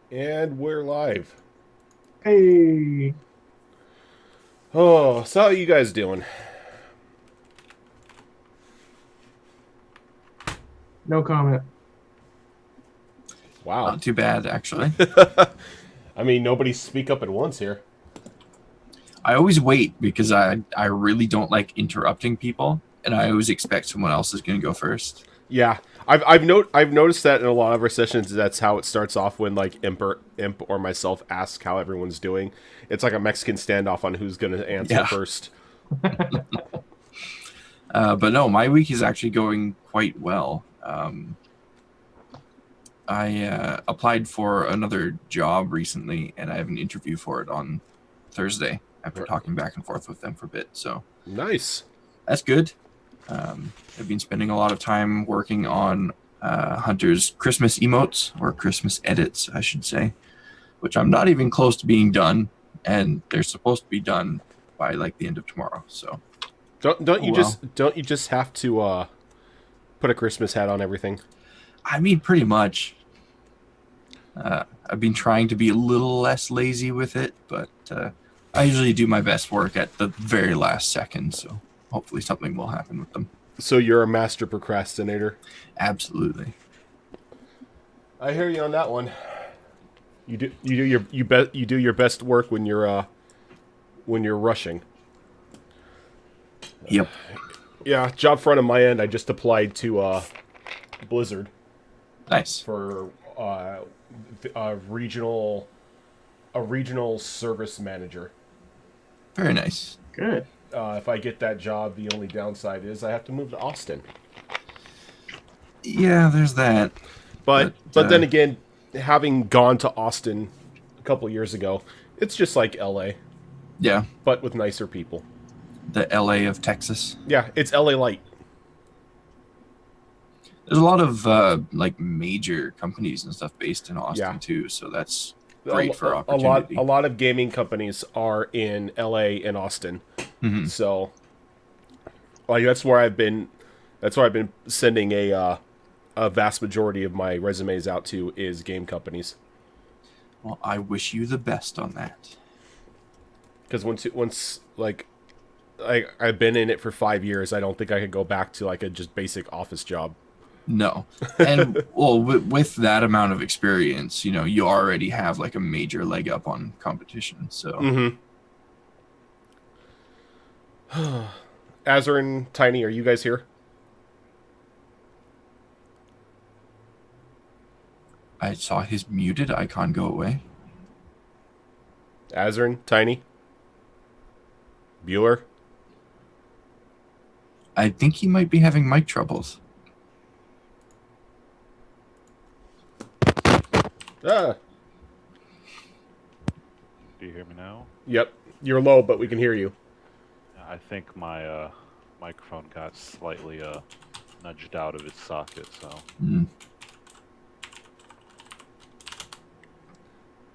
And we're live. Hey, Oh, so how you guys doing? no comment. Wow. Not too bad, actually. I mean, nobody speak up at once here. I always wait because I really don't like interrupting people, and I always expect someone else is going to go first. Yeah, I've noticed that in a lot of our sessions. That's how it starts off when like Imp or myself ask how everyone's doing. It's like a Mexican standoff on who's going to answer first. But no, my week is actually going quite well. I applied for another job recently, and I have an interview for it on Thursday after talking back and forth with them for a bit. So Nice. that's good. I've been spending a lot of time working on Hunter's Christmas emotes, or Christmas edits, I should say, which I'm not even close to being done, and they're supposed to be done by like the end of tomorrow. So Don't you just have to put a Christmas hat on everything? I mean, pretty much. I've been trying to be a little less lazy with it, but I usually do my best work at the very last second, so hopefully something will happen with them. So you're a master procrastinator? Absolutely. I hear you on that one. You do your best work when you're rushing. Yep. Yeah, job front on my end. I just applied to Blizzard Nice. for a regional service manager. Very nice. Good. If I get that job, the only downside is I have to move to Austin. Yeah, there's that. But then again, having gone to Austin a couple years ago, it's just like LA, Yeah, but with nicer people. the LA of Texas. Yeah, it's LA light. There's a lot of like major companies and stuff based in Austin too, so that's great for opportunity. A lot of gaming companies are in LA and Austin. Mm-hmm. So, like that's where I've been sending a vast majority of my resumes out to is game companies. Well, I wish you the best on that. Because once I've been in it for 5 years, I don't think I could go back to like a just basic office job. No. And well, with that amount of experience, you know, you already have like a major leg up on competition. So Mm-hmm. Azur and Tiny, are you guys here? I saw his muted icon go away. Azur, Tiny, Bueller. I think he might be having mic troubles. Ah. Do you hear me now? Yep. You're low, but we can hear you. I think my microphone got slightly nudged out of its socket, so...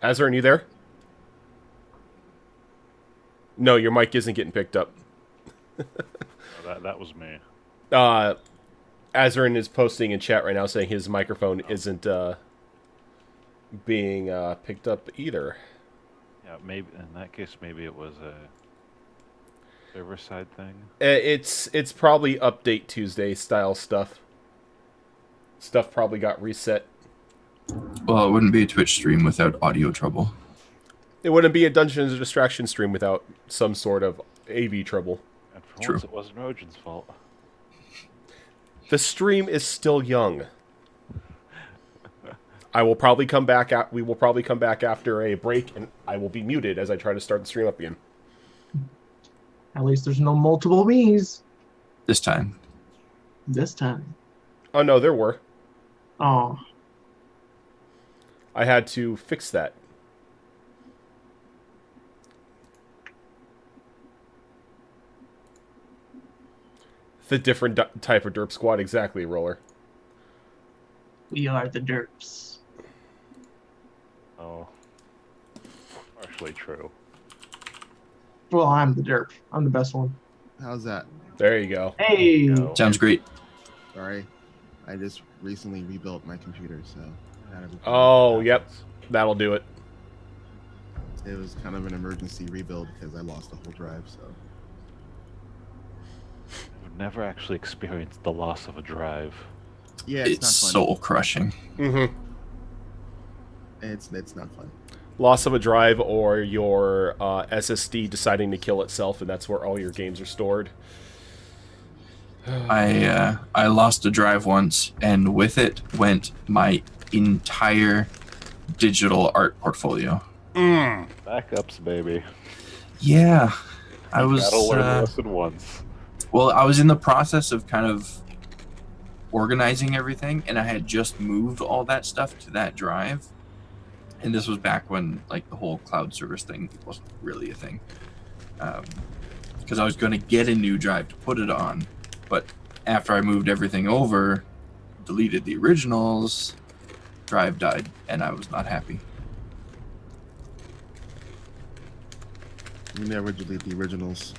Azur, are you there? No, your mic isn't getting picked up. That was me. Azarin is posting in chat right now saying his microphone isn't being picked up either. Yeah, maybe in that case, maybe it was a server side thing. It's probably Update Tuesday style stuff. Stuff probably got reset. Well, it wouldn't be a Twitch stream without audio trouble. It wouldn't be a Dungeons & Distraction stream without some sort of AV trouble. And for True. once, it wasn't Rojan's fault. The stream is still young. I will probably come back. We will probably come back after a break, and I will be muted as I try to start the stream up again. At least there's no multiple me's This time. this time. Oh no, there were. Oh, I had to fix that. The different type of derp squad, exactly, Roller. we are the derps. Oh, partially true. Well, I'm the derp. I'm the best one. How's that? There you go. Hey, Go. Sounds great. Sorry, I just recently rebuilt my computer, so I had everything. Oh, yep. That'll do it. It was kind of an emergency rebuild because I lost the whole drive. So I've never actually experienced the loss of a drive. yeah, It's not fun. soul crushing. Mm-hmm. It's not fun. Loss of a drive or your SSD deciding to kill itself, and that's where all your games are stored. I lost a drive once, and with it went my entire digital art portfolio. Backups, baby. Yeah, I was. Gotta learn the lesson once. Well, I was in the process of kind of organizing everything, and I had just moved all that stuff to that drive. And this was back when, like, the whole cloud service thing wasn't really a thing. Because I was going to get a new drive to put it on. But after I moved everything over, deleted the originals, drive died, and I was not happy. You never delete the originals.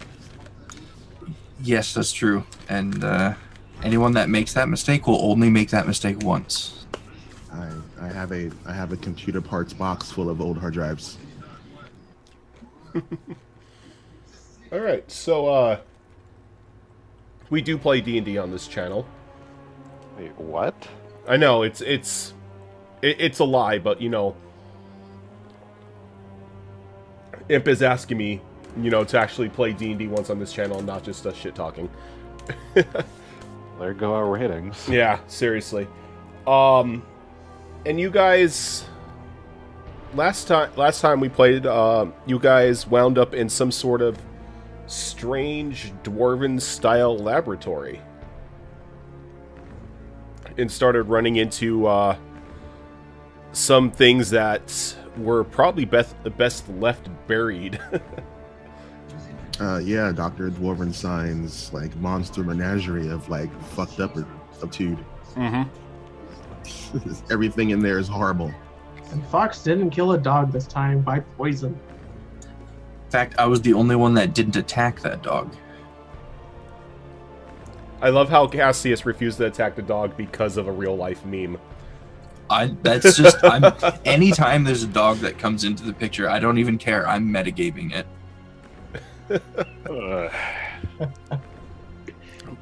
Yes, that's true. And anyone that makes that mistake will only make that mistake once. I have a computer parts box full of old hard drives. All right, so we do play D&D on this channel. Wait, what? I know it's a lie, but you know, Imp is asking me, you know, to actually play D&D once on this channel and not just shit talking. There go our ratings. Yeah, seriously. And you guys, last time we played, you guys wound up in some sort of strange dwarven style laboratory and started running into some things that were probably best left buried. Yeah, Dr. Dwarven Signs, like monster menagerie of like fucked up attitude. Mm-hmm. Everything in there is horrible. and Fox didn't kill a dog this time by poison. In fact, I was the only one that didn't attack that dog. I love how Cassius refused to attack the dog because of a real life meme. That's just anytime there's a dog that comes into the picture, I don't even care. I'm metagaming it.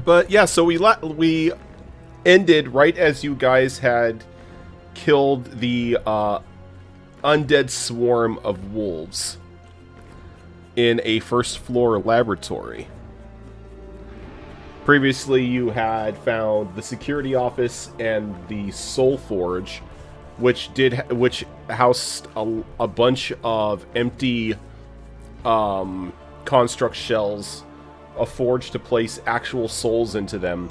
But yeah, so we ended right as you guys had killed the undead swarm of wolves in a first floor laboratory. Previously, you had found the security office and the Soul Forge, which housed a bunch of empty construct shells, a forge to place actual souls into them,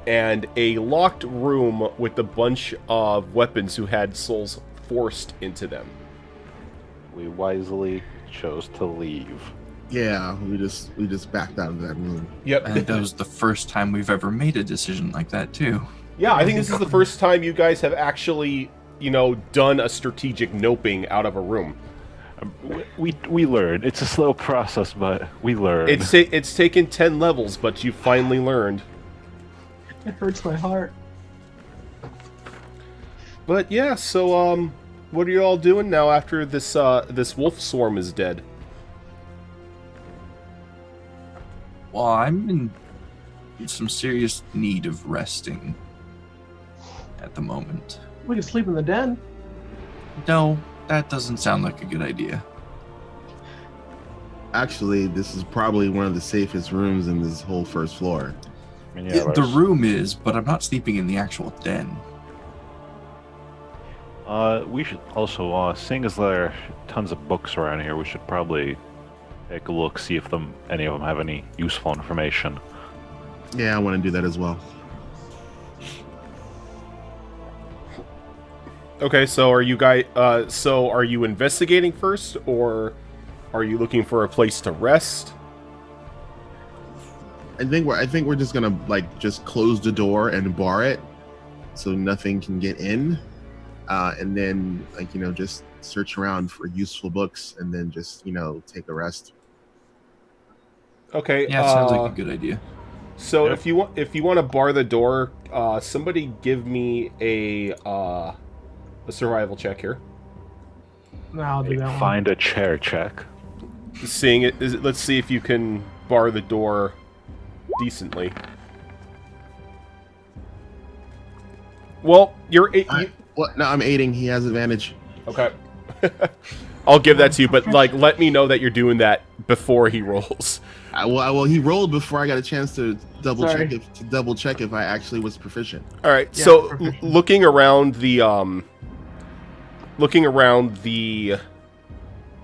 and a locked room with a bunch of weapons who had souls forced into them. We wisely chose to leave. Yeah, we just backed out of that room. Yep. I think that was the first time we've ever made a decision like that, too. Yeah, I think this is the first time you guys have actually, done a strategic noping out of a room. We learned. It's a slow process, but we learned. It's taken 10 levels, but you finally learned. It hurts my heart. But yeah, so what are you all doing now after this wolf swarm is dead? Well, I'm in some serious need of resting at the moment. We can sleep in the den. No, that doesn't sound like a good idea. Actually, this is probably one of the safest rooms in this whole first floor. I mean, yeah, The room is, but I'm not sleeping in the actual den. We should also, seeing as there are tons of books around here, we should probably take a look, see if any of them have any useful information. Yeah, I want to do that as well. Okay, so are you investigating first, or are you looking for a place to rest? I think we're just gonna just close the door and bar it, so nothing can get in, and then just search around for useful books, and then just take a rest. Okay. Yeah, sounds like a good idea. So Yeah. if you want to bar the door, somebody give me a survival check here. No, I'll do that one. Find a chair check. Let's see if you can bar the door decently. Well, I'm aiding. He has advantage. Okay. I'll give that to you, but let me know that you're doing that before he rolls. Well, he rolled before I got a chance to double Sorry. check if I actually was proficient. All right. Yeah, So proficient. looking around the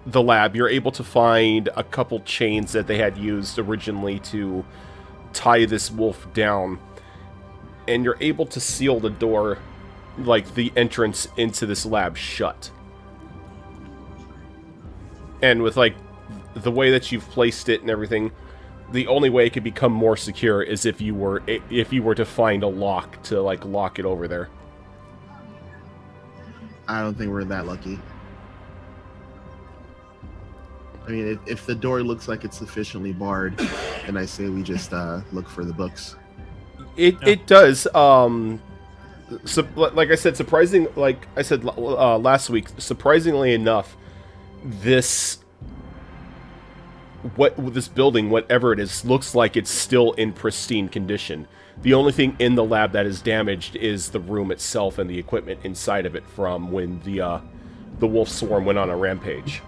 lab, you're able to find a couple chains that they had used originally to tie this wolf down, and you're able to seal the door, the entrance into this lab, shut. And with the way that you've placed it and everything, the only way it could become more secure is if you were to find a lock to lock it over there. I don't think we're that lucky. I mean, if the door looks like it's sufficiently barred, then I say we just look for the books. It does. So, like I said, last week, surprisingly enough, this building, whatever it is, looks like it's still in pristine condition. The only thing in the lab that is damaged is the room itself and the equipment inside of it from when the wolf swarm went on a rampage.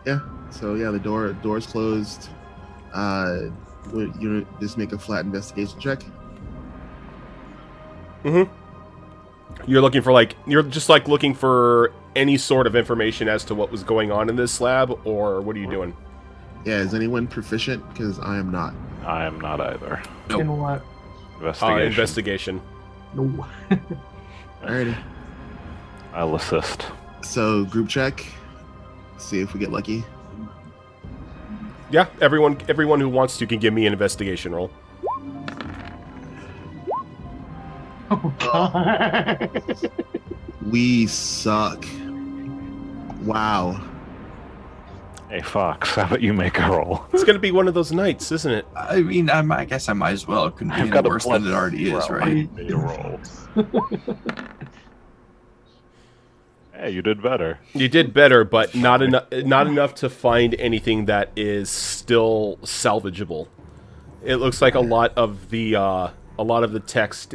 Yeah. So yeah, the door's closed. Would you just make a flat investigation check? Mm-hmm. You're just looking for any sort of information as to what was going on in this lab, or what are you doing? Yeah. Is anyone proficient? Because I am not. I am not either. Nope. In what? Investigation. Investigation. No. Alrighty. I'll assist. So group check. See if we get lucky. Yeah, everyone who wants to can give me an investigation roll. Oh god. We suck. Wow. Hey, Fox, how about you make a roll? It's gonna be one of those nights, isn't it? I mean, I guess I might as well. It couldn't be I've any got a worse plus than it already is, roll. right? Made a roll. Hey, you did better. You did better, but not enough to find anything that is still salvageable. It looks like a lot of the text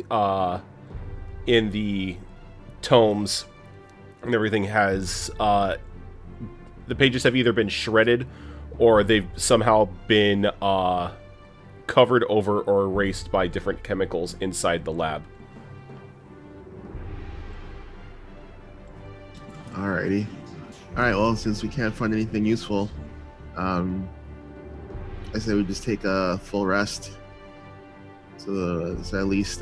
in the tomes and everything has the pages have either been shredded or they've somehow been covered over or erased by different chemicals inside the lab. Alrighty. Alright, well, since we can't find anything useful, I say we just take a full rest. So at least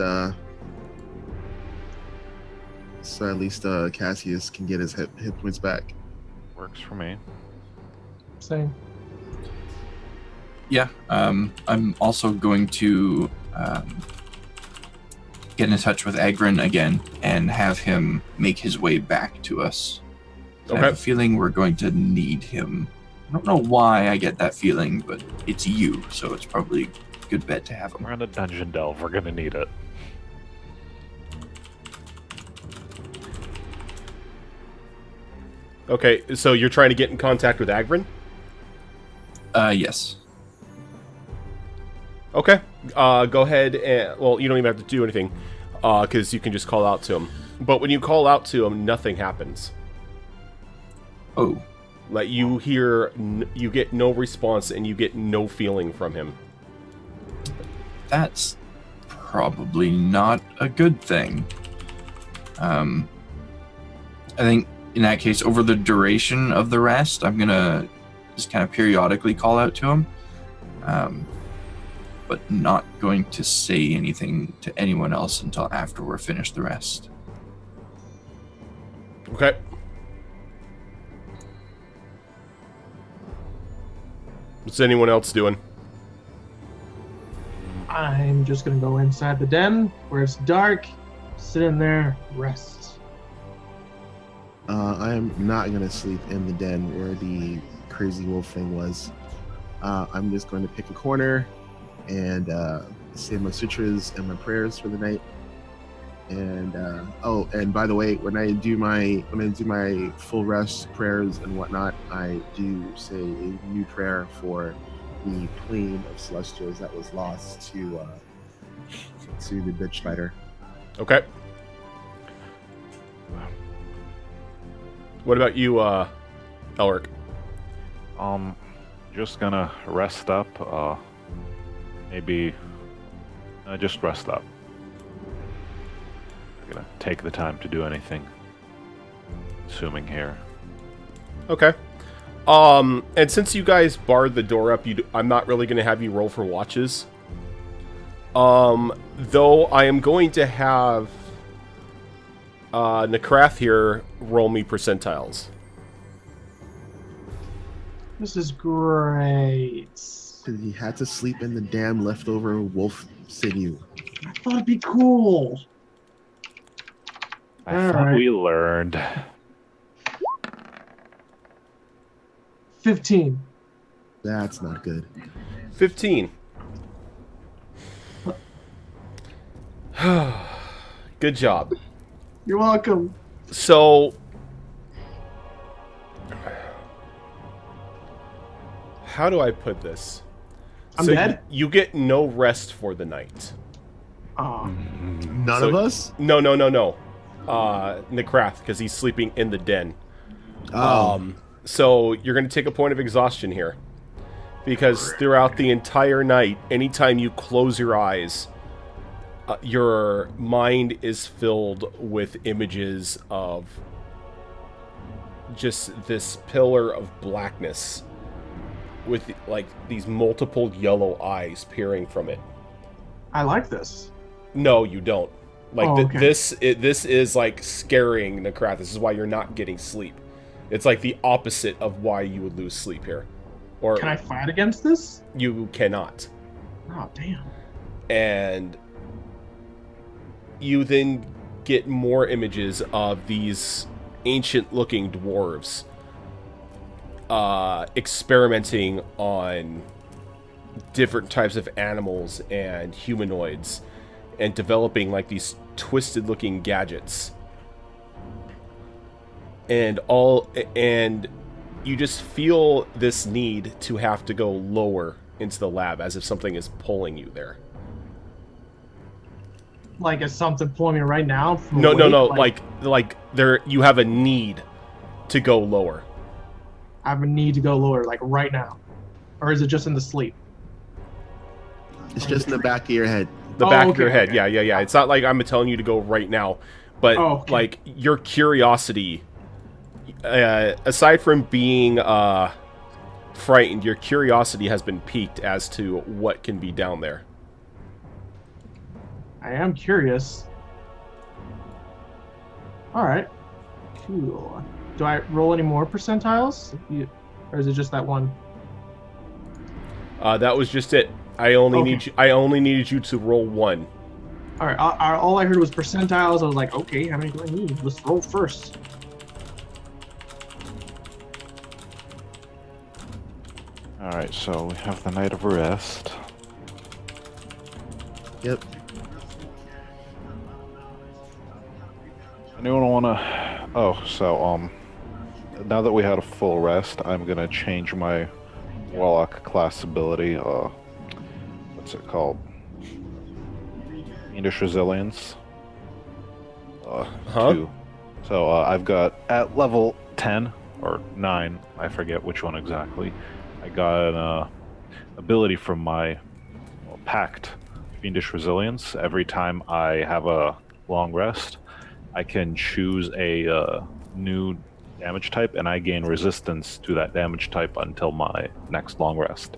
Cassius can get his hit points back. Works for me. Same. Yeah, I'm also going to get in touch with Agrin again and have him make his way back to us. Okay. I have a feeling we're going to need him. I don't know why I get that feeling, but it's you, so it's probably a good bet to have him. We're in a dungeon delve. We're gonna need it. Okay, so you're trying to get in contact with Agrin? Yes. Okay. Go ahead and... Well, you don't even have to do anything, because you can just call out to him. But when you call out to him, nothing happens. Oh. Like, you hear... You get no response, and you get no feeling from him. That's probably not a good thing. I think in that case, over the duration of the rest, I'm gonna just kind of periodically call out to him, but not going to say anything to anyone else until after we're finished the rest. Okay. What's anyone else doing? I'm just gonna go inside the den where it's dark, sit in there, rest. I am not going to sleep in the den where the crazy wolf thing was. I'm just going to pick a corner and say my sutras and my prayers for the night. And and by the way, when I do my full rest prayers and whatnot, I do say a new prayer for the plane of celestials that was lost to the bitch spider. Okay. What about you, Elric? Just gonna rest up. Maybe just rest up. I'm gonna take the time to do anything. Assuming here. Okay. And since you guys barred the door up, I'm not really gonna have you roll for watches. Though I am going to have Nekrath here roll me percentiles. This is great. Because he had to sleep in the damn leftover wolf city. I thought it'd be cool. I All thought right. we learned. 15. That's not good. 15. Good job. You're welcome. So, how do I put this? I'm so dead? You get no rest for the night. Oh, None of us? No. Nekrath, because he's sleeping in the den. Oh. So you're going to take a point of exhaustion here. Because throughout the entire night, anytime you close your eyes, your mind is filled with images of just this pillar of blackness with like these multiple yellow eyes peering from it. I like this. No, you don't. Like okay. this is like scaring Nekrath. This is why you're not getting sleep. It's like the opposite of why you would lose sleep here. Or Can I fight against this? you cannot. Oh, damn. And you then get more images of these ancient-looking dwarves experimenting on different types of animals and humanoids and developing like these twisted-looking gadgets. And you just feel this need to have to go lower into the lab as if something is pulling you there. Like, is something pulling me right now? From No. weight? Like there, you have a need to go lower. I have a need to go lower, like right now. Or is it just in the sleep? It's just in the back of your head. The back of okay, your head. okay. Yeah. It's not like I'm telling you to go right now, but Okay. like your curiosity, aside from being frightened, your curiosity has been piqued as to what can be down there. I am curious. Alright. Cool. Do I roll any more percentiles? Or is it just that one? That was just it. I only needed you to roll 1. Alright, all I heard was percentiles. I was like, okay, how many do I need? Let's roll first. Alright, so we have the Night of Rest. Yep. Anyone wanna... Oh, so, now that we had a full rest, I'm gonna change my Warlock class ability, what's it called? Fiendish Resilience. To, so, I've got, at level 10, or 9, I forget which one exactly, I got an ability from my Pact, Fiendish Resilience. Every time I have a long rest, I can choose a new damage type, and I gain resistance to that damage type until my next long rest.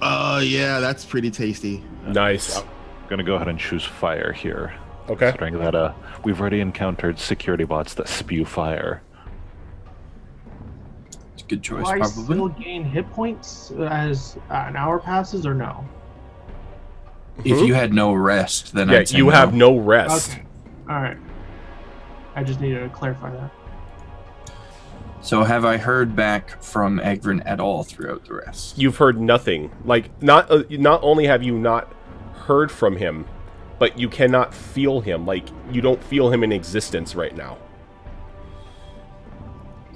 Yeah, that's pretty tasty. Nice. I'm gonna go ahead and choose fire here. Okay. Considering that we've already encountered security bots that spew fire. It's a good choice, Do I probably. still gain hit points as an hour passes, or no? If you had no rest, then Yeah, I'd say you no. have no rest. Okay. Alright. I just needed to clarify that. So have I heard back from Egvin at all throughout the rest? You've heard nothing. Like, not only have you not heard from him, but you cannot feel him. Like, you don't feel him in existence right now.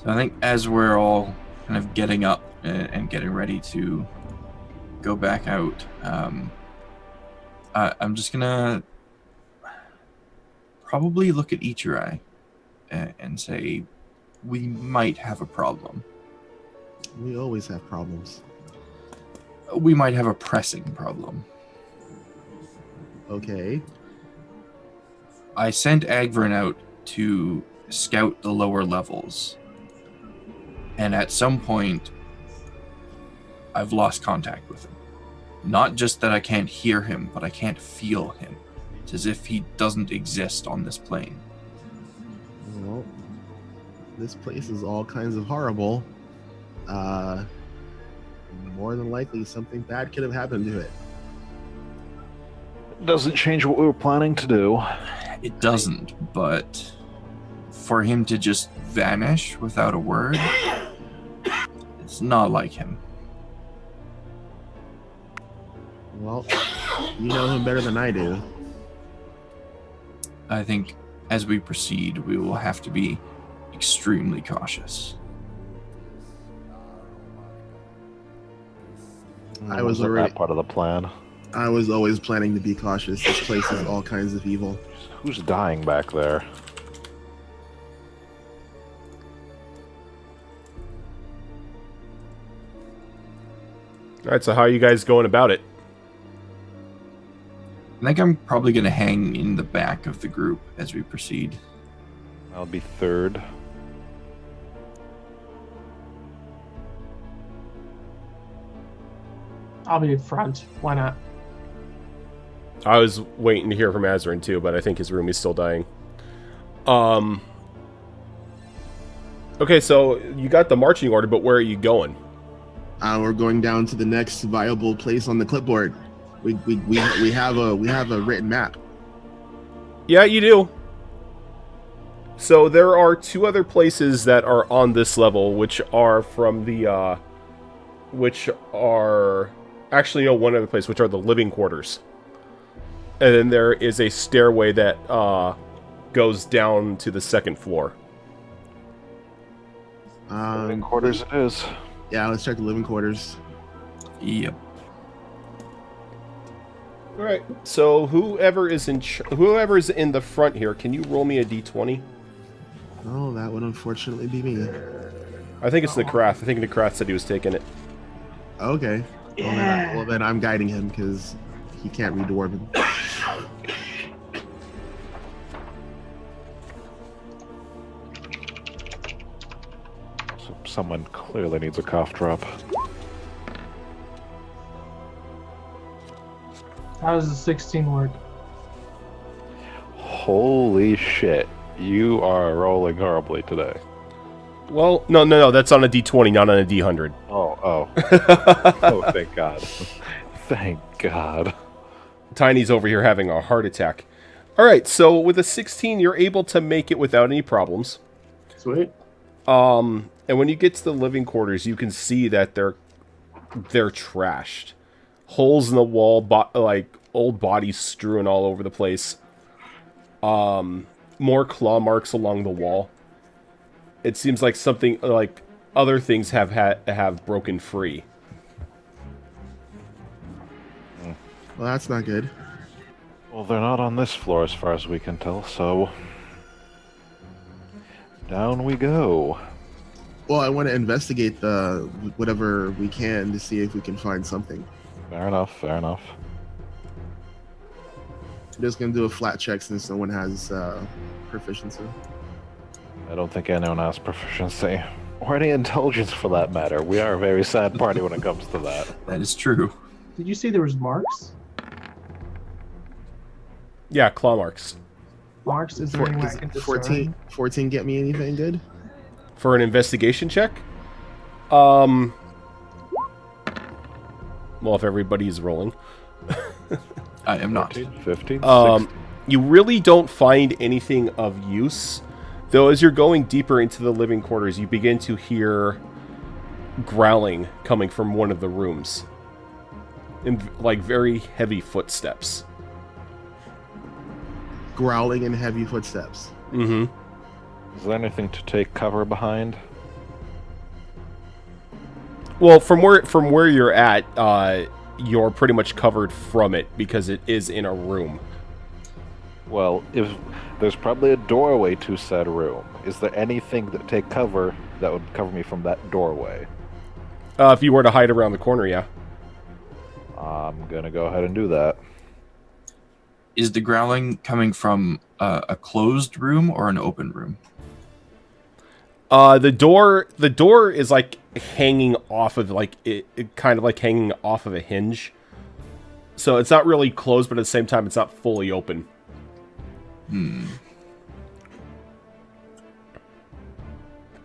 So I think as we're all kind of getting up and getting ready to go back out, I'm just gonna probably look at Ichirai and say, we might have a problem. We always have problems. We might have a pressing problem. Okay. I sent Agvern out to scout the lower levels. And at some point, I've lost contact with him. Not just that I can't hear him, but I can't feel him. It's as if he doesn't exist on this plane. Well, this place is all kinds of horrible. More than likely, something bad could have happened to it. Doesn't change what we were planning to do. It doesn't, but for him to just vanish without a word, it's not like him. Well, you know him better than I do. I think as we proceed, we will have to be extremely cautious. I was Wasn't already. that part of the plan. I was always planning to be cautious. This place is all kinds of evil. Who's dying back there? Alright, so how are you guys going about it? I think I'm probably going to hang in the back of the group as we proceed. I'll be third. I'll be in front. Why not? I was waiting to hear from Azarin too, but I think his room is still dying. Okay, so you got the marching order, but where are you going? We're going down to the next viable place on the clipboard. We have a written map. Yeah, you do. So there are 2 other places that are on this level, which are from the, actually, no, one other place, which are the living quarters. And then there is a stairway that, goes down to the 2nd floor. Living quarters it is. Yeah, let's check the living quarters. Yep. Alright, so whoever is in the front here, can you roll me a d20? Oh, that would unfortunately be me. I think it's the Krath. I think the Krath said he was taking it. Okay. Yeah. Well, then I'm guiding him because he can't read Dwarven. So someone clearly needs a cough drop. How does the 16 work? Holy shit. You are rolling horribly today. Well, no, that's on a D20, not on a D100. Oh. Oh, thank God. Thank God. Tiny's over here having a heart attack. All right, so with a 16, you're able to make it without any problems. Sweet. And when you get to the living quarters, you can see that they're trashed. Holes in the wall, like old bodies strewn all over the place. More claw marks along the wall. It seems like something like other things have broken free. Well, that's not good. Well, they're not on this floor as far as we can tell, so... down we go. Well, I want to investigate the whatever we can to see if we can find something. Fair enough, fair enough. I'm just gonna do a flat check since no one has proficiency. I don't think anyone has proficiency. Or any intelligence for that matter. We are a very sad party when it comes to that. That is true. Did you say there was marks? Yeah, claw marks. Marks? Is there any way I can discern? 14 get me anything good? For an investigation check? Well, if everybody's rolling. I am not. 14, 15, 16. You really don't find anything of use. Though as you're going deeper into the living quarters, you begin to hear growling coming from one of the rooms. In, like, very heavy footsteps. Growling and heavy footsteps. Mm-hmm. Is there anything to take cover behind? Well, from where you're at, you're pretty much covered from it because it is in a room. Well, if there's probably a doorway to said room, is there anything that take cover that would cover me from that doorway? If you were to hide around the corner, yeah. I'm gonna go ahead and do that. Is the growling coming from a closed room or an open room? The door is like hanging off of it kind of like hanging off of a hinge. So it's not really closed, but at the same time it's not fully open.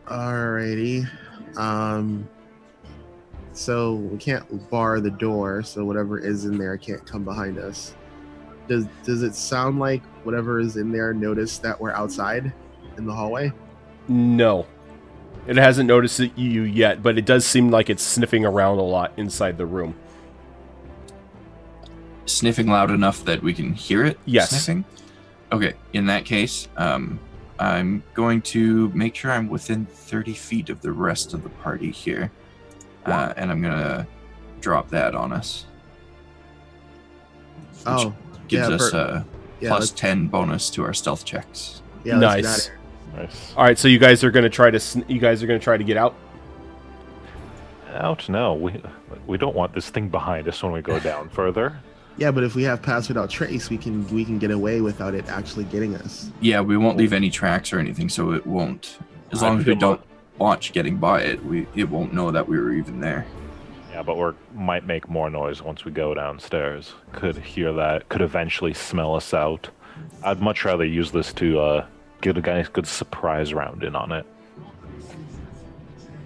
Alrighty. So we can't bar the door, so whatever is in there can't come behind us. Does it sound like whatever is in there noticed that we're outside in the hallway? No. It hasn't noticed you yet, but it does seem like it's sniffing around a lot inside the room. Sniffing loud enough that we can hear it? Yes. Sniffing? Okay, in that case, I'm going to make sure I'm within 30 feet of the rest of the party here. And I'm going to drop that on us. Oh, Gives yeah, us a plus let's- 10 bonus to our stealth checks. Yeah, let's Nice. do that. Nice. All right, so you guys are going to try to get out. Out? No, we don't want this thing behind us when we go down further. Yeah, but if we have pass without trace, we can get away without it actually getting us. Yeah, we won't leave any tracks or anything, so it won't. As long as we don't watch getting by it, it won't know that we were even there. Yeah, but we might make more noise once we go downstairs. Could hear that. Could eventually smell us out. I'd much rather use this to get a nice good surprise round in on it.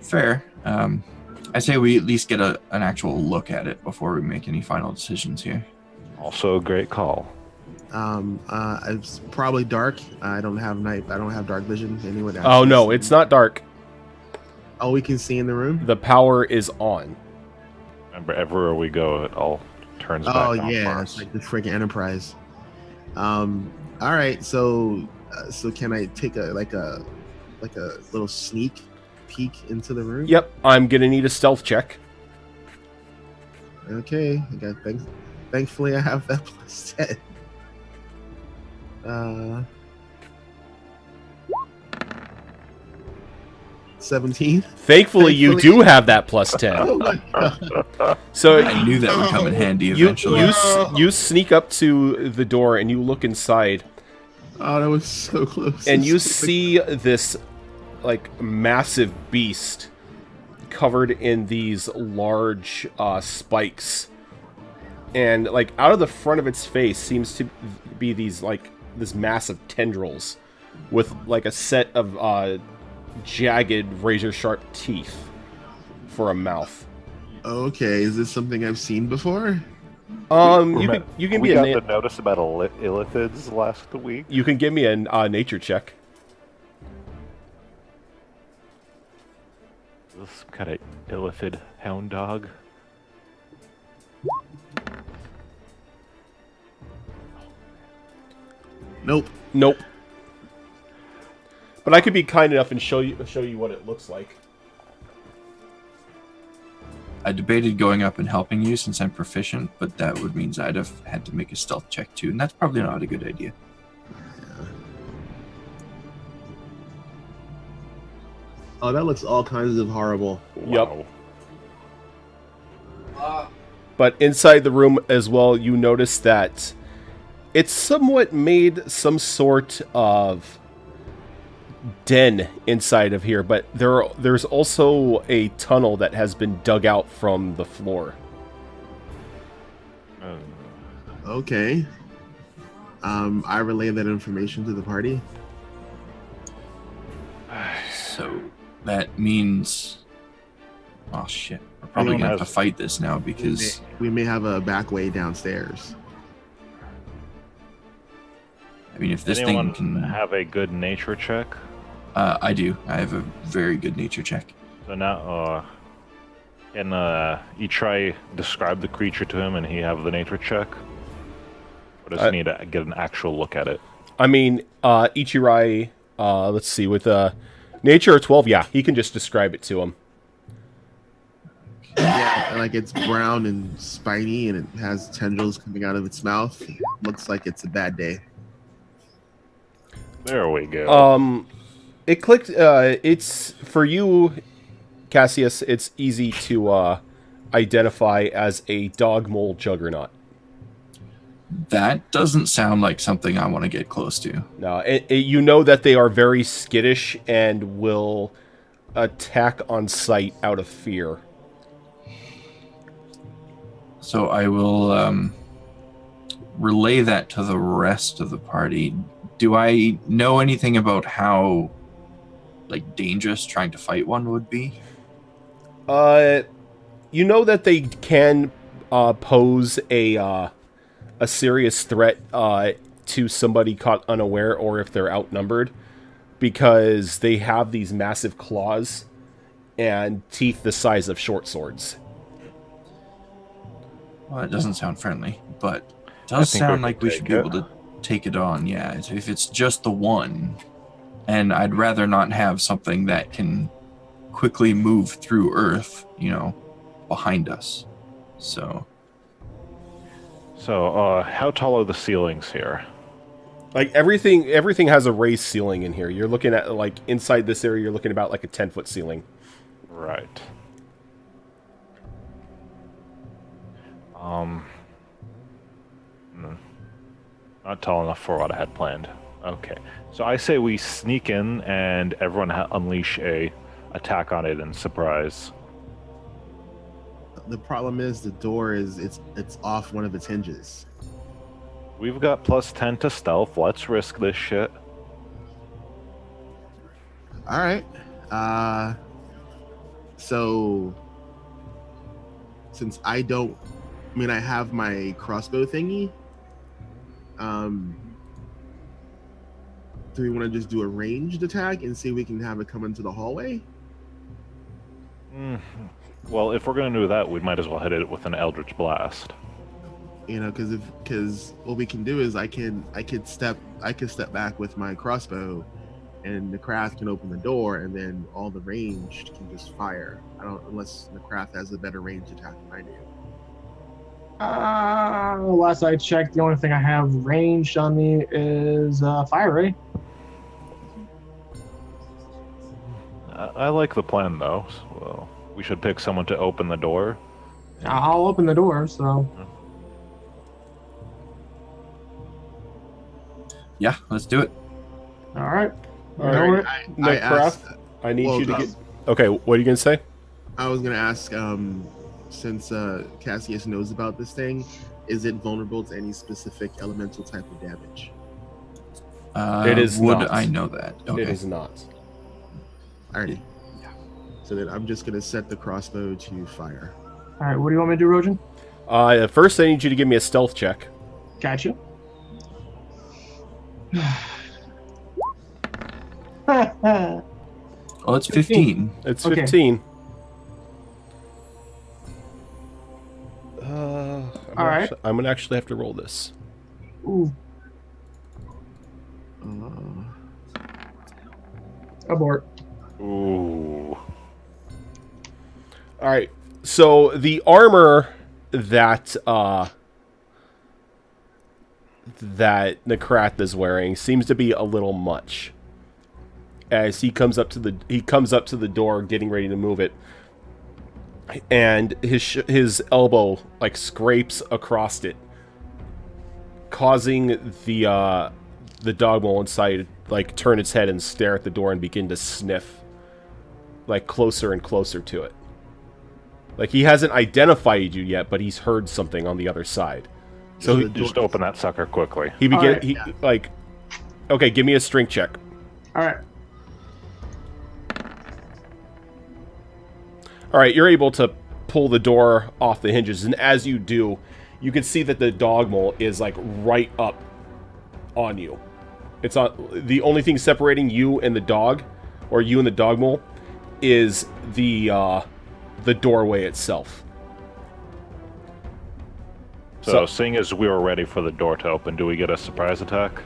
Fair. I say we at least get an actual look at it before we make any final decisions here. Also a great call. It's probably dark. I don't have dark vision. Anyone? Oh no, it's not dark. Oh, we can see in the room. The power is on. Remember, everywhere we go, it all turns back on Oh yeah, for it's us. like the freaking Enterprise. All right, so can I take a little sneak peek into the room? Yep, I'm gonna need a stealth check. Okay, I got thankfully I have that plus 10. 17. Thankfully, you Thankfully. do have that plus 10. Oh my god. So I knew that would come in handy you, eventually. you sneak up to the door and you look inside, Oh, that was so close. and you It's so see this like massive beast covered in these large spikes, and like out of the front of its face seems to be these like this massive tendrils with like a set of jagged razor sharp teeth for a mouth. Okay, is this something I've seen before? You can we be got a the notice about illithids last week. you can give me a nature check. Is this some kind of illithid hound dog? Nope. Nope. But I could be kind enough and show you what it looks like. I debated going up and helping you since I'm proficient, but that would mean I'd have had to make a stealth check too, and that's probably not a good idea. Oh, that looks all kinds of horrible. Yep. But inside the room as well, you notice that it's somewhat made some sort of den inside of here, but there's also a tunnel that has been dug out from the floor. Okay. I relay that information to the party. So that means, oh shit, we're probably gonna have to fight this now because We may have a back way downstairs. I mean, if this Anyone thing can, have a good nature check? I do. I have a very good nature check. So now, can you try describe the creature to him, and he have the nature check? Or does he need to get an actual look at it? I mean, Ichirai, let's see, with nature 12, yeah, he can just describe it to him. Yeah, like it's brown and spiny, and it has tendrils coming out of its mouth. Looks like it's a bad day. There we go. It clicked. It's for you, Cassius. It's easy to identify as a dog mole juggernaut. That doesn't sound like something I want to get close to. No, you know that they are very skittish and will attack on sight out of fear. So I will relay that to the rest of the party. Do I know anything about how, like, dangerous trying to fight one would be? You know that they can pose a serious threat to somebody caught unaware, or if they're outnumbered, because they have these massive claws and teeth the size of short swords. Well, it doesn't sound friendly, but it does sound like we should be able to take it on. Yeah, if it's just the one, and I'd rather not have something that can quickly move through Earth, behind us. So how tall are the ceilings here? Like everything has a raised ceiling in here. You're looking at, like, inside this area, you're looking about like a 10-foot ceiling. Right. Not tall enough for what I had planned. Okay, so I say we sneak in and everyone unleash a attack on it and surprise. The problem is the door is it's off one of its hinges. We've got plus 10 to stealth. Let's risk this shit. All right. So since I have my crossbow thingy. Do we want to just do a ranged attack and see if we can have it come into the hallway? Well, if we're gonna do that, we might as well hit it with an Eldritch Blast. Because what we can do is I could step back with my crossbow, and the craft can open the door, and then all the ranged can just fire. Unless the craft has a better range attack than I do. Last I checked, the only thing I have ranged on me is fire ray. I like the plan though. So we should pick someone to open the door. I'll open the door. So Yeah, let's do it. all right. All right. I asked. I need well, you to get. Okay, what are you gonna say? I was gonna ask. Since Cassius knows about this thing, is it vulnerable to any specific elemental type of damage? It is Would not. I know that? Okay. It is not. Alrighty. So then I'm just gonna set the crossbow to fire. All right. What do you want me to do, Rojan? First, I need you to give me a stealth check. Gotcha. Oh, it's 15. It's Okay. 15. All right. I'm gonna actually have to roll this. Ooh, abort. Ooh. All right. So the armor that that Nekrath is wearing seems to be a little much. As he comes up to the door, getting ready to move it, and his elbow like scrapes across it, causing the dogmole inside like turn its head and stare at the door and begin to sniff, like closer and closer to it. Like he hasn't identified you yet, but he's heard something on the other side. So the Just door- open that sucker quickly. he begin Alright. he like, okay, give me a strength check. All right. All right, you're able to pull the door off the hinges, and as you do, you can see that the dogmole is like right up on you. It's on the only thing separating you and the dog, or you and the dogmole, is the doorway itself. So, seeing as we were ready for the door to open, do we get a surprise attack?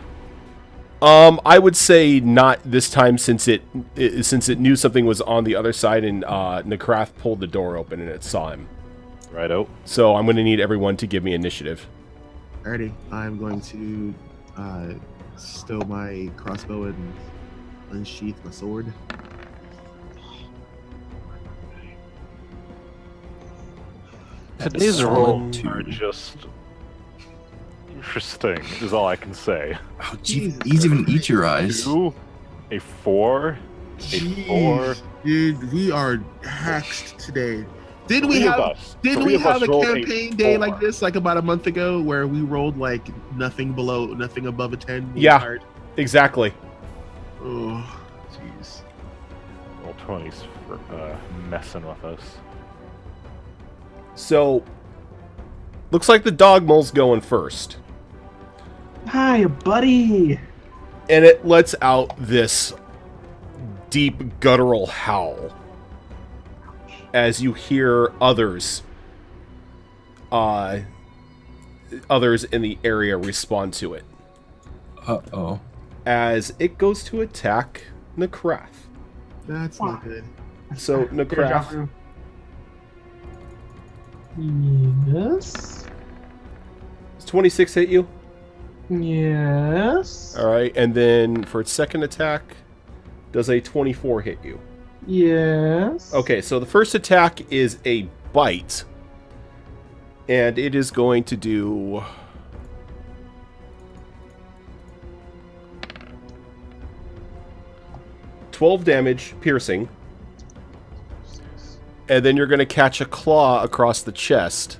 I would say not this time, since it knew something was on the other side, and Nekrath pulled the door open and it saw him. Righto. So I'm going to need everyone to give me initiative. Alrighty, I'm going to stow my crossbow and unsheath my sword. Today's Solid rolls two. are just interesting, is all I can say. Oh, gee, he's even eat your eyes. 2, a 4, a 4. Dude, we are hacked today. Did we Three of have us. did Three we of have us a rolled campaign day 4. like this like about a month ago where we rolled like nothing above a 10? Yeah. Hard? Exactly. Oh, jeez. Roll 20s for messing with us. So, looks like the dogmole's going first. Hi, buddy. And it lets out this deep guttural howl as you hear others in the area respond to it. Uh-oh. As it goes to attack Nekrath. That's not good. So, Good job, Nekrath, Rue. Yes. does 26 hit you? Yes. Alright, and then for its second attack, does a 24 hit you? Yes. Okay, so the first attack is a bite. And it is going to do 12 damage, piercing. And then you're going to catch a claw across the chest.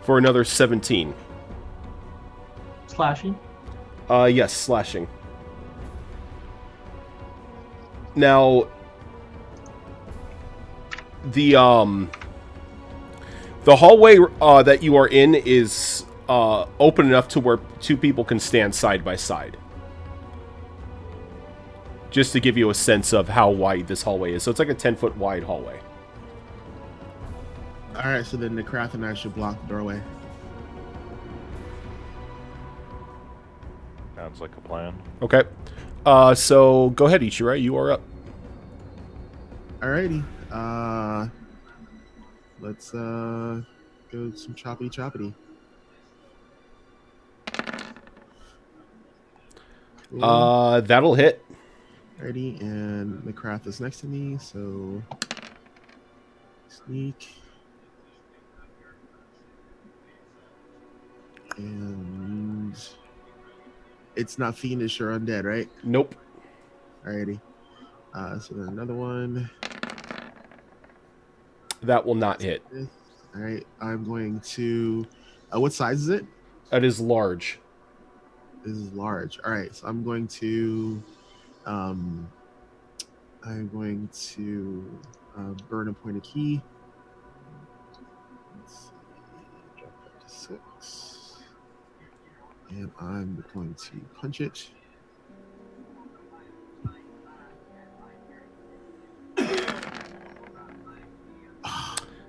For another 17. Slashing. Yes, slashing. Now, the hallway that you are in is open enough to where two people can stand side by side. Just to give you a sense of how wide this hallway is. So it's like a 10-foot wide hallway. Alright, so then Nekrath and I should block the doorway. Sounds like a plan. Okay. So go ahead, Ichiro. You are up. Alrighty. Let's go some choppity choppity. That'll hit. Ready, and the craft is next to me, so sneak. And it's not fiendish or undead, right? Nope. Alrighty. So then another one. That will not hit. Alright, I'm going to. What size is it? That is large. This is large. Alright, so I'm going to. Burn a point of key. Let's see. Drop that to 6. And I'm going to punch it.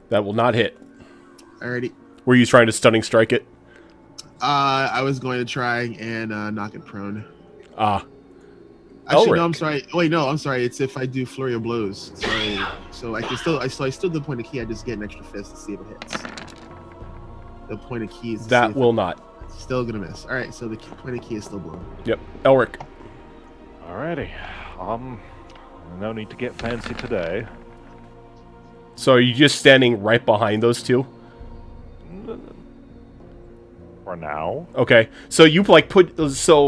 That will not hit. Alrighty. Were you trying to stunning strike it? I was going to try and knock it prone. Ah. Actually, Elric. no, I'm sorry. Wait, no, I'm sorry. It's if I do flurry of blows. So I can still. I still the point of key. I just get an extra fist to see if it hits. The point of key is That will not. Still gonna miss. All right, so the point of key is still blown. Yep. Elric. Alrighty. No need to get fancy today. So are you just standing right behind those two? For now. Okay. So you like so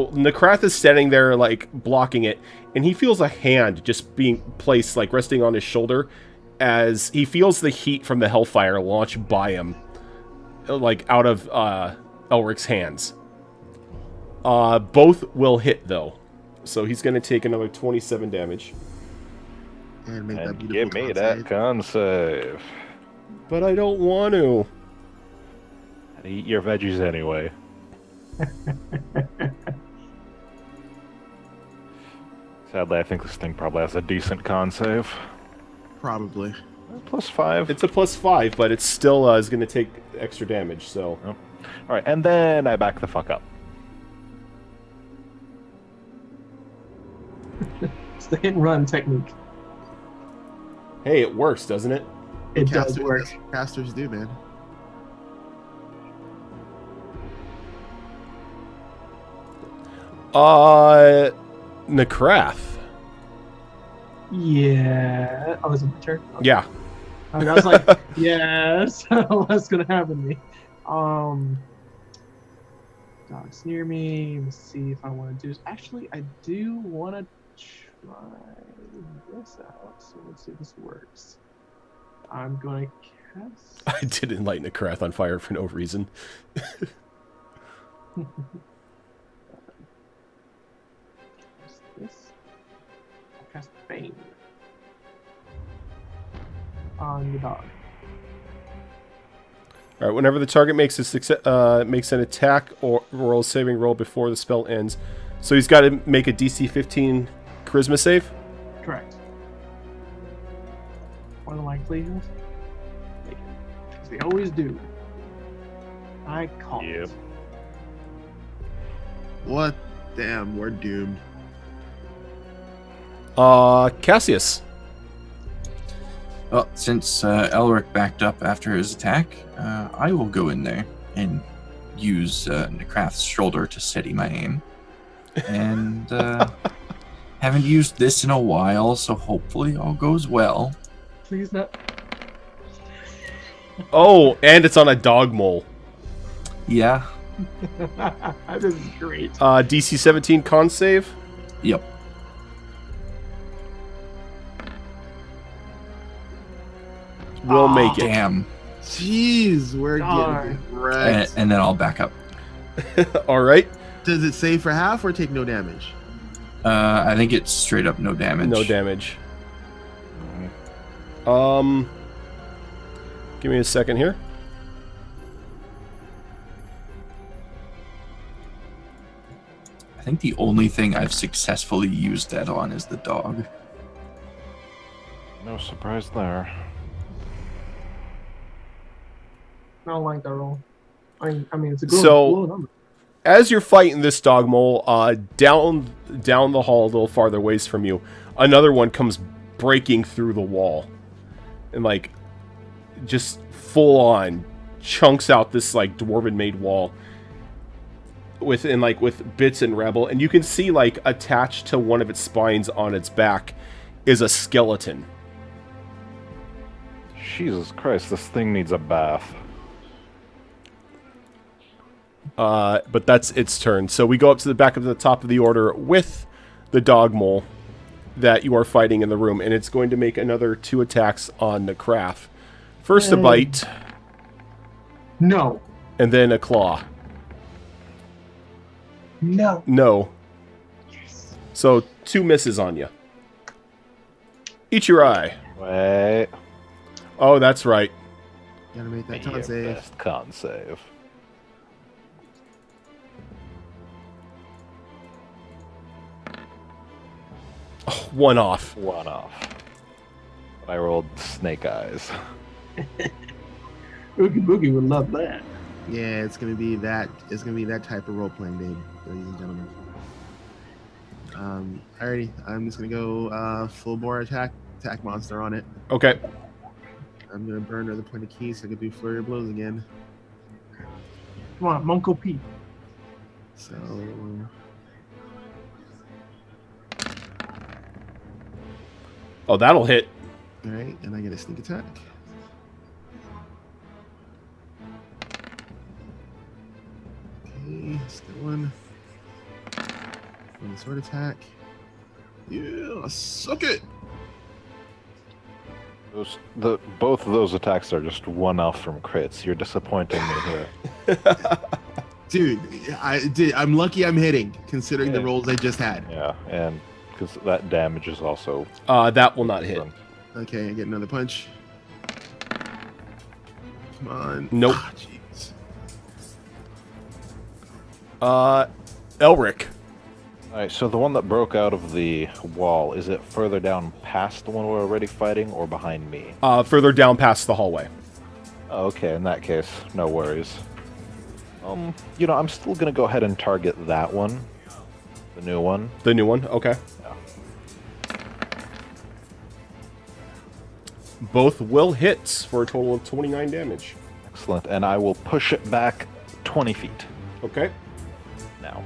Nekrath is standing there like blocking it, and he feels a hand just being placed like resting on his shoulder as he feels the heat from the hellfire launch by him like out of Elric's hands. Both will hit though. So he's going to take another 27 damage. And make that And beautiful give me con that save. con save. But I don't want to. And eat your veggies anyway. Sadly, I think this thing probably has a decent con save. Probably. +5. It's a +5, but it's still is going to take extra damage, so... Alright, and then I back the fuck up. It's the hit and run technique. Hey, it works, doesn't it? It does Casters- work. that's what Casters do, man. Nekrath. Yeah. Oh, is it my turn? Okay. Yeah. I was like, yes. What's gonna happen to me? Dogs near me. Let's see if I want to do this. Actually, I do want to try this out. So let's see if this works. I'm gonna cast. I didn't light Nekrath on fire for no reason. Cast this. I'll cast Bane on the dog. All right. Whenever the target makes an attack or roll saving roll before the spell ends, so he's got to make a DC 15 Charisma save. Correct. More than likely, he'll make it. Because they always do. I call Yep. it. What? Damn, we're doomed. Cassius. Well, since Elric backed up after his attack, I will go in there and use Nekrath's shoulder to steady my aim. And haven't used this in a while, so hopefully all goes well. Please not. Oh, and it's on a dog mole. Yeah. This is great. DC 17 con save. Yep. Will make it. Damn. Jeez, we're Darn. getting wrecked. And then I'll back up. All right. Does it save for half or take no damage? I think it's straight up no damage. No damage. Give me a second here. I think the only thing I've successfully used that on is the dog. No surprise there. I don't like that roll. I mean, it's a good So- low number. As you're fighting this dog mole, down the hall a little farther ways from you, another one comes breaking through the wall, and like, just full on chunks out this like dwarven made wall. with bits and rubble, and you can see like attached to one of its spines on its back is a skeleton. Jesus Christ, this thing needs a bath. But that's its turn. So we go up to the back of the top of the order with the dog mole that you are fighting in the room, and it's going to make another 2 attacks on the craft. First a bite, No. and then a claw. No. No. Yes. So 2 misses on you. Ichirai. Wait. Oh, that's right. Gotta make that con Your save. best con save. Oh, 1 off. One off. I rolled snake eyes. Oogie Boogie would love that. Yeah, it's gonna be that. It's gonna be that type of role playing, babe, ladies and gentlemen. Alrighty, I'm just gonna go full bore attack monster on it. Okay. I'm gonna burn another point of key so I can do flurry of blows again. Come on, Monko Pete. So Oh, that'll hit. alright, and I get a sneak attack. Okay, still one. One sword attack. Yeah, suck it! Both of those attacks are just one off from crits. You're disappointing me here. Dude, I'm lucky I'm hitting, considering the Yeah. rolls I just had. Yeah, and because that damage is also. That will not hit. Okay, I get another punch. Come on. Nope. Ah, jeez. Elric. All right, so the one that broke out of the wall, is it further down past the one we're already fighting, or behind me? Further down past the hallway. Oh, okay, in that case, no worries. I'm still gonna go ahead and target that one, the new one. The new one. Okay. Yeah. Both will hit for a total of 29 damage. Excellent, and I will push it back 20 feet. Okay. Now,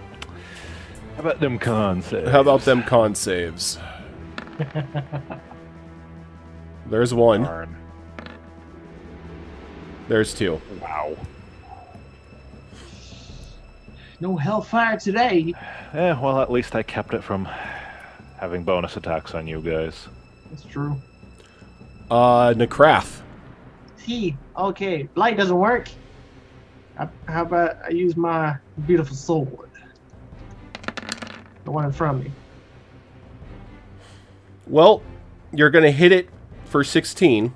how about them con saves? How about them con saves? There's 1. Darn. There's 2. Wow. No hellfire today. Well, at least I kept it from having bonus attacks on you guys. That's true. Necrath. Okay, light doesn't work. How about I use my beautiful sword? The one in front of me. Well, you're going to hit it for 16.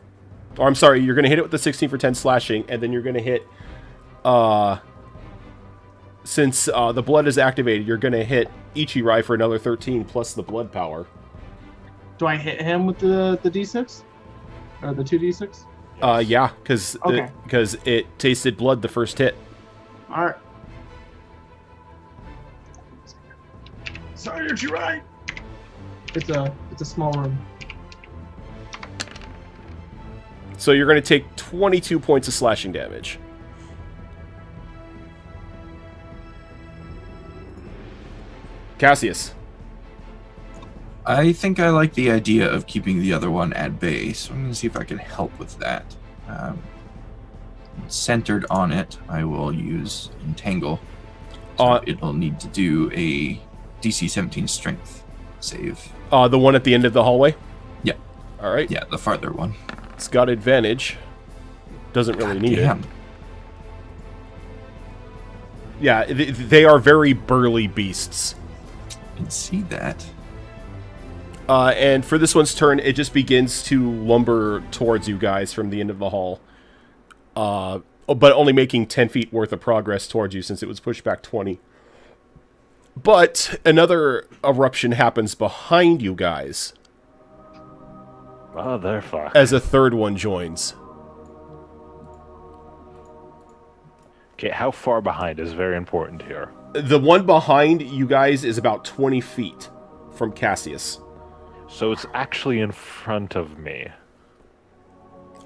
Or I'm sorry, you're going to hit it with the 16 for 10 slashing, and then you're going to hit... since the blood is activated, you're going to hit Ichirai for another 13 plus the blood power. Do I hit him with the d6? Or the 2d6? Yeah, because Okay. it tasted blood the first hit. Alright. Sorry, you're right. It's a small room. So you're going to take 22 points of slashing damage. Cassius. I think I like the idea of keeping the other one at bay, so I'm going to see if I can help with that. Centered on it, I will use Entangle. So it'll need to do a DC 17 Strength save. The one at the end of the hallway? Yeah. All right. Yeah, the farther one. It's got advantage. Doesn't really need Damn. it. Yeah, they are very burly beasts. I can see that. And for this one's turn, it just begins to lumber towards you guys from the end of the hall. But only making 10 feet worth of progress towards you since it was pushed back 20. But another eruption happens behind you guys Oh, they're fine. as a third one joins. Okay, how far behind is very important here. The one behind you guys is about 20 feet from Cassius. So it's actually in front of me.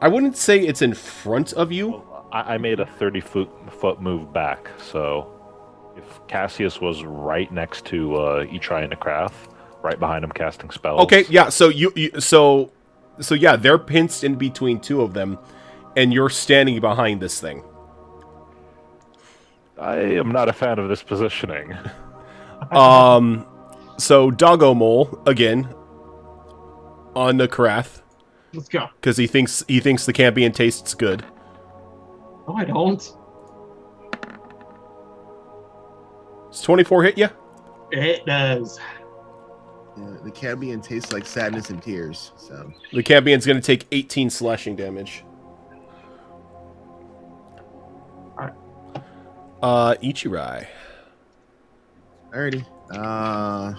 I wouldn't say it's in front of you. I made a 30-foot move back, so... If Cassius was right next to Etri and Nekrath, right behind him casting spells. Okay, yeah. So so yeah, they're pinched in between two of them, and you're standing behind this thing. I am not a fan of this positioning. So Doggo Mole again on Nekrath Let's go. because he thinks the Cambion tastes good. No, I don't. Does 24 hit you? It does. Yeah, the Cambion tastes like sadness and tears. So The Cambion's going to take 18 slashing damage. Ichirai. alrighty. Alright,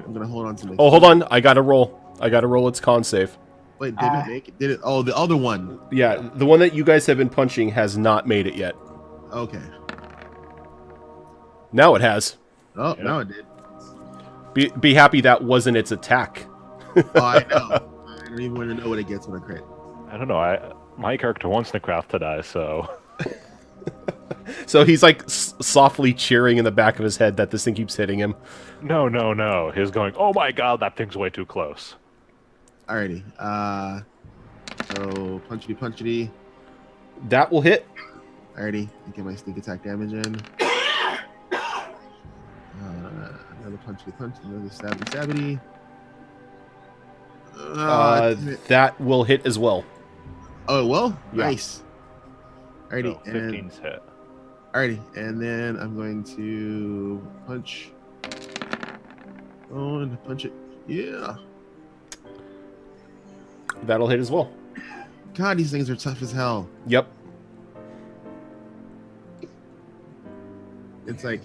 I'm gonna hold on to my. Oh, hold on. I got to roll its con save. Wait, did it make it? Did it? Oh, the other one. Yeah, the one that you guys have been punching has not made it yet. Okay. Now it has. Oh, Yeah. no, it did. Be happy that wasn't its attack. Oh, I know. I don't even want to know what it gets when I crit. I don't know. My character wants Nekrath to die, so So he's like softly cheering in the back of his head that this thing keeps hitting him. no. He's going, oh my god, that thing's way too close. Alrighty. So punchity. That will hit. Alrighty. Get my sneak attack damage in. Another punchity, another stabby. Damn it. That will hit as well. Oh well, Yeah. nice. Alrighty, So 15's hit. alrighty, and then I'm going to punch. Oh, and punch it. Yeah. That'll hit as well. God, these things are tough as hell. Yep. It's like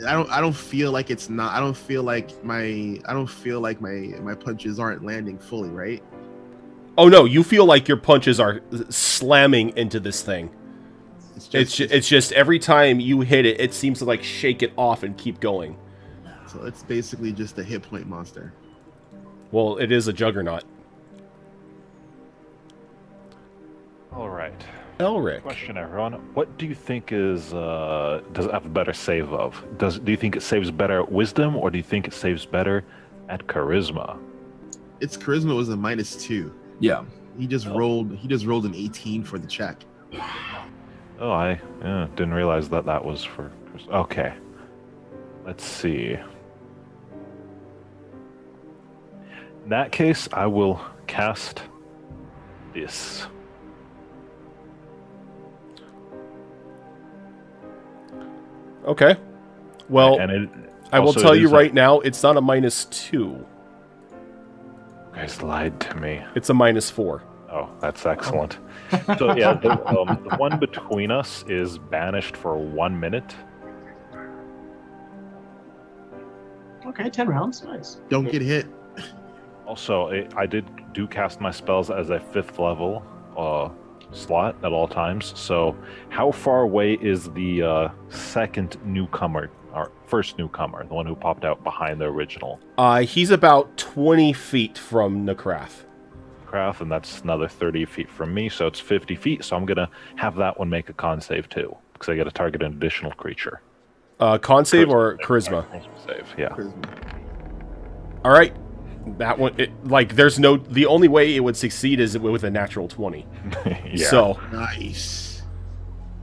I don't feel like it's not. I don't feel like my punches aren't landing fully, right? Oh no, you feel like your punches are slamming into this thing. It's just every time you hit it, it seems to like shake it off and keep going. so it's basically just a hit point monster. Well, it is a juggernaut. All right. Elric. Question, everyone. What do you think is does it have a better save of? Do you think it saves better at wisdom, or do you think it saves better at charisma? Its charisma was a -2. Yeah. He just rolled an 18 for the check. Oh, I didn't realize that was for. Okay. Let's see. In that case, I will cast this. Okay. Well, And it, I will also tell it you is right now, it's not a -2. You guys lied to me. It's a -4. Oh, that's excellent. So yeah, the one between us is banished for 1 minute. Okay, 10 rounds. Nice. Don't get hit. Also, I do cast my spells as a 5th level slot at all times. So, how far away is the second newcomer, or first newcomer, the one who popped out behind the original He's about 20 feet from Nekrath. craft? And that's another 30 feet from me, so it's 50 feet. So I'm gonna have that one make a con save too, because I got to target an additional creature. Con save or charisma? Save, yeah. Charisma. All right. That one, there's no. The only way it would succeed is with a natural 20. Yeah. Nice.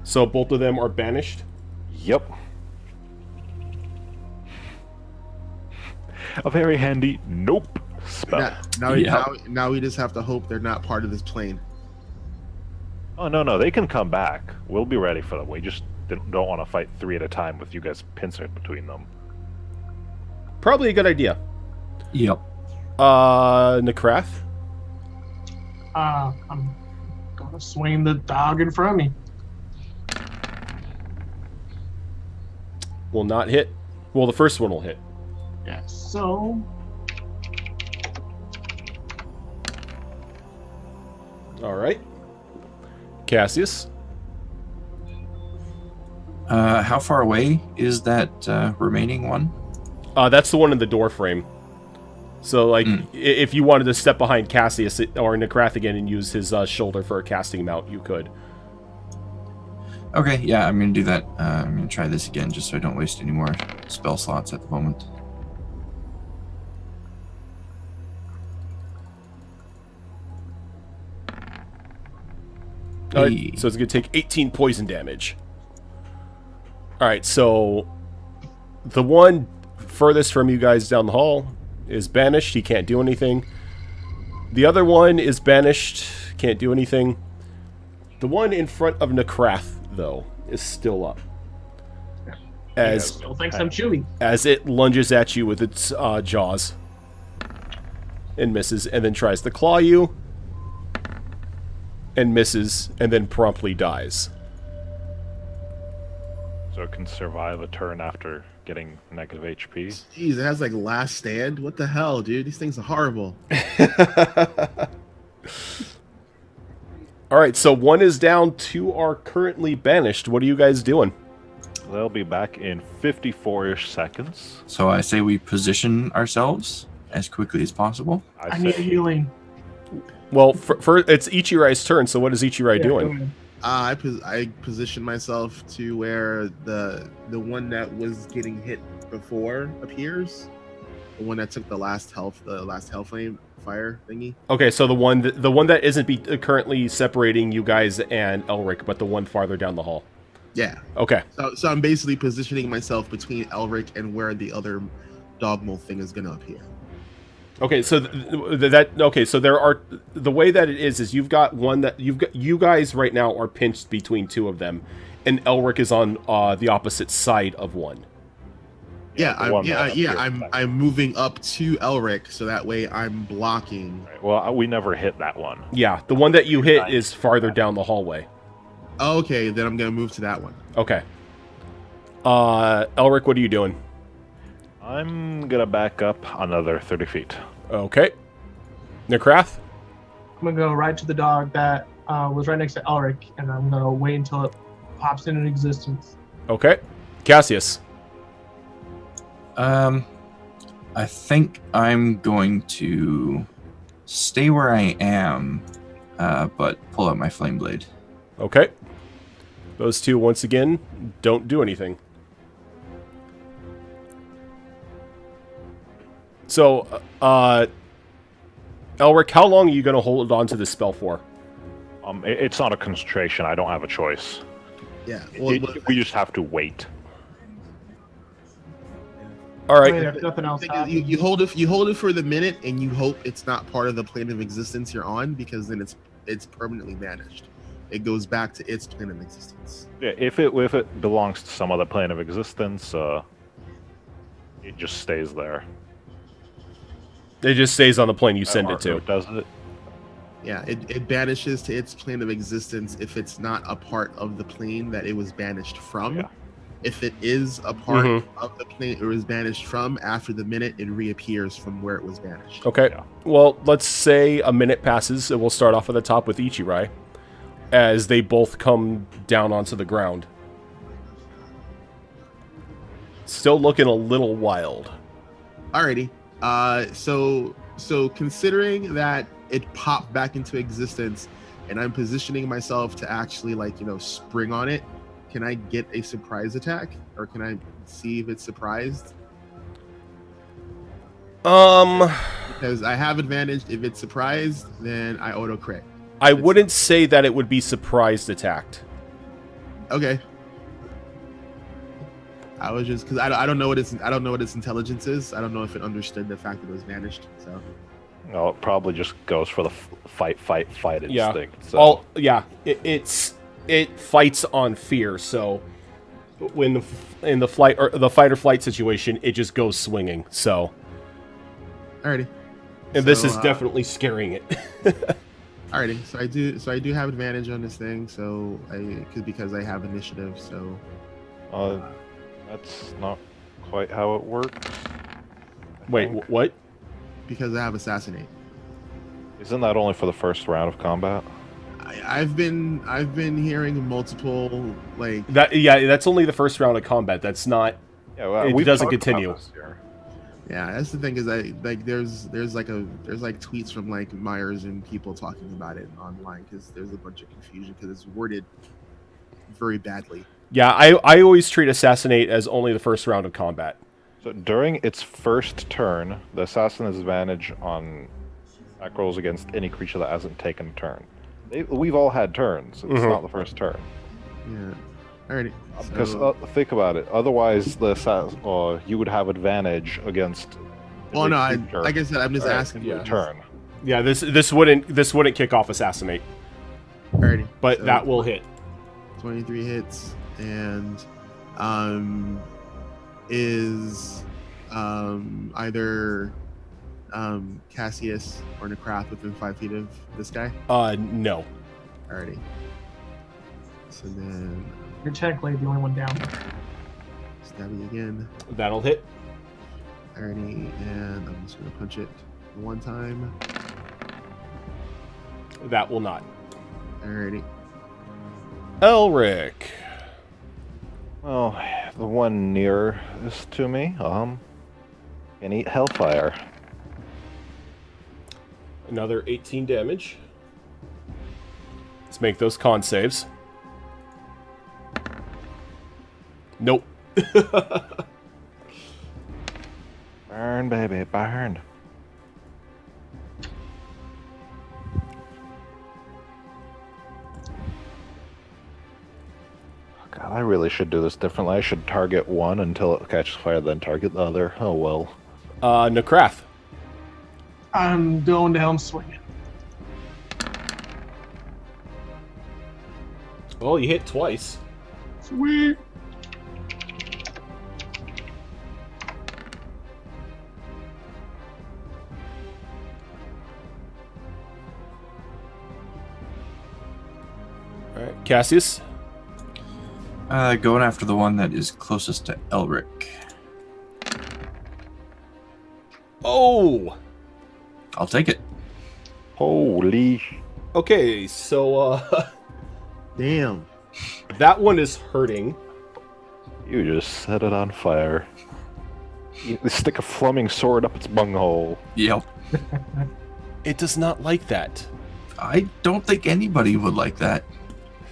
So both of them are banished. Yep. A very handy nope spell. Now we just have to hope they're not part of this plane. Oh, no, they can come back. We'll be ready for them. We just don't want to fight 3 at a time with you guys pincered between them. Probably a good idea. Yep. Nekrath. I'm gonna swing the dog in front of me. Will not hit. Well, the first one will hit. Yeah, so All right. Cassius. How far away is that remaining one? That's the one in the door frame. So, like, if you wanted to step behind Cassius or Nekrath again and use his shoulder for a casting mount, you could. Okay, yeah, I'm gonna do that. I'm gonna try this again just so I don't waste any more spell slots at the moment. All right, Hey. so it's going to take 18 poison damage. All right, so the one furthest from you guys down the hall is banished. He can't do anything. The other one is banished. Can't do anything. The one in front of Necrath, though, is still up. As Still thinks I'm chewy. as it lunges at you with its jaws. And misses, and then tries to claw you. And misses, and then promptly dies. So it can survive a turn after getting negative HP. Jeez, it has like last stand. What the hell, dude? These things are horrible. Alright, so one is down, two are currently banished. What are you guys doing? They'll be back in 54-ish seconds. So I say we position ourselves as quickly as possible. I need healing. Well, for it's Ichirai's turn, so what is Ichirai Yeah, doing? go ahead. I position myself to where the one that was getting hit before appears. The one that took the last hellflame fire thingy. Okay, so the one that isn't currently separating you guys and Elric, but the one farther down the hall. Yeah. Okay. So I'm basically positioning myself between Elric and where the other dogmo thing is gonna appear. Okay, so so there are the way that it is you've got one that you guys right now are pinched between two of them, and Elric is on the opposite side of one. Yeah, the one that appeared I'm moving up to Elric so that way I'm blocking. Right, well, we never hit that one. Yeah, the one that you hit is farther down the hallway. Okay, then I'm gonna move to that one. Okay. Elric, what are you doing? I'm gonna back up another 30 feet. Okay. Necrath? I'm gonna go right to the dog that was right next to Elric, and I'm gonna wait until it pops into existence. Okay. Cassius? I think I'm going to stay where I am, but pull out my flame blade. Okay. Those two, once again, don't do anything. So, Elric, how long are you going to hold on to this spell for? It's not a concentration. I don't have a choice. Yeah. Well, We just have to wait. All I mean, right. if nothing else thing is, happens. you hold it for the minute, and you hope it's not part of the plane of existence you're on, because then it's permanently vanished. It goes back to its plane of existence. Yeah, if it belongs to some other plane of existence, it just stays there. It just stays on the plane you send it to. Does it? Yeah, it banishes to its plane of existence if it's not a part of the plane that it was banished from. Yeah. If it is a part Mhm. of the plane it was banished from, after the minute, it reappears from where it was banished. Okay. Yeah. Well, let's say a minute passes, and we'll start off at the top with Ichirai, as they both come down onto the ground. Still looking a little wild. Alrighty. So considering that it popped back into existence, and I'm positioning myself to actually spring on it, can I get a surprise attack, or can I see if it's surprised? Because I have advantage. If it's surprised, then I auto crit. I wouldn't say that it would be surprised attacked. Okay. I was just because I don't know what its intelligence is. I don't know if it understood the fact that it was vanished. So No, it probably just goes for the fight Yeah. instinct. So. It fights on fear. So when in the fight or flight situation, it just goes swinging. So alrighty. and this So, is definitely scaring it. Alrighty. So I do have advantage on this thing. So because I have initiative. So That's not quite how it works. Wait, what? because I have assassinate. Isn't that only for the first round of combat? I've been hearing multiple That's only the first round of combat. That's not. Yeah, well, It we've doesn't talked about continue. this here. Yeah, that's the thing is there's tweets from Myers and people talking about it online because there's a bunch of confusion because it's worded very badly. Yeah, I always treat Assassinate as only the first round of combat. So during its first turn, the assassin has advantage on attack rolls against any creature that hasn't taken a turn. We've all had turns. It's not the first turn. Yeah. Alrighty. Because So, think about it. Otherwise, you would have advantage against. well, no, every creature like I said, I'm just every asking. yeah. turn. Yeah, this wouldn't kick off Assassinate, Alrighty. but So, that will hit. 23 hits, and is either Cassius or Necrath within 5 feet of this guy? No. Alrighty. So then You're technically the only one down. stab you again. That'll hit. Alrighty, and I'm just gonna punch it one time. That will not. Alrighty. Elric. Well, the one nearest to me, can eat Hellfire. Another 18 damage. Let's make those con saves. Nope. Burn, baby, burn. God, I really should do this differently. I should target one until it catches fire, then target the other. Oh well. Necrath. I'm going down swinging. Well, you hit twice. Sweet. Alright, Cassius. Going after the one that is closest to Elric. Oh! I'll take it. Holy. Okay, so, Damn. that one is hurting. You just set it on fire. You stick a flaming sword up its bunghole. Yep. It does not like that. I don't think anybody would like that.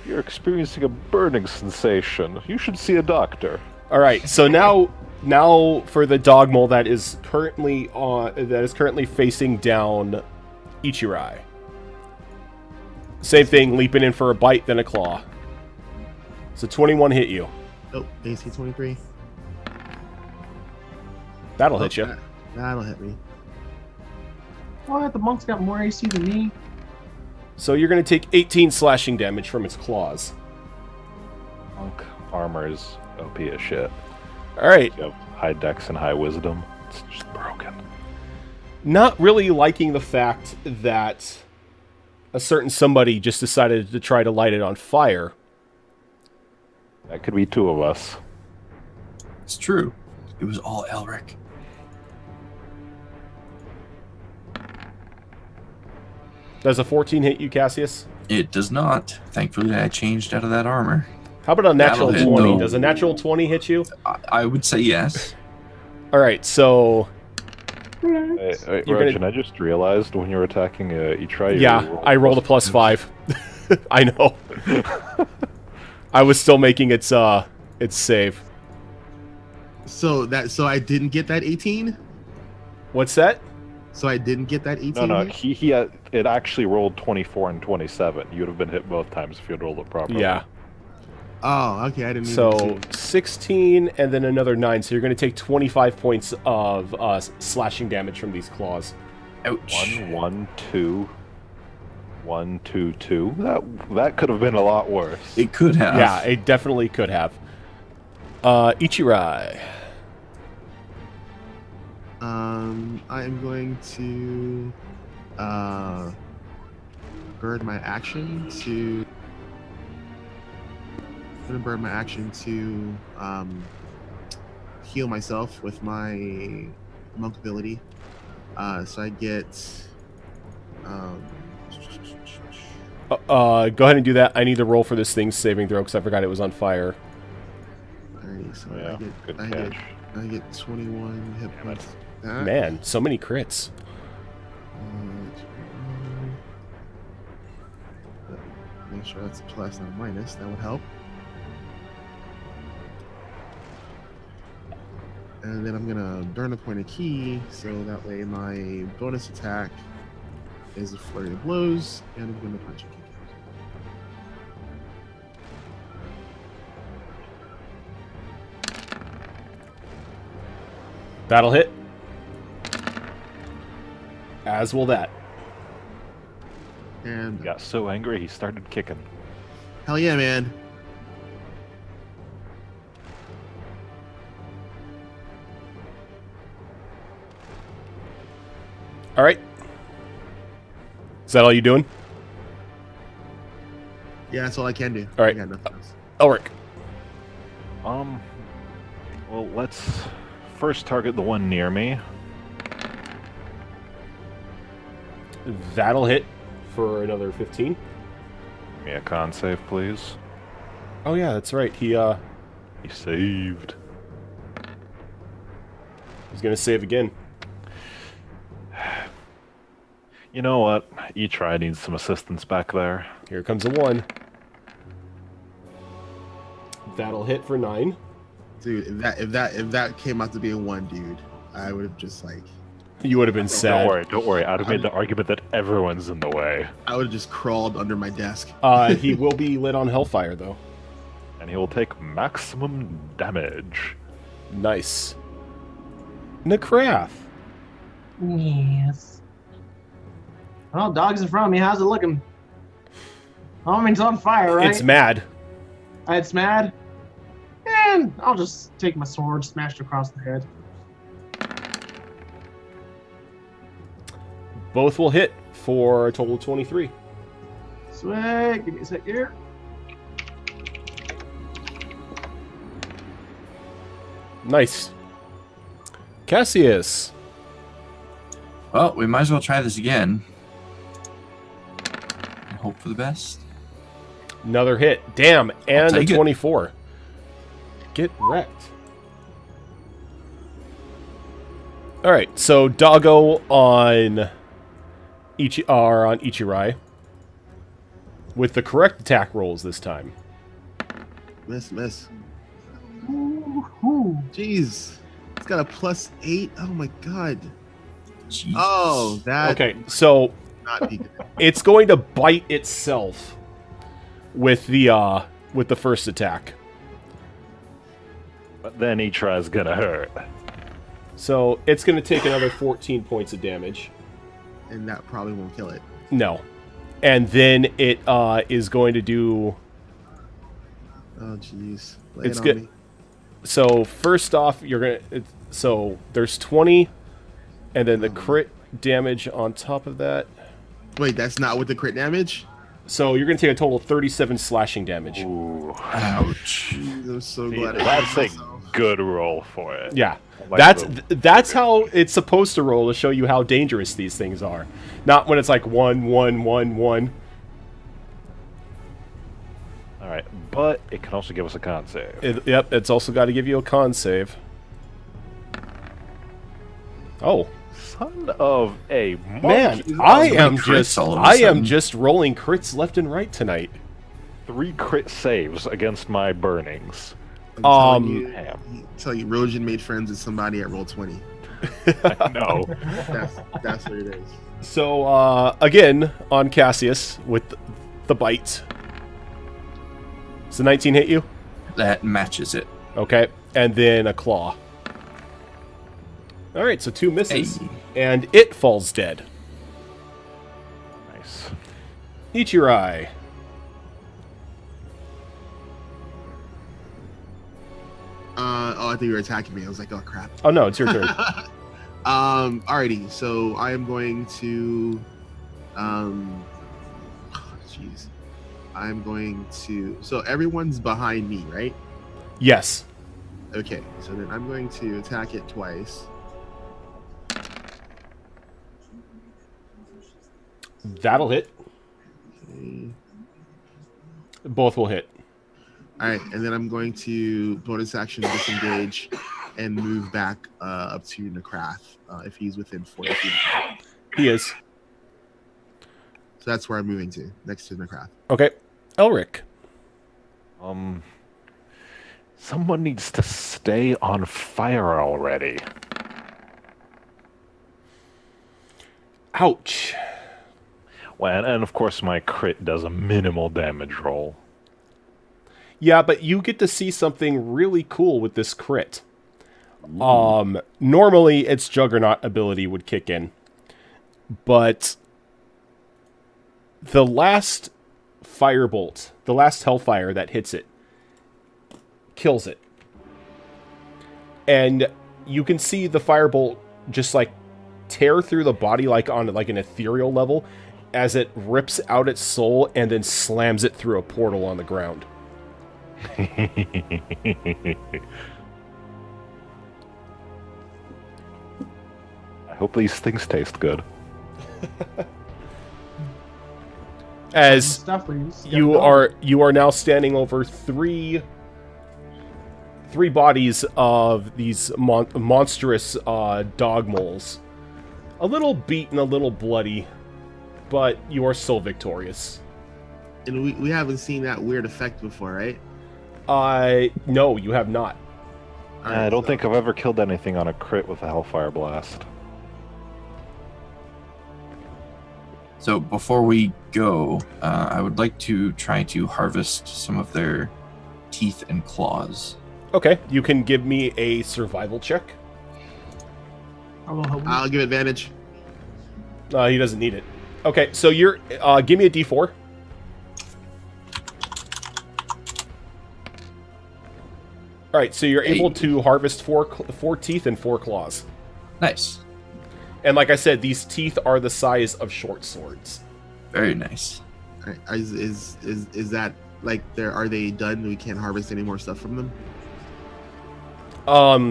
You're experiencing a burning sensation. You should see a doctor. Alright, so now for the dog mole that is currently facing down Ichirai. Same thing, leaping in for a bite, then a claw. So 21 hit you. Oh, AC 23. That'll hit you. That'll hit me. What? The monk's got more AC than me. So you're going to take 18 slashing damage from its claws. Monk armor is OP as shit. Alright, You have high dex and high wisdom. It's just broken. not really liking the fact that a certain somebody just decided to try to light it on fire. That could be two of us. It's true. It was all Elric. Does a 14 hit you, Cassius? It does not. Thankfully, I changed out of that armor. How about a natural That'll hit, 20? though. Does a natural 20 hit you? I would say yes. Alright, so... Hey, You're Rogen, gonna- I just realized when you were attacking Itrai... Yeah, I rolled a +5. I know. I was still making its save. So I didn't get that 18? What's that? So I didn't get that 18? No, hit? he had, it actually rolled 24 and 27. You would have been hit both times if you had rolled it properly. Yeah. Oh, okay, I didn't So even see. 16 and then another 9. So you're going to take 25 points of slashing damage from these claws. Ouch. 1, 1, 2, 1, 2, 2. That could have been a lot worse. It could have. Yeah, it definitely could have. Ichirai. I am going to burn my action to. I'm gonna burn my action to heal myself with my monk ability. So I get. Go ahead and do that. I need to roll for this thing's saving throw because I forgot it was on fire. Alrighty, so Yeah, good catch. I get 21 hit Damn points. it. That. Man, so many crits. Make sure that's a plus, not a minus. That would help. And then I'm gonna burn a point of key, so that way my bonus attack is a flurry of blows, and I'm gonna punch and kick it. That'll hit. As will that. And He got so angry he started kicking. hell yeah, man. All right. Is that all you doing? Yeah, that's all I can do. All right. I got nothing else. Elric. Well, let's first target the one near me. That'll hit for another 15. Give me a con save, please. Oh yeah, that's right. He saved. He's gonna save again. You know what? E-Try needs some assistance back there. Here comes a 1. That'll hit for 9. Dude, if that came out to be a 1, dude, I would have just like You would have been sad. Don't worry. I'd have made the argument that everyone's in the way. I would have just crawled under my desk. He will be lit on Hellfire though. And he will take maximum damage. Nice. Necrath. Yes. Well, dog's in front of me. How's it looking? Oh, I mean, it's on fire, right? It's mad. It's mad. And I'll just take my sword, smash it across the head. Both will hit for a total of 23. Sweet. Give me a sec here. Nice. Cassius. Well, we might as well try this again. And hope for the best. Another hit. Damn. And a take it. 24. Get wrecked. All right. So Doggo on Ichirai with the correct attack rolls this time. Miss. Ooh. Jeez. It's got a +8. Oh my god. Jesus. Oh, that Okay. So not be good. it's going to bite itself with the first attack. But then E-Try's gonna hurt. So it's going to take another 14 points of damage. And that probably won't kill it. No. And then it is going to do... Oh jeez. Lay It's it on good. me. So first off, you're going to... So there's 20, and then the crit damage on top of that. Wait, that's not with the crit damage? So you're going to take a total of 37 slashing damage. Ooh. Ouch. Jeez, I'm so See, glad I that's did a myself. good roll for it. Yeah. Like That's how it's supposed to roll, to show you how dangerous these things are. Not when it's like 1, 1, 1, 1. Alright, but it can also give us a con save. Yep, it's also got to give you a con save. Oh, Son of a man, monkey. I am crits just all of a I am sudden. just rolling crits left and right tonight. 3 crit saves against my burnings. I'm telling you, Damn. tell you, Rojan made friends with somebody at Roll20. No. That's what it is. So again on Cassius with the bite. Does the 19 hit you? That matches it. Okay, and then a claw. All right, so 2 misses, Hey. and it falls dead. Nice. Ichirai. Oh, I think you were attacking me. I was like, oh crap. Oh no, it's your turn. Alrighty, so I am going to jeez. I'm going to so everyone's behind me, right? Yes. Okay, so then I'm going to attack it twice. That'll hit. Okay. Both will hit. Alright, and then I'm going to bonus action disengage and move back up to Necrath if he's within 40 feet. He is. So that's where I'm moving to, next to Necrath. Okay. Elric. Someone needs to stay on fire already. Ouch. Well, and of course my crit does a minimal damage roll. Yeah, but you get to see something really cool with this crit. Normally its Juggernaut ability would kick in, but the last firebolt, the last Hellfire that hits it, kills it. And you can see the firebolt just like tear through the body like on like an ethereal level as it rips out its soul and then slams it through a portal on the ground. I hope these things taste good. As Stuff leaves. you are now standing over three bodies of these monstrous dog moles. A little beaten, a little bloody, but you are still victorious. And we haven't seen that weird effect before, right? No, you have not. All I right, don't so- think I've ever killed anything on a crit with a Hellfire Blast. So before we go, I would like to try to harvest some of their teeth and claws. Okay, you can give me a survival check. I will help you. I'll give advantage. He doesn't need it. Okay, so you're give me a D4. All right, so you're able to harvest four teeth and 4 claws. Nice. And like I said, these teeth are the size of short swords. Very nice. All right, is that like are they done? We can't harvest any more stuff from them.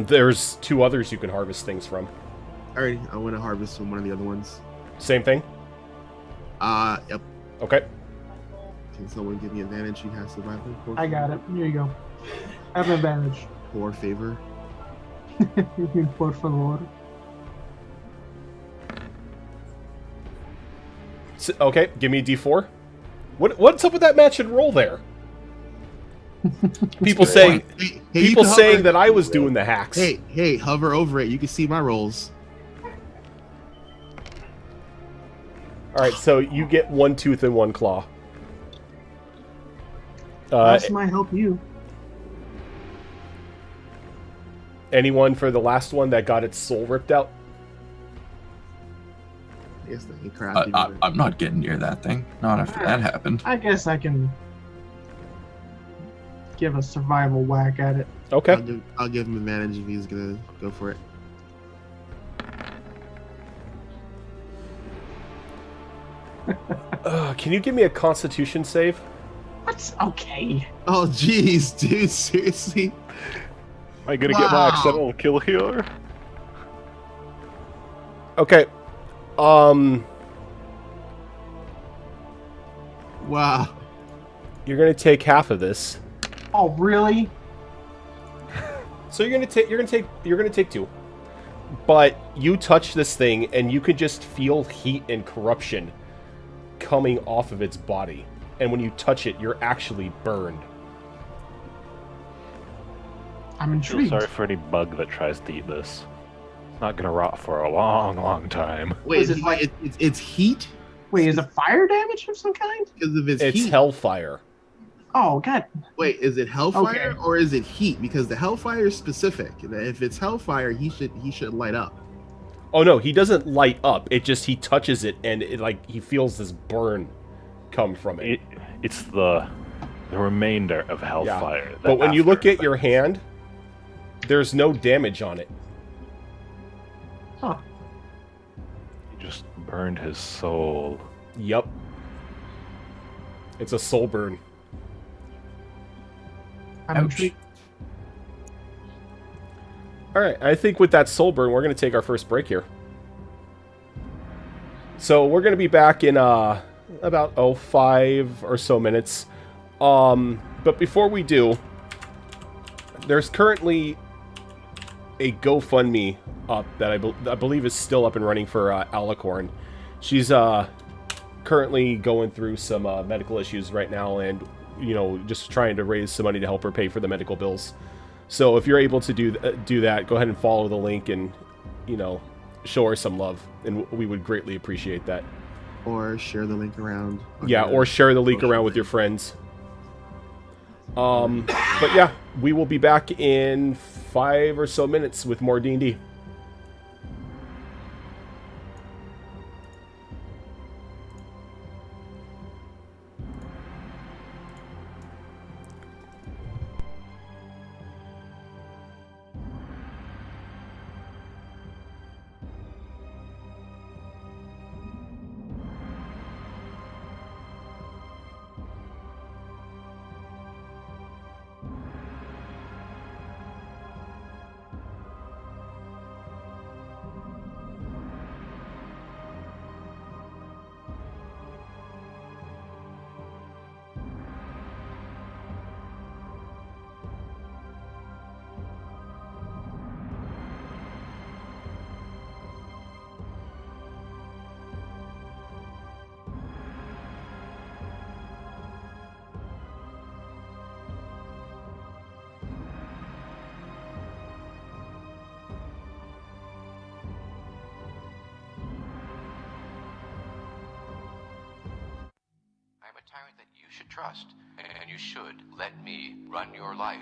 There's 2 others you can harvest things from. All right, I want to harvest from one of the other ones. Same thing? Yep. Okay. Can someone give me advantage? He has survival. I got it. Here you go. I have an advantage. Por favor. Por favor. Okay, give me a D4. What's up with that match and roll there? People saying Hey, people you can saying hover- that I was doing the hacks. Hey, hover over it. You can see my rolls. All right, so you get 1 tooth and 1 claw. This might help you. Anyone for the last one that got its soul ripped out? I guess they crafted. I'm not getting near that thing. Not after that happened. I guess I can give a survival whack at it. Okay. I'll give him advantage if he's gonna go for it. Can you give me a Constitution save? What's okay? Oh, jeez, dude, seriously? Am I gonna get my accidental kill here? Okay. Wow. You're gonna take half of this. Oh, really? So you're gonna take 2. But you touch this thing and you could just feel heat and corruption coming off of its body. And when you touch it, you're actually burned. I'm Feel intrigued. sorry for any bug that tries to eat this. It's not gonna rot for a long, long time. Wait, Was it like- it's heat Wait, is it fire damage of some kind? because of its It's heat. hellfire. Oh, God. Wait, is it hellfire Okay. or is it heat? Because the hellfire is specific. If it's hellfire, he should light up. Oh no, he doesn't light up. It just he touches it and it like he feels this burn come from it. It's the remainder of Hellfire. But when you look at your hand, there's no damage on it. Huh. He just burned his soul. Yup. It's a soul burn. I'm Ouch. intrigued. Alright, I think with that soul burn, we're going to take our first break here. So we're going to be back in about 5 or so minutes. But before we do, there's currently a GoFundMe up that I believe is still up and running for Alicorn. She's currently going through some medical issues right now and, you know, just trying to raise some money to help her pay for the medical bills. So if you're able to do that, go ahead and follow the link and, show her some love, and we would greatly appreciate that. Or share the link around. Yeah, or share the link around with your friends. But yeah, we will be back in 5 or so minutes with more D&D. I'm a tyrant that you should trust, and you should let me run your life.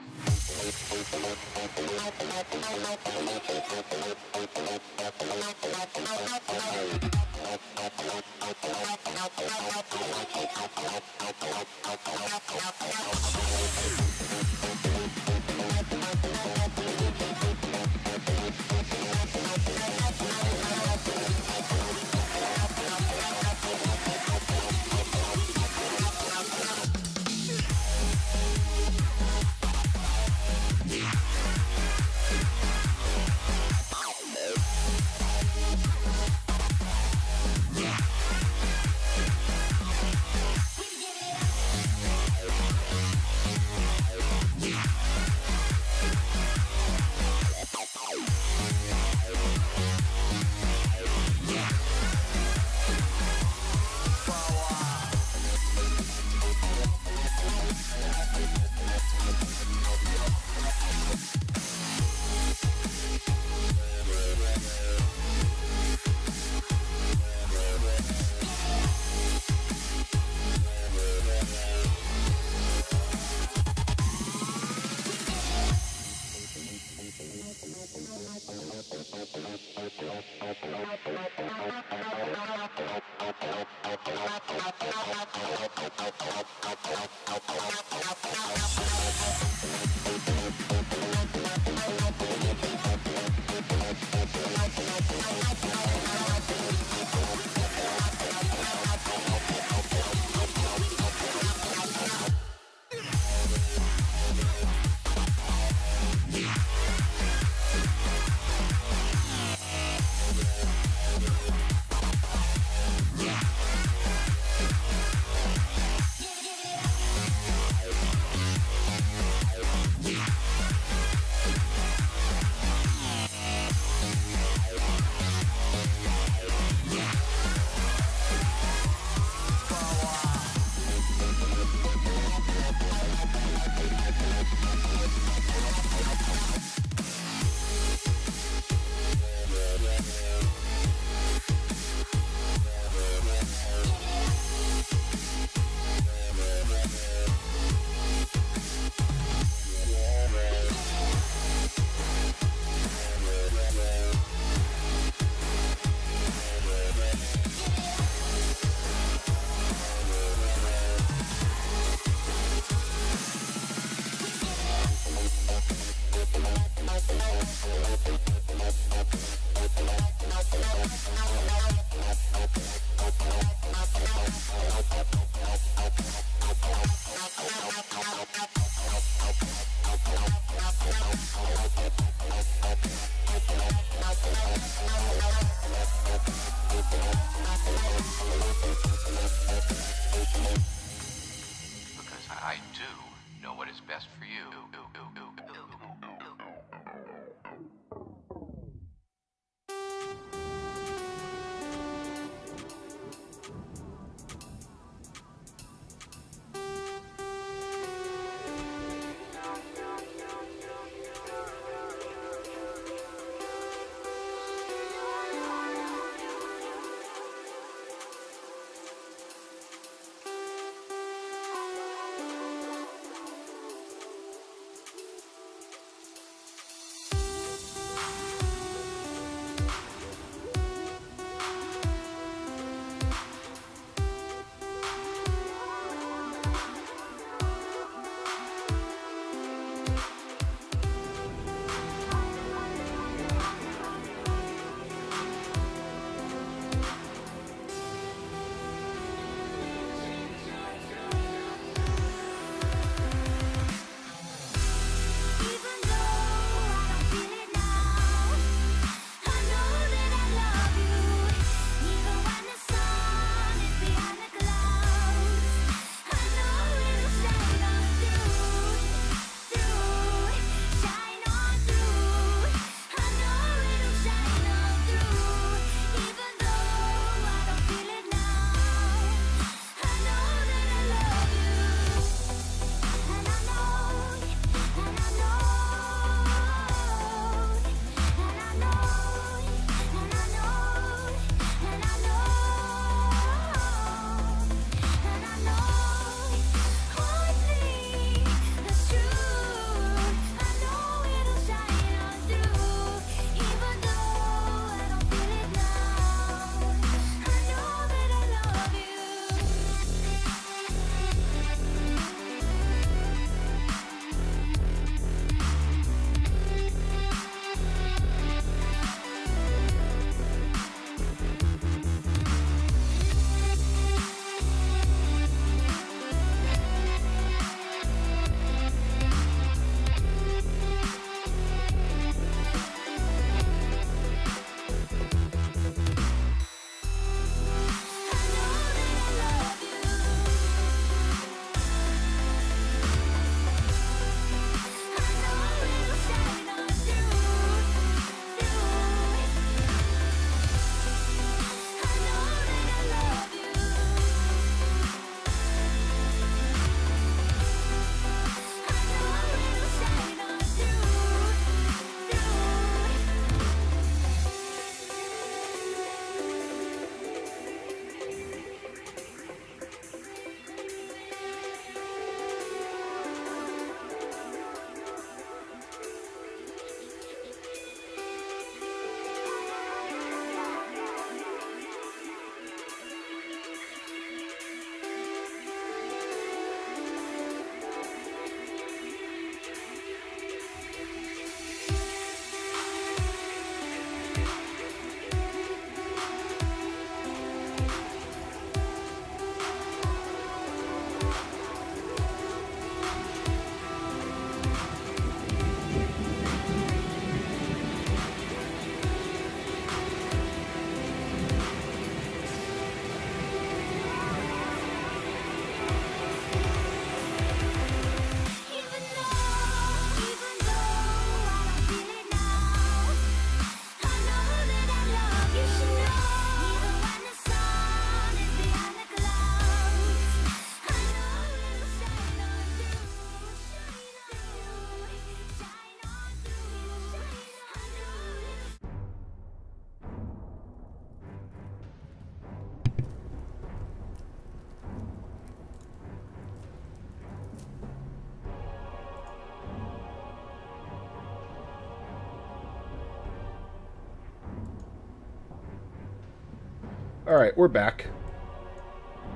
Alright, we're back.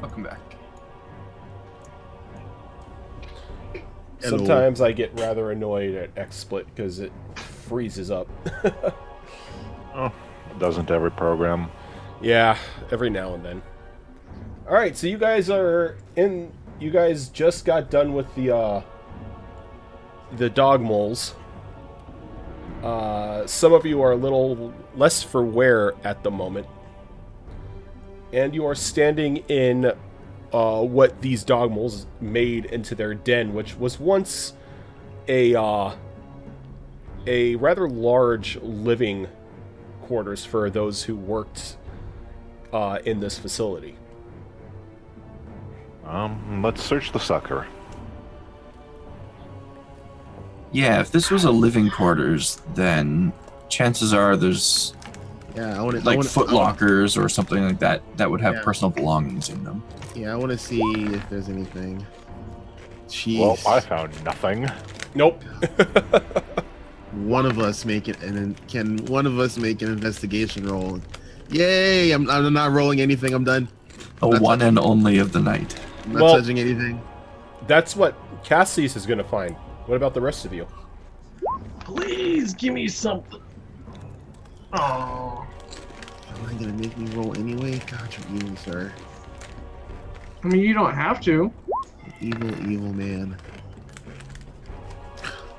Welcome back. Hello. Sometimes I get rather annoyed at XSplit because it freezes up. Oh, doesn't every program? Yeah, every now and then. Alright, so you guys are in... You guys just got done with the dog moles. Some of you are a little less for wear at the moment. And you are standing in what these dog moles made into their den, which was once a rather large living quarters for those who worked in this facility. Let's search the sucker. Yeah, if this was a living quarters, then chances are there's Yeah, I want to like foot lockers or something like that that would have Yeah. personal belongings in them. Yeah, I want to see if there's anything. Jeez. Well, I found nothing. Nope. One of us make it, and then can one of us make an investigation roll? Yay! I'm not rolling anything. I'm done. The That's one and only of the night. I'm not Well- touching anything. That's what Cassius is going to find. What about the rest of you? Please give me something. Oh, Am I gonna make me roll anyway? God, you're evil, sir. I mean, you don't have to. Evil man.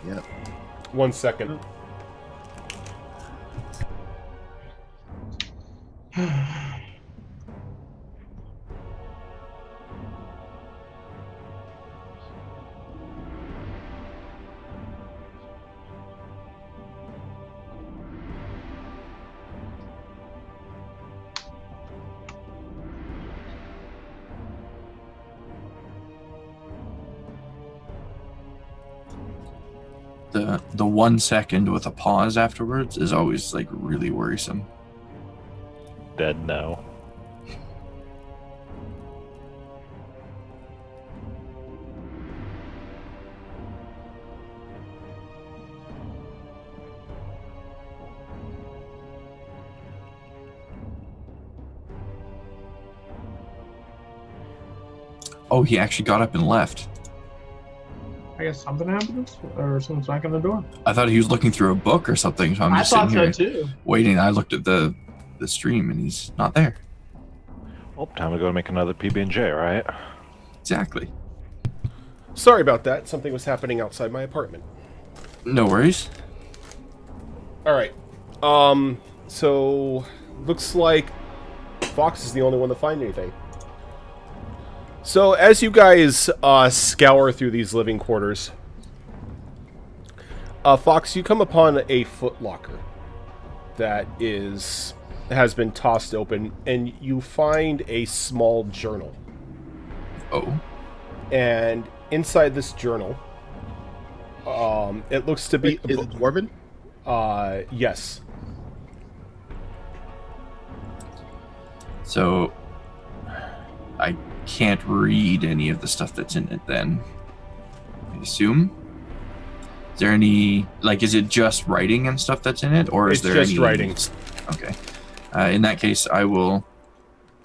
Yep. 1 second. The 1 second with a pause afterwards is always like really worrisome. Dead no. Oh, he actually got up and left. I guess something happened, or someone's knocking on the door. I thought he was looking through a book or something, so I'm I just thought sitting so here too. waiting. I looked at the stream and he's not there. Oh, time to go make another PB&J, right? Exactly. Sorry about that. Something was happening outside my apartment. No worries. Alright. So... Looks like Fox is the only one to find anything. So, as you guys scour through these living quarters, Fox, you come upon a footlocker that has been tossed open, and you find a small journal. Oh. And inside this journal, it looks to be... Wait, is it Dwarven? Yes. So I can't read any of the stuff that's in it then, I assume. Is there any, like, is it just writing and stuff that's in it, or is It's there just any... writing. Okay. In that case, I will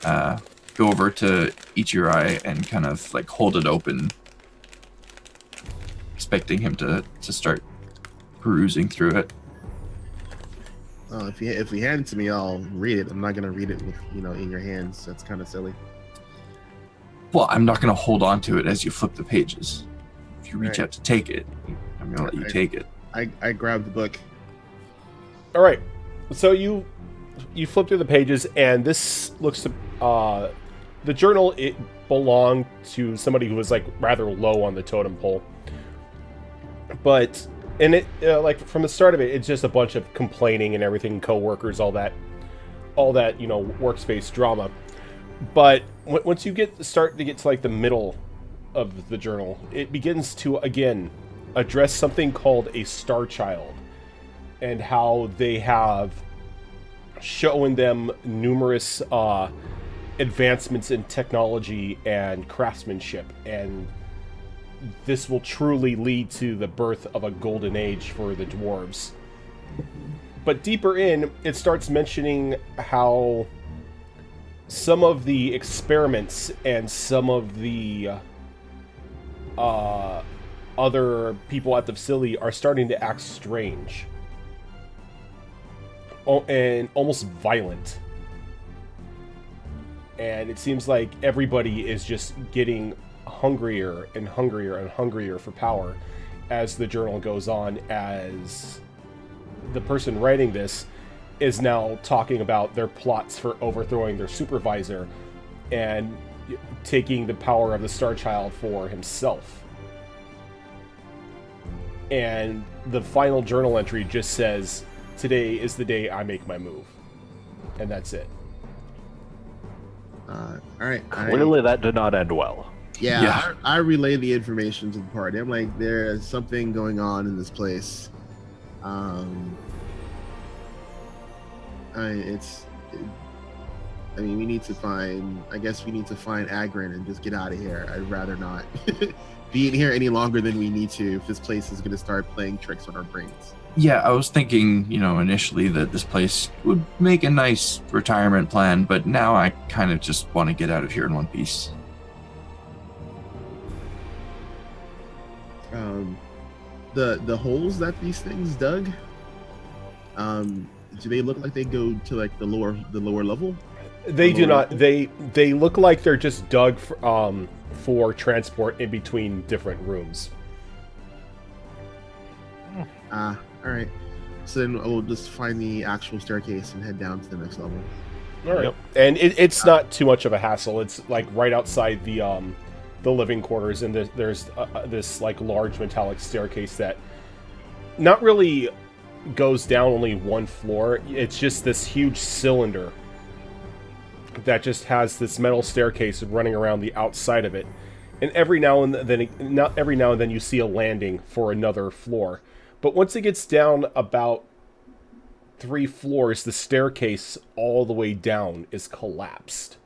go over to Ichirai and kind of like hold it open, expecting him to start perusing through it. If you hand it to me, I'll read it. I'm not gonna read it with in your hands. That's kind of silly. Well, I'm not going to hold on to it as you flip the pages. If you reach Right. out to take it, I'm going to let you take it. I grabbed the book. All right. So you flip through the pages, and this looks to the journal. It belonged to somebody who was like rather low on the totem pole, but in it, like from the start of it, it's just a bunch of complaining and everything, coworkers, all that, workspace drama. But once you start to get to like the middle of the journal, it begins to again address something called a star child, and how they have shown them numerous advancements in technology and craftsmanship, and this will truly lead to the birth of a golden age for the dwarves. But deeper in, it starts mentioning how some of the experiments and some of the other people at the facility are starting to act strange. And almost violent. And it seems like everybody is just getting hungrier and hungrier and hungrier for power as the journal goes on, as the person writing this is now talking about their plots for overthrowing their supervisor and taking the power of the Star Child for himself. And the final journal entry just says, "Today is the day I make my move." And that's it. All right. Clearly, that did not end well. Yeah. I relay the information to the party. I'm like, there's something going on in this place. I mean, we need to find Agrin and just get out of here. I'd rather not be in here any longer than we need to if this place is going to start playing tricks on our brains. Yeah, I was thinking, initially that this place would make a nice retirement plan, but now I kind of just want to get out of here in one piece. The holes that these things dug, do they look like they go to like the lower level? They do not. They look like they're just dug for transport in between different rooms. All right. So then we'll just find the actual staircase and head down to the next level. All right. Yep. And it's not too much of a hassle. It's like right outside the living quarters, and there's this like large metallic staircase that not really goes down only one floor. It's just this huge cylinder that just has this metal staircase running around the outside of it. And every now and then you see a landing for another floor. But once it gets down about 3 floors, the staircase all the way down is collapsed.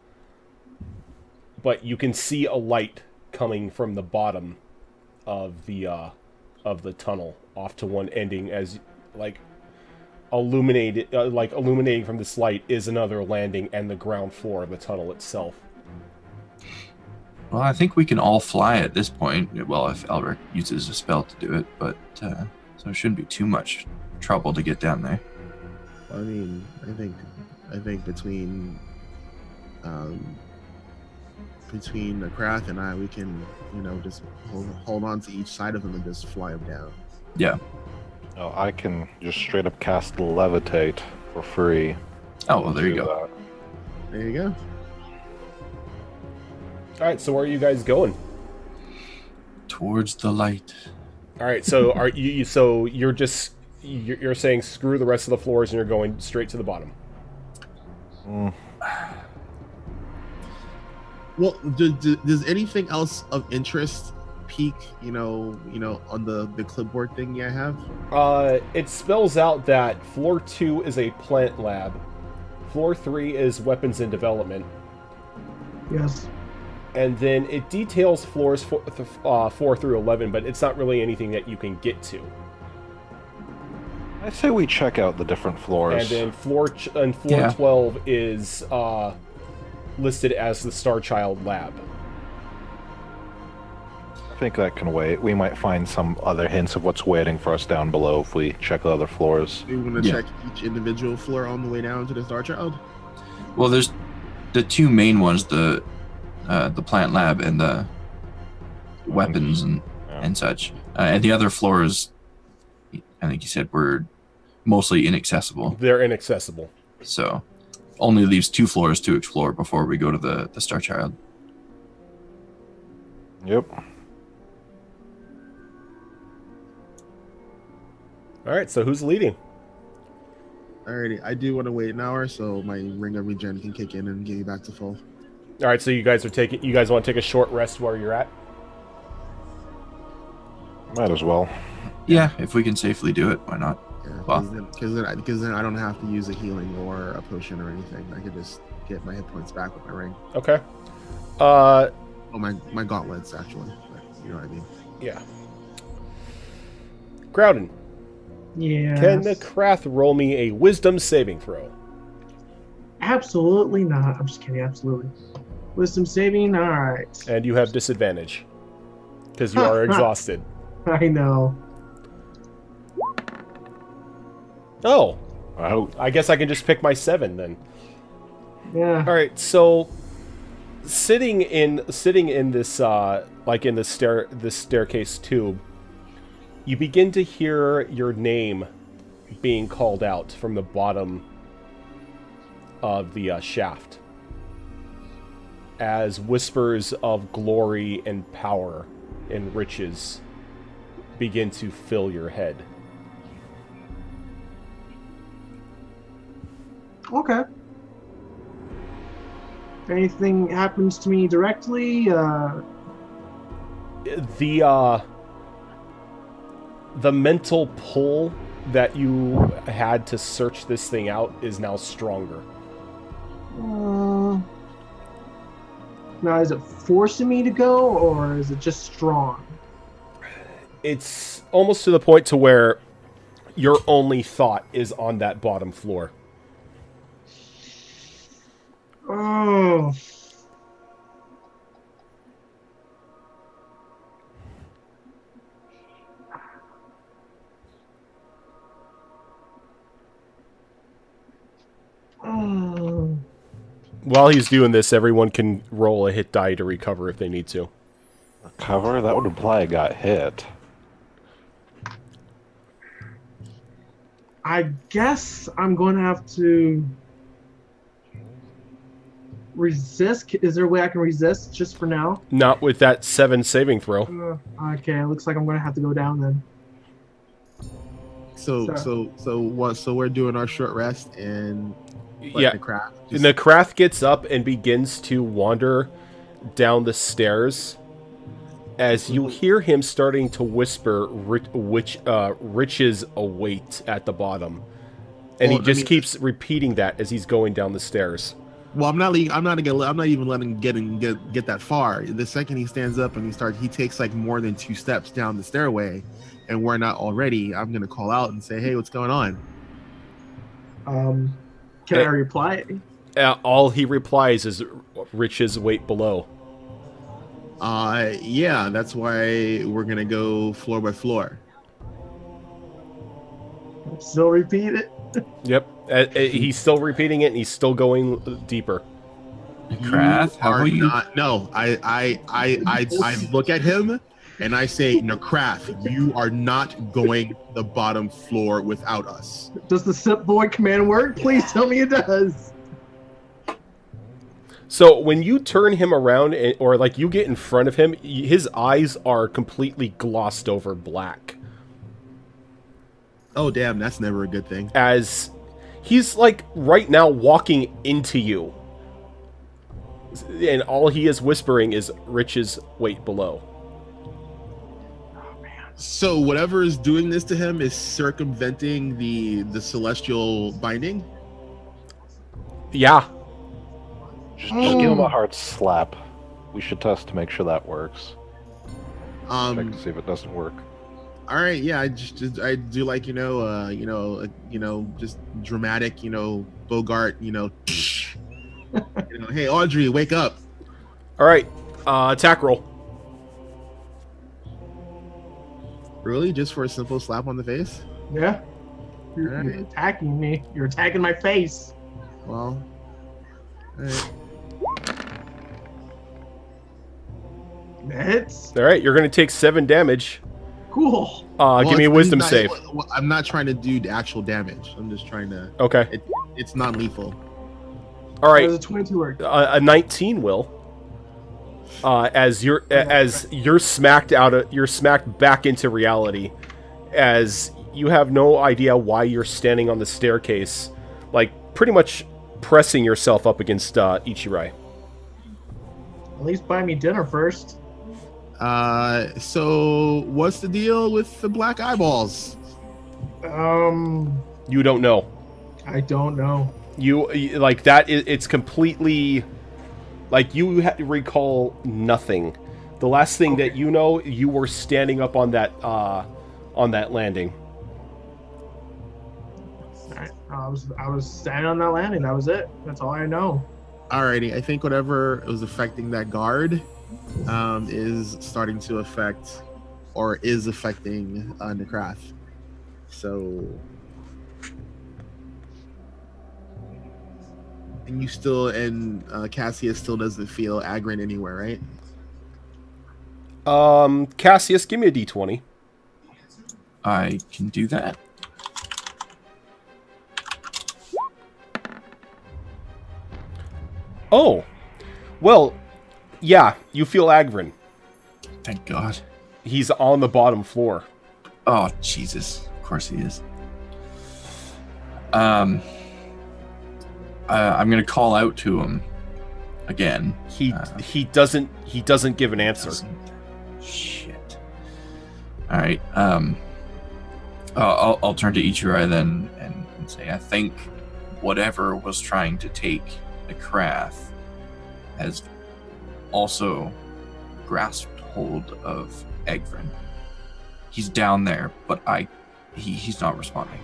But you can see a light coming from the bottom of the tunnel off to one ending, as illuminating from this light is another landing and the ground floor of the tunnel itself. Well, I think we can all fly at this point. Well, if Elric uses a spell to do it, but so it shouldn't be too much trouble to get down there. I mean, I think between Krath and I, we can, just hold on to each side of them and just fly them down. Yeah. Oh, I can just straight up cast Levitate for free. Oh, well, there you go. There you go. All right, so where are you guys going? Towards the light. All right, so are you? So you're saying screw the rest of the floors and you're going straight to the bottom. Well, does anything else of interest peek? On the clipboard thingy I have. It spells out that floor 2 is a plant lab, floor 3 is weapons in development. Yes. And then it details floors 4 through 11, but it's not really anything that you can get to. I say we check out the different floors. And then floor 12 is listed as the Star Child lab. I think that can wait. We might find some other hints of what's waiting for us down below if we check the other floors. We want to check each individual floor on the way down to the Star Child? Well, there's the 2 main ones, the plant lab and the weapons and such. And the other floors, I think you said, were mostly inaccessible. They're inaccessible. So only leaves 2 floors to explore before we go to the Star Child. Yep. All right, so who's leading? Alrighty, I do want to wait an hour so my ring of regen can kick in and get you back to full. All right, so you guys want to take a short rest where you're at? Might as well. Yeah, if we can safely do it, why not? Yeah, because then I don't have to use a healing or a potion or anything. I could just get my hit points back with my ring. Okay. My gauntlets actually. But you know what I mean? Yeah. Groudon. Yeah. Can the Krath roll me a Wisdom saving throw? Absolutely not. I'm just kidding. Absolutely. Wisdom saving. All right. And you have disadvantage. Because you are exhausted. I know. Oh. Oh, I guess I can just pick my 7 then. Yeah. All right, so sitting in this like in this staircase tube, you begin to hear your name being called out from the bottom of the shaft as whispers of glory and power and riches begin to fill your head. Okay. If anything happens to me directly, The mental pull that you had to search this thing out is now stronger. now is it forcing me to go, or is it just strong? It's almost to the point to where your only thought is on that bottom floor. Oh. Oh. While he's doing this, everyone can roll a hit die to recover if they need to. cover? That would imply I got hit. I guess I'm going to have to resist. Is there a way I can resist just for now? Not with that 7 saving throw. Okay, it looks like I'm going to have to go down then. So we're doing our short rest and Yeah. the craft. And the Krath gets up and begins to wander down the stairs as you hear him starting to whisper riches await at the bottom. And he just keeps repeating that as he's going down the stairs. Well, I'm not even letting him get that far. The second he stands up and he takes like more than 2 steps down the stairway, and we're not already. I'm gonna call out and say, "Hey, what's going on?" Can I reply? All he replies is riches wait below. Yeah, that's why we're gonna go floor by floor. Still repeat it. Yep. He's still repeating it, and he's still going deeper. Krath, how about you? No, I look at him and I say, "Krath, you are not going the bottom floor without us." Does the Sip Boy command work? Please tell me it does. So when you turn him around, or like you get in front of him, his eyes are completely glossed over black. Oh, damn, that's never a good thing. As he's like right now walking into you. And all he is whispering is riches wait below. So whatever is doing this to him is circumventing the celestial binding? Yeah. Just give him a hard slap. We should test to make sure that works. Check to see if it doesn't work. All right, yeah, I do like just dramatic, Bogart, hey Audrey, wake up. All right. Attack roll. Really, just for a simple slap on the face? Yeah. You're attacking me. You're attacking my face. Well, all right. Hits. All right, you're going to take 7 damage. Cool. Give me a wisdom save. I'm not trying to do the actual damage. I'm just trying to. Okay. It's non-lethal. All right. Does a 22 work? A 19 will. As you're smacked you're smacked back into reality, as you have no idea why you're standing on the staircase, like pretty much pressing yourself up against Ichirai. At least buy me dinner first. So what's the deal with the black eyeballs? You don't know. I don't know. You like that. It's completely like you recall nothing. The last thing that you know, you were standing up on that landing. All right. I was standing on that landing. That was it. That's all I know. Alrighty, I think whatever was affecting that guard is starting to affect, or is affecting Necrath. So, and you still, and Cassius still doesn't feel Agrin anywhere, right? Cassius, give me a d20. I can do that. Oh, well, yeah, you feel Agrin. Thank God. He's on the bottom floor. Oh, Jesus. Of course he is. I'm going to call out to him again. He doesn't give an answer. Shit. All right. I'll turn to Ichirai then and say, I think whatever was trying to take Necrath has also grasped hold of Egvin. He's down there, but he's not responding.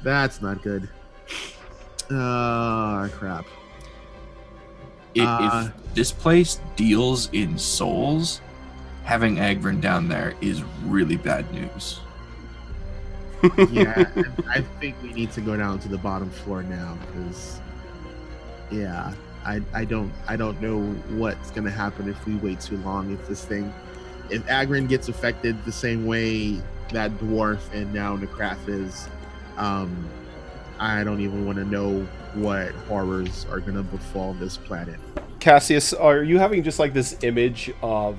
That's not good. Crap. If this place deals in souls, having Egvin down there is really bad news. Yeah, I think we need to go down to the bottom floor now, because yeah, I don't know what's gonna happen if we wait too long. If Agrin gets affected the same way that dwarf and now Necrath is, I don't even want to know what horrors are gonna befall this planet. Cassius, are you having just like this image of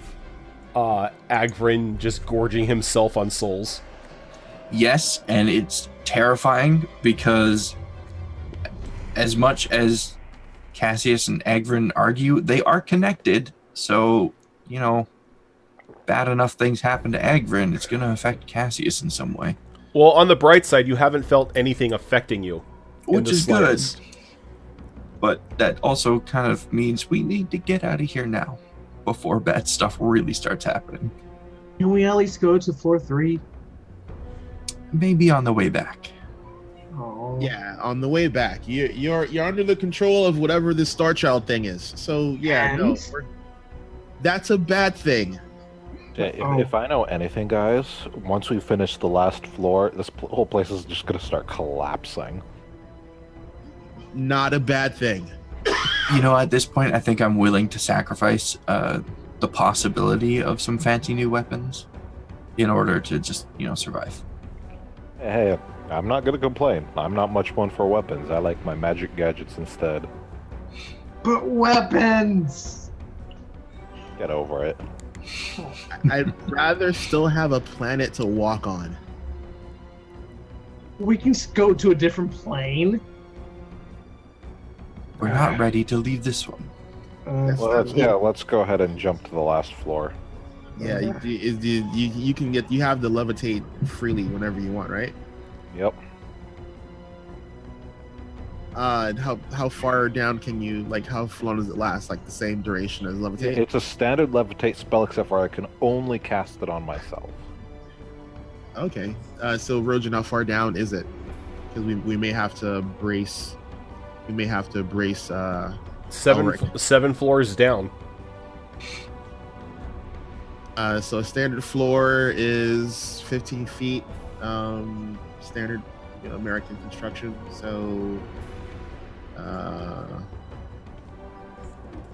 Agrin just gorging himself on souls? Yes, and it's terrifying because as much as Cassius and Agvin argue, they are connected. So, bad enough things happen to Agvin, it's going to affect Cassius in some way. Well, on the bright side, you haven't felt anything affecting you. Which is good. But that also kind of means we need to get out of here now before bad stuff really starts happening. Can we at least go to floor 3? Maybe on the way back. Oh. Yeah, on the way back, you're under the control of whatever this Star Child thing is. So yeah, no, that's a bad thing. Yeah, if I know anything, guys, once we finish the last floor, this whole place is just going to start collapsing. Not a bad thing. At this point, I think I'm willing to sacrifice the possibility of some fancy new weapons in order to just, survive. Hey, I'm not going to complain. I'm not much one for weapons. I like my magic gadgets instead. But weapons! Get over it. I'd rather still have a planet to walk on. We can go to a different plane. We're not ready to leave this one. Let's go ahead and jump to the last floor. Yeah, you have the levitate freely whenever you want, right? Yep. How far down can you, how long does it last? Like the same duration as levitate? It's a standard levitate spell, except for I can only cast it on myself. Okay. So Rojan, how far down is it? Because we may have to brace. We may have to brace. Seven floors down. So a standard floor is 15 feet. Standard American construction. So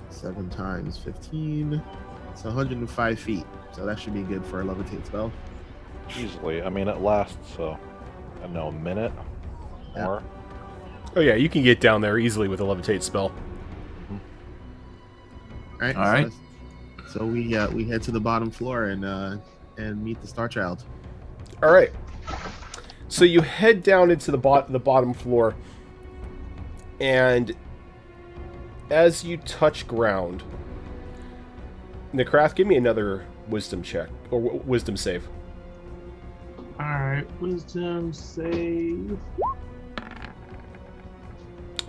7 times 15. It's 105 feet. So that should be good for a levitate spell. Easily. I mean, it lasts, a minute more. Oh yeah, you can get down there easily with a levitate spell. All right. So we head to the bottom floor and meet the Star Child. All right. So you head down into the bottom floor, and as you touch ground, Necrath, give me another wisdom check or wisdom save. All right, wisdom save.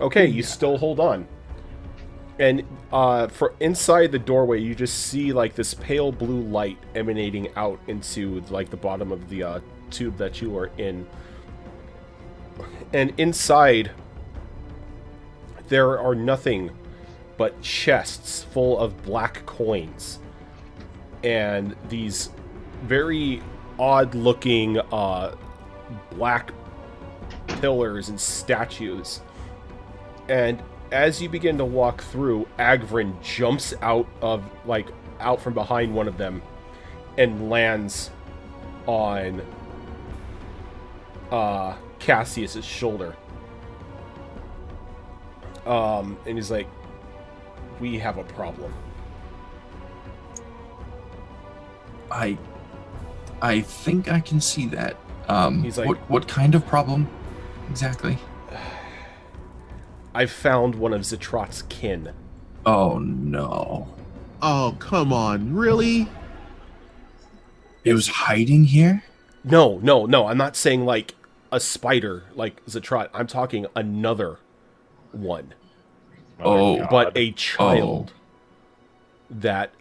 Okay, you still hold on. And for inside the doorway, you just see like this pale blue light emanating out into like the bottom of the tube that you are in. And inside, there are nothing but chests full of black coins and these very odd-looking black pillars and statues. And as you begin to walk through, Agvrin jumps out from behind one of them and lands on Cassius's shoulder. And he's like, "We have a problem." I think I can see that. He's like, what kind of problem exactly? "I found one of Zetrot's kin." Oh no. Oh, come on, really? It was hiding here? No. I'm not saying like a spider like Zetrot. I'm talking another one. Oh, God. But a child that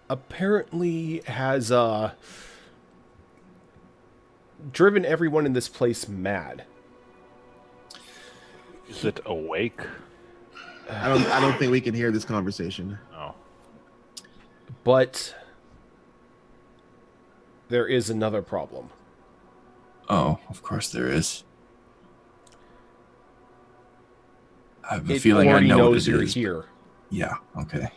apparently has driven everyone in this place mad. Is it awake? I don't think we can hear this conversation. Oh. But there is another problem. Oh, of course there is. I have a It feeling I already know what knows it you're is. here. Yeah, okay.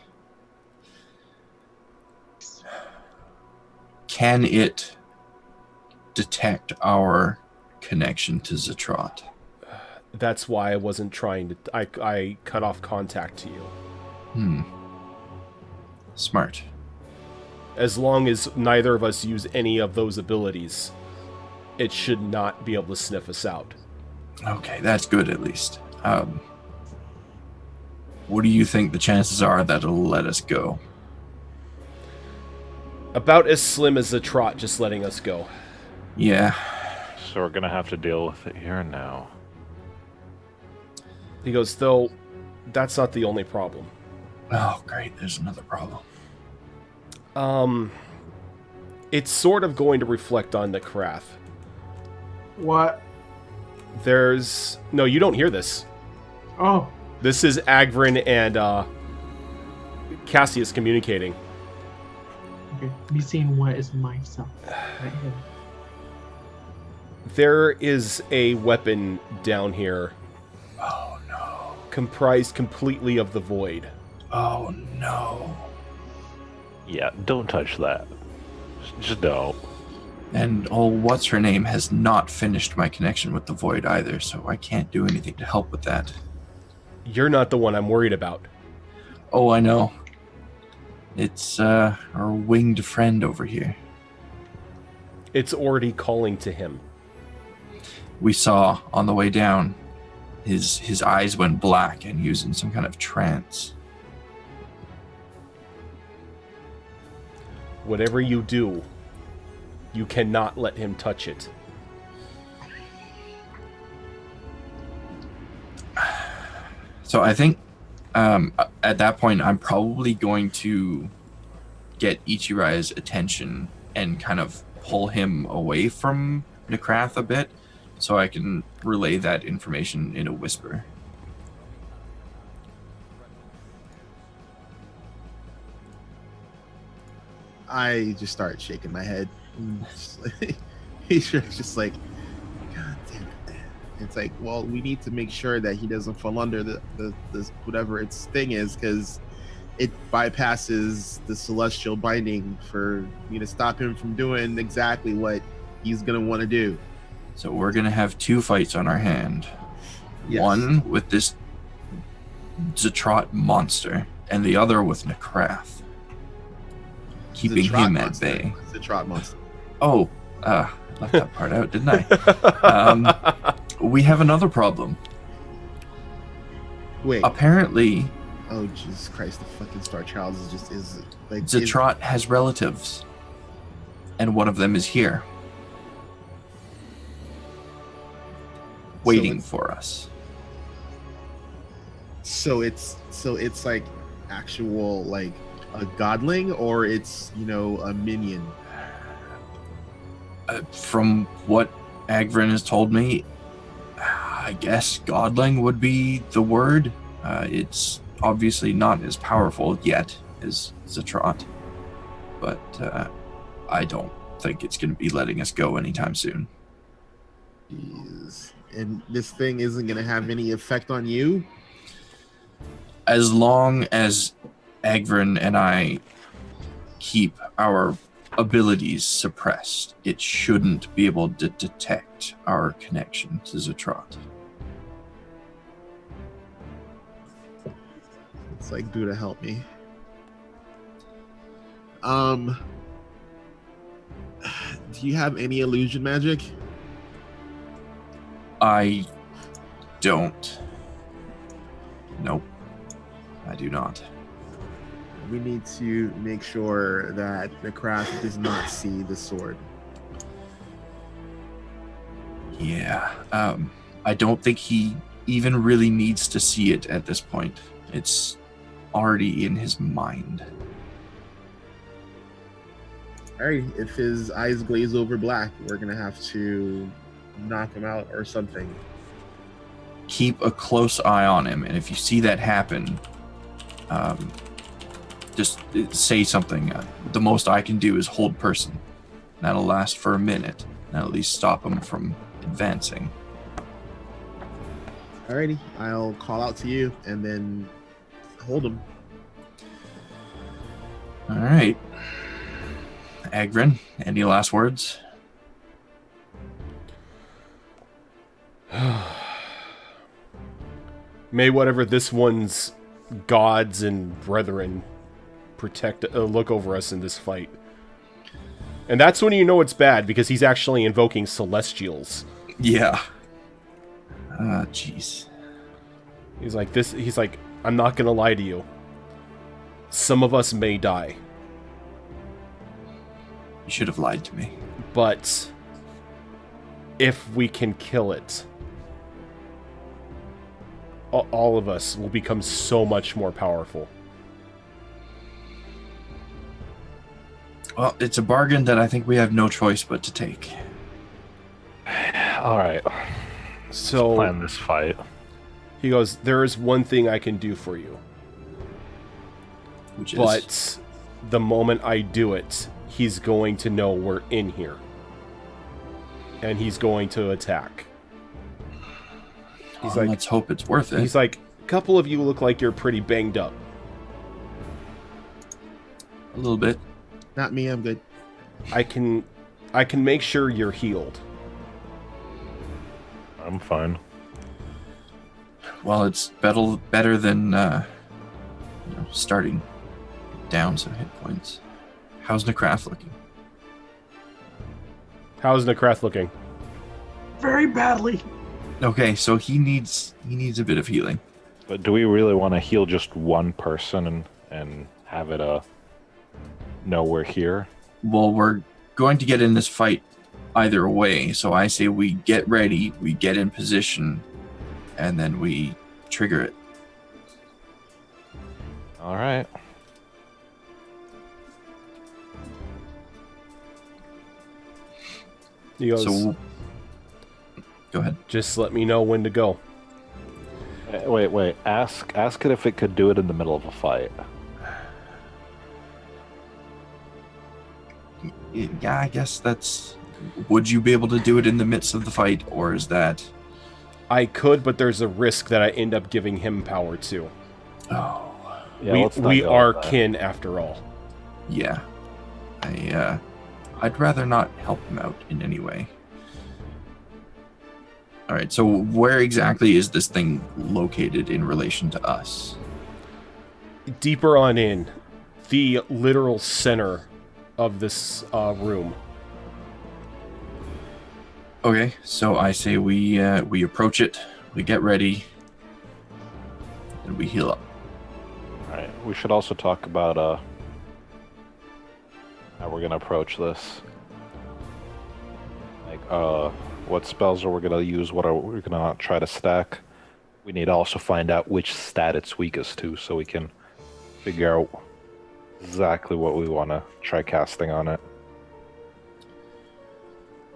Can it detect our connection to Zetrot? That's why I wasn't trying to... I cut off contact to you. Smart. As long as neither of us use any of those abilities, it should not be able to sniff us out. Okay, that's good at least. What do you think the chances are that it'll let us go? About as slim as the trot just letting us go. Yeah. So we're gonna have to deal with it here and now. He goes, though, that's not the only problem. Oh, great. There's another problem. It's sort of going to reflect on Nekrath. What? There's... No, you don't hear this. Oh, This is Agvrin and Cassius communicating. okay. Me seeing what is myself. Right here. There is a weapon down here Oh, no. comprised completely of the void. Oh, no. Yeah, don't touch that. Just don't. And what's her name has not finished my connection with the void either, so I can't do anything to help with that. You're not the one I'm worried about. Oh, I know. It's our winged friend over here. It's already calling to him. We saw on the way down, his eyes went black and he was in some kind of trance. Whatever you do, you cannot let him touch it. So I think at that point, I'm probably going to get Ichirai's attention and kind of pull him away from Nekrath a bit so I can relay that information in a whisper. I just start shaking my head. He's just like, God damn it. It's like, well, we need to make sure that he doesn't fall under the whatever its thing is, because it bypasses the celestial binding for me to stop him from doing exactly what he's gonna want to do. So we're going to have two fights on our hand. Yes. One with this Zetrot monster, and the other with Nekrath. Keeping Zetrot him monster. at bay. The trot monster. Oh, left that part out, didn't I? We have another problem. Wait. Apparently, Oh Jesus Christ! The fucking Star Child is like Zetrot has relatives, and one of them is here, waiting for us. So it's like actual like a godling, or it's a minion. From what Agvrin has told me, I guess godling would be the word. It's obviously not as powerful yet as Zatrot, but I don't think it's going to be letting us go anytime soon. Jeez. And this thing isn't going to have any effect on you? As long as Agvrin and I keep our abilities suppressed, it shouldn't be able to detect our connection to Zatrot. It's like, Buddha, help me. Do you have any illusion magic? I don't. Nope. I do not. We need to make sure that the craft does not see the sword. Yeah. I don't think he even really needs to see it at this point. It's already in his mind. Alright, if his eyes glaze over black, we're gonna have to knock him out or something. Keep a close eye on him, and if you see that happen, just say something. The most I can do is hold person. That'll last for a minute, and at least stop him from advancing. Alrighty, I'll call out to you and then hold him. All right. Agvrin, any last words? May whatever this one's gods and brethren protect, look over us in this fight. And that's when you know it's bad, because he's actually invoking celestials. Yeah. Jeez. He's like, I'm not gonna lie to you. Some of us may die. You should have lied to me. But if we can kill it, all of us will become so much more powerful. Well, it's a bargain that I think we have no choice but to take. All right. So Let's plan this fight. He goes, there is one thing I can do for you. Which But is... the moment I do it, he's going to know we're in here. And he's going to attack. He's like, let's hope it's worth it. He's like, a couple of you look like you're pretty banged up. A little bit. Not me, I'm good. I can make sure you're healed. I'm fine. Well, it's better than starting down some hit points. How's Necrath looking? How's Necrath looking? Very badly. Okay, so he needs a bit of healing. But do we really want to heal just one person and have it know we're here? Well, we're going to get in this fight either way, so I say we get ready, we get in position, and then we trigger it. All right. He goes, So, go ahead. just let me know when to go. Wait. Ask it if it could do it in the middle of a fight. Yeah, I guess that's... Would you be able to do it in the midst of the fight, or is that... I could, but there's a risk that I end up giving him power too. Oh, Yeah, let's not we go are with that. kin after all. yeah. I'd rather not help him out in any way. All right, so where exactly is this thing located in relation to us? Deeper on in, the literal center of this room. Okay, so I say we approach it, we get ready, and we heal up. All right. We should also talk about how we're gonna approach this. Like, what spells are we gonna use? What are we gonna try to stack? We need to also find out which stat it's weakest to, so we can figure out exactly what we want to try casting on it.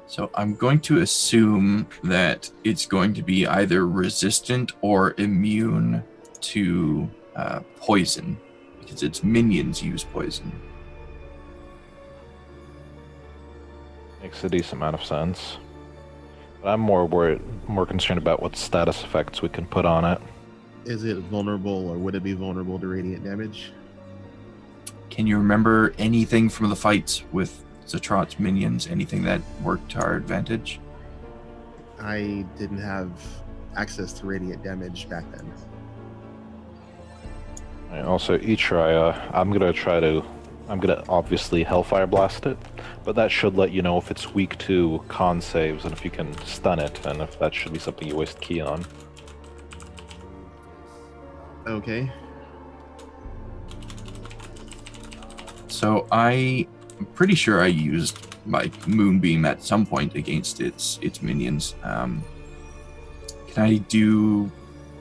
So I'm going to assume that it's going to be either resistant or immune to poison, because its minions use poison. Makes a decent amount of sense. But I'm more concerned about what status effects we can put on it. Is it vulnerable, or would it be vulnerable to radiant damage? Can you remember anything from the fights with Zatrot's minions? Anything that worked to our advantage? I didn't have access to radiant damage back then. And also, Ichiraya, I'm gonna obviously Hellfire Blast it, but that should let you know if it's weak to con saves and if you can stun it, and if that should be something you waste key on. Okay. So I'm pretty sure I used my Moonbeam at some point against its minions. Can I do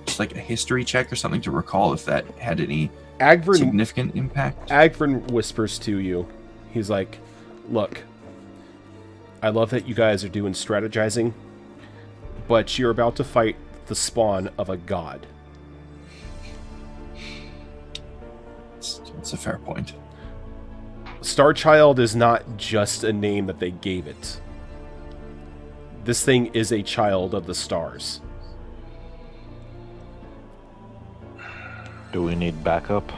just like a history check or something to recall if that had any significant impact? Agvern whispers to you. He's like, look, I love that you guys are doing strategizing, but you're about to fight the spawn of a god. It's a fair point. Starchild is not just a name that they gave it. This thing is a child of the stars. Do we need backup?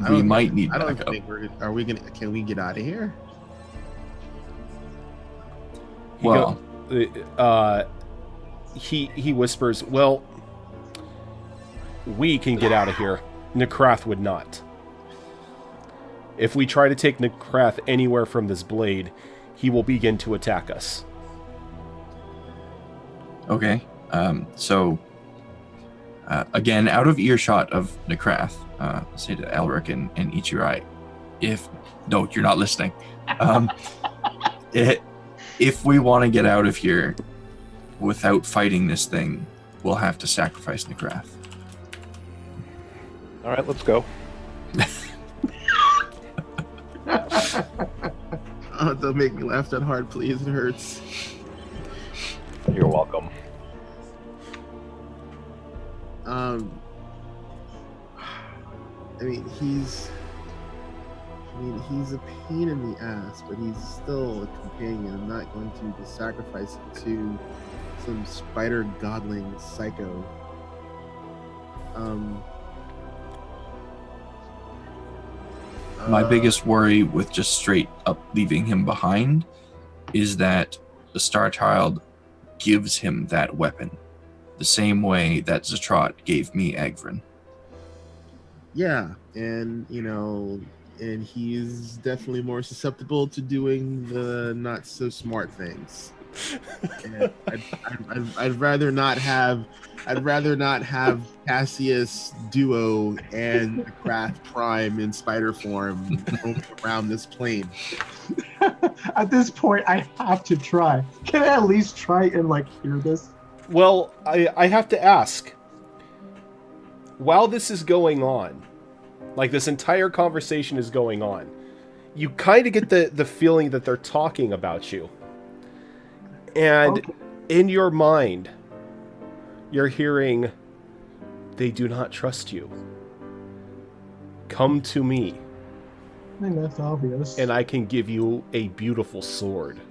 We might need I don't backup. think are we gonna? Can we get out of here? Well, he whispers, well, we can get out of here. Nekrath would not. If we try to take Nekrath anywhere from this blade, he will begin to attack us. okay. So again, out of earshot of Nekrath, say to Elric and Ichirai, no, you're not listening. If we want to get out of here without fighting this thing, we'll have to sacrifice Nekrath. All right, let's go. Oh, don't make me laugh that hard, please. It hurts. You're welcome. I mean, he's a pain in the ass, but he's still a companion. I'm not going to just sacrifice him to some spider godling psycho. My biggest worry with just straight up leaving him behind is that the Star Child gives him that weapon, the same way that Zatrot gave me Agvern. Yeah, and and he's definitely more susceptible to doing the not so smart things. And I'd rather not have Cassius Duo and Craft Prime in spider form around this plane. At this point, I have to try. Can I at least try and hear this? Well, I have to ask. While this is going on, this entire conversation is going on, you kind of get the feeling that they're talking about you. And in your mind, you're hearing, they do not trust you. Come to me, I think that's obvious. and I can give you a beautiful sword.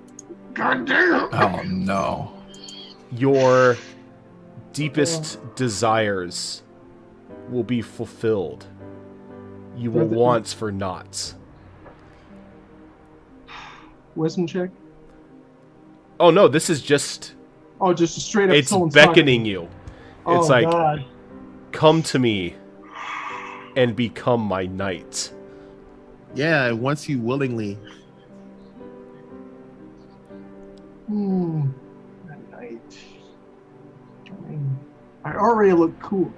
God damn! Oh no. Your deepest desires will be fulfilled. You will want for naught. Wisdom check? Oh no, this is just... Oh, just straight up. It's someone's beckoning talking. you. Oh, It's like, God. come to me and become my knight. Yeah, it wants you willingly. That night. I already look cool.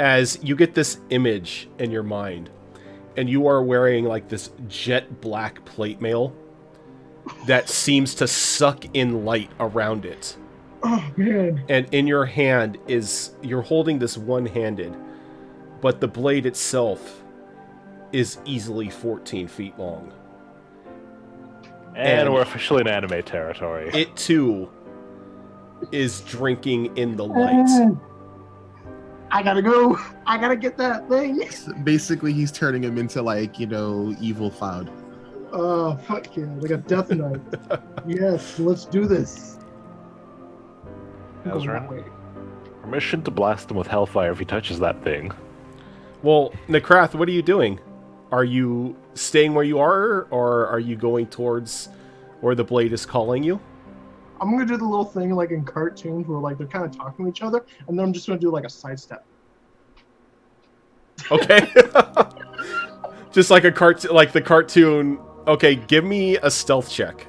As you get this image in your mind, and you are wearing this jet black plate mail, that seems to suck in light around it. Oh, man. And in your hand you're holding this one-handed, but the blade itself is easily 14 feet long. And we're officially in anime territory. It too is drinking in the light. I gotta go. I gotta get that thing. Basically, he's turning him into evil Cloud. Oh, fuck yeah. Like a death knight. Yes, let's do this. I'm going that way. Permission to blast him with hellfire if he touches that thing. Well, Nekrath, what are you doing? Are you staying where you are, or are you going towards where the blade is calling you? I'm gonna do the little thing like in cartoons where they're kind of talking to each other, and then I'm just gonna do like a sidestep. Okay. Just like like the cartoon. Okay, give me a stealth check.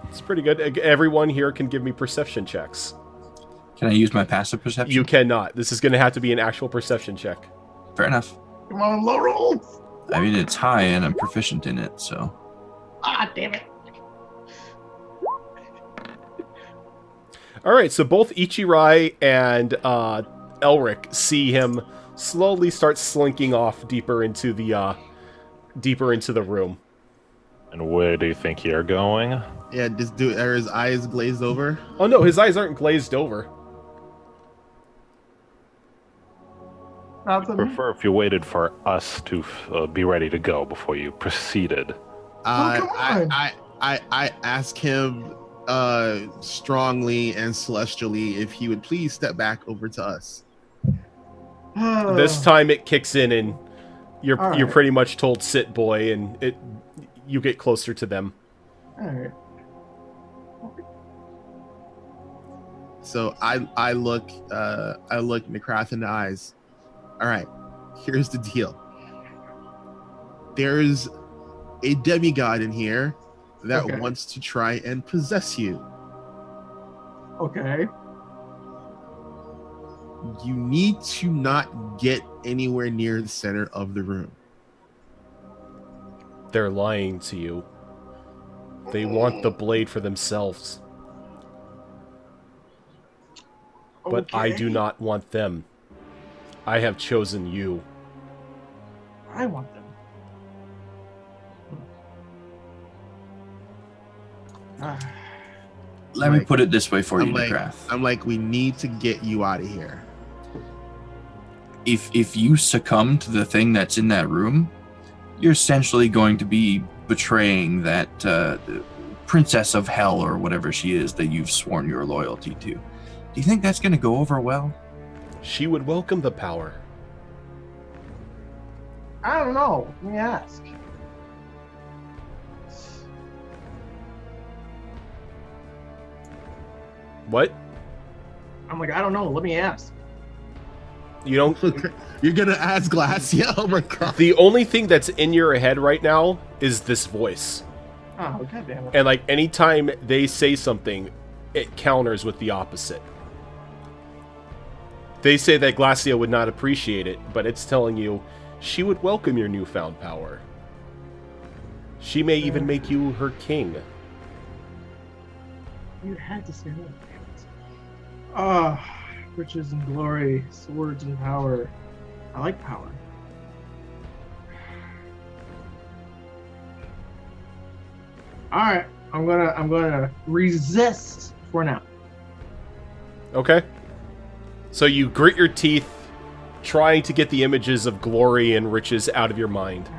It's pretty good. Everyone here can give me perception checks. Can I use my passive perception? You cannot. This is going to have to be an actual perception check. Fair enough. Come on, low rolls. I mean, it's high and I'm proficient in it, so. Ah, damn it. All right, so both Ichirai and Elric see him slowly start slinking off deeper into the room. And where do you think you're going? Yeah, are his eyes glazed over? Oh no, his eyes aren't glazed over. I prefer if you waited for us to be ready to go before you proceeded. Come on. I ask him strongly and celestially if he would please step back over to us. This time it kicks in and you're right. pretty much told sit boy, and you get closer to them. All right. So I look Nekrath in the eyes. All right, here's the deal. There's a demigod in here that wants to try and possess you. Okay. You need to not get anywhere near the center of the room. They're lying to you. They want the blade for themselves. But I do not want them. I have chosen you. I want them. Let me put it this way for you, I'm Nekrath. like, we need to get you out of here. If you succumb to the thing that's in that room, you're essentially going to be betraying that princess of hell or whatever she is that you've sworn your loyalty to. Do you think that's going to go over well? She would welcome the power. I don't know. Let me ask. What? I'm like, I don't know. Let me ask. You don't... You're gonna ask Glacia? Oh my god. The only thing that's in your head right now is this voice. Oh, goddamn it. And like anytime they say something, it counters with the opposite. They say that Glacia would not appreciate it, but it's telling you she would welcome your newfound power. She may even make you her king. You had to say that. Ah, riches and glory, swords and power. I like power. All right, I'm gonna resist for now. Okay. So you grit your teeth, trying to get the images of glory and riches out of your mind,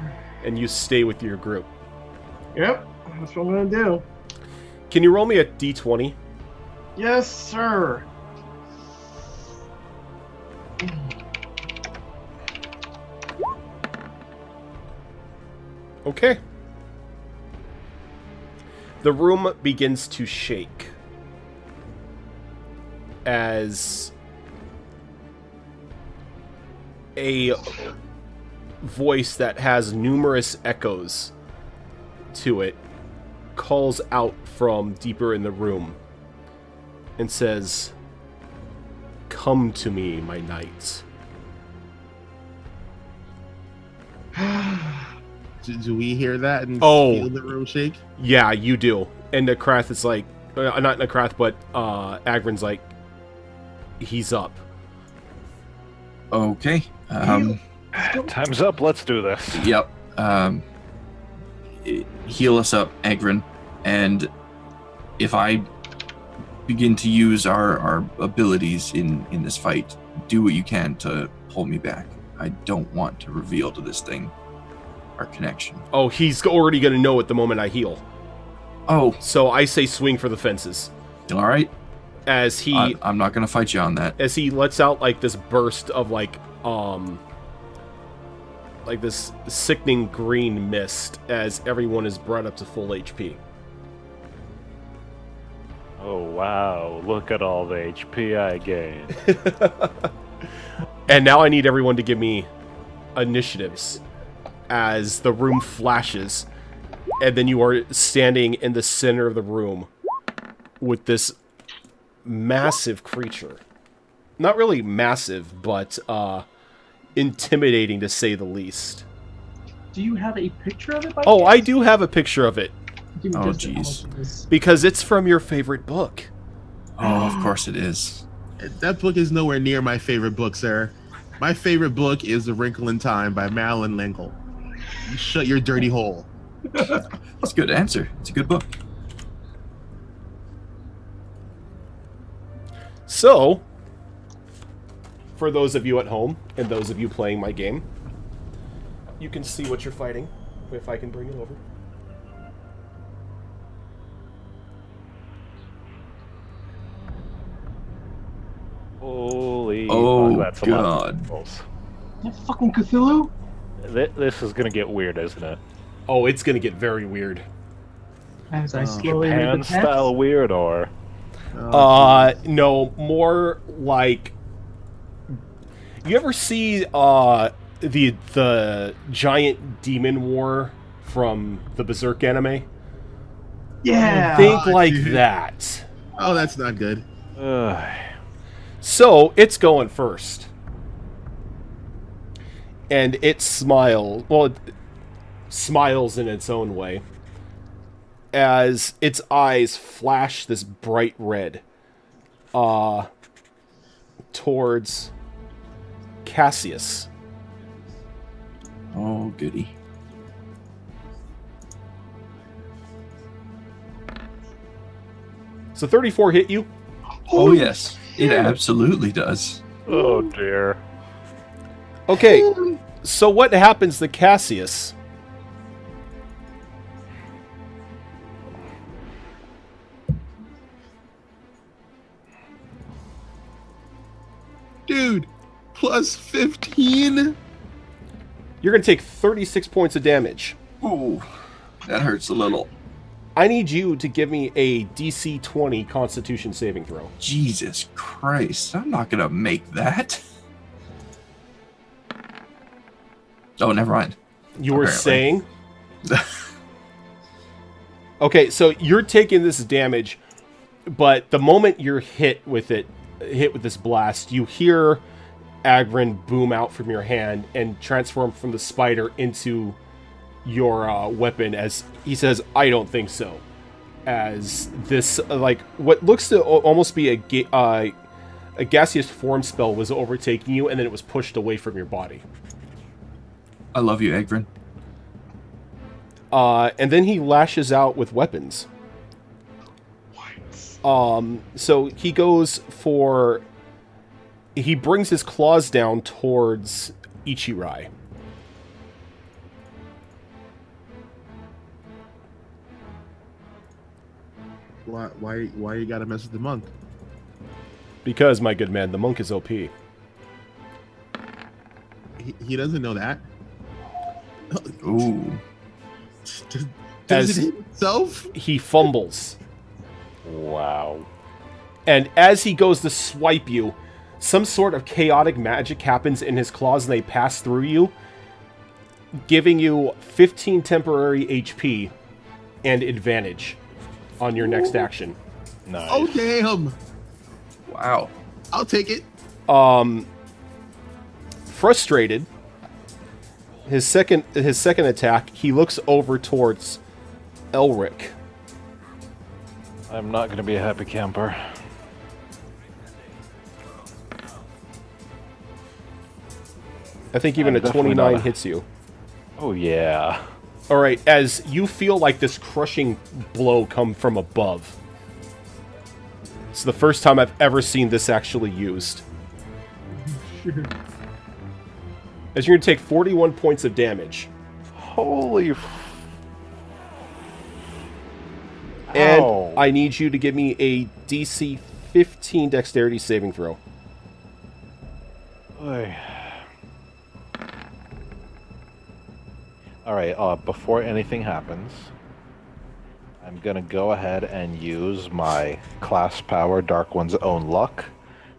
and you stay with your group. Yep, that's what I'm gonna do. Can you roll me a d20? Yes, sir. Okay. The room begins to shake as a voice that has numerous echoes to it calls out from deeper in the room and says, "Come to me, my knights." Do we hear that and Oh. feel the room shake? Yeah, you do. And Nakrath is like, not Nakrath, but Agrin's like, he's up. Okay. Time's up. Let's do this. Yep. Heal us up, Agrin, and if I begin to use our abilities in this fight, do what you can to pull me back. I don't want to reveal to this thing our connection. Oh, he's already going to know it the moment I heal. Oh, So I say swing for the fences. all right. As he I'm not gonna fight you on that. as he lets out like this burst of like this sickening green mist as everyone is brought up to full HP. Oh wow! Look at all the HP I gained. And now I need everyone to give me initiatives as the room flashes, and then you are standing in the center of the room with this massive creature. Not really massive, but intimidating to say the least. Do you have a picture of it? By Oh, I chance? do have a picture of it, Give me Oh, just a jeez. moment, please. because it's from your favorite book. Oh, of course it is. That book is nowhere near my favorite book, sir. My favorite book is A Wrinkle in Time by Madeline L'Engle. You shut your dirty hole. That's a good answer. It's a good book. So, for those of you at home, and those of you playing my game, you can see what you're fighting, if I can bring it over. Holy! Oh, fuck, that's a lot of God. rolls. That fucking Cthulhu? This is gonna get weird, isn't it? Oh, it's gonna get very weird. As I slowly read the Japan text. style weird, or No, more like... You ever see, the giant demon war from the Berserk anime? Yeah. Think like dude. that. Oh, that's not good. So, it's going first. And it smiles. Well, it smiles in its own way. As its eyes flash this bright red. Towards Cassius. Oh, goody. So 34 hit you. Oh, yes. It absolutely does. oh dear. Okay, so what happens to Cassius? Dude, plus 15? You're going to take 36 points of damage. Ooh, that hurts a little. I need you to give me a DC 20 Constitution saving throw. Jesus Christ. I'm not going to make that. Oh, never mind. You were Apparently. saying? Okay, so you're taking this damage, but the moment you're hit with this blast, you hear Agrin boom out from your hand and transform from the spider into your weapon as he says, "I don't think so." As this, like, what looks to almost be a gaseous form spell was overtaking you, and then it was pushed away from your body. I love you, Egrin. And then he lashes out with weapons. So he goes for... He brings his claws down towards Ichirai. Why you gotta mess with the monk? Because, my good man, the monk is OP. He doesn't know that. Ooh. Does As- it hit itself? He fumbles. Wow. And as he goes to swipe you, some sort of chaotic magic happens in his claws and they pass through you, giving you 15 temporary HP and advantage on your next action. Nice. Oh, damn. Wow. I'll take it. Frustrated, His second attack, he looks over towards Elric. I'm not going to be a happy camper. I think even I'm a definitely 29 not a- hits you. Oh, yeah. All right, as you feel like this crushing blow come from above. It's the first time I've ever seen this actually used. As you're going to take 41 points of damage. Holy And Ow. I need you to give me a DC 15 dexterity saving throw. Oy. Alright, before anything happens, I'm gonna go ahead and use my class power, Dark One's Own Luck.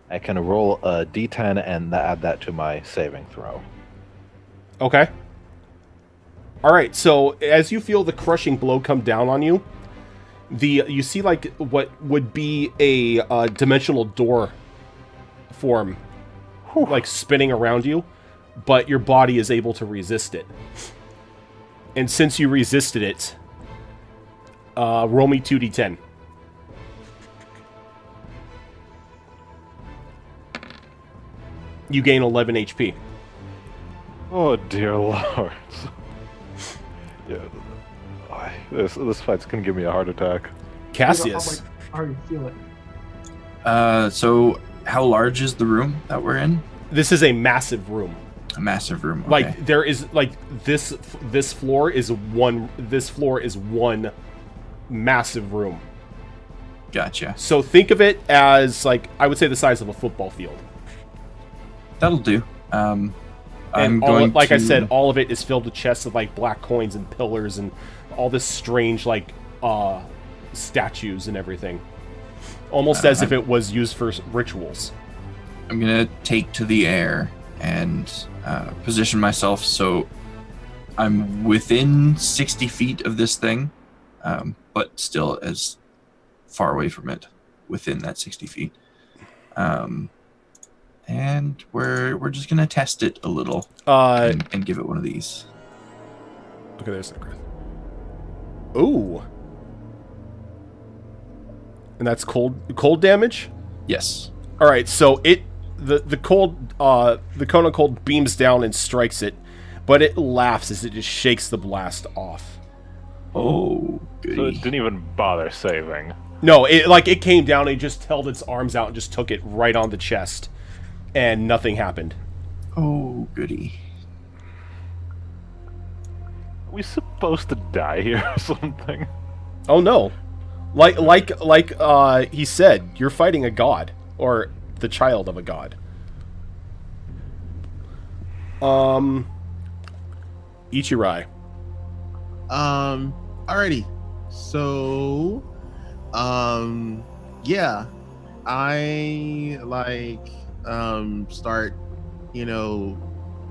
I can roll a d10 and add that to my saving throw. Okay. All right. So as you feel the crushing blow come down on you, you see like what would be a dimensional door form, like spinning around you, but your body is able to resist it. And since you resisted it, roll me 2d10. You gain 11 HP. Oh dear lord. Yeah, this fight's gonna give me a heart attack. Cassius. How do you feel it? So how large is the room that we're in? This is a massive room. A massive room. Okay. Like there is like this floor is one massive room. Gotcha. So think of it as like I would say the size of a football field. That'll do. I'm And going like I to- said, all of it is filled with chests of like black coins and pillars and all this strange like statues and everything. Almost as if it was used for rituals. I'm gonna take to the air and position myself so I'm within 60 feet of this thing, but still as far away from it, within that 60 feet. And we're just gonna test it a little and give it one of these. Okay, there's that growth. Ooh. And that's cold damage? Yes. All right, so the cone of cold beams down and strikes it, but it laughs as it just shakes the blast off. Oh, goody. So it didn't even bother saving. No, it came down and it just held its arms out and just took it right on the chest, and nothing happened. Oh, goody. Are we supposed to die here or something? Oh no, like he said, you're fighting a god or the child of a god. Ichirai. Alrighty. So, yeah, I start,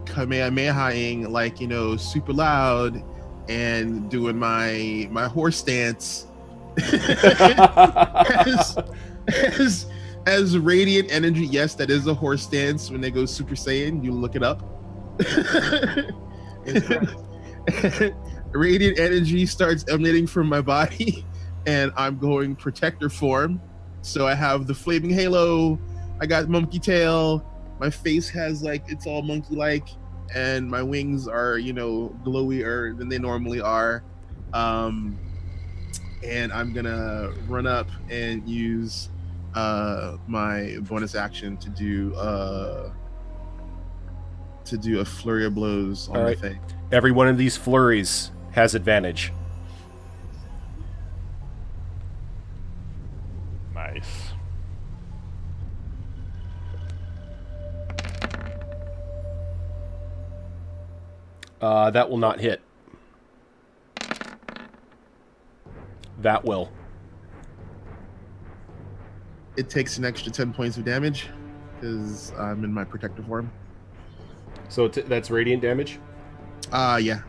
Kamehamehaing super loud and doing my horse stance as radiant energy. Yes, that is a horse stance. When they go Super Saiyan, you look it up. Radiant energy starts emitting from my body, and I'm going protector form. So I have the flaming halo, I got monkey tail, my face has it's all monkey-like, and my wings are glowier than they normally are. And I'm gonna run up and use my bonus action to do a flurry of blows on All the right. thing. Every one of these flurries has advantage. Nice. That will not hit. That will. It takes an extra 10 points of damage because I'm in my protective form. So that's radiant damage? Yeah.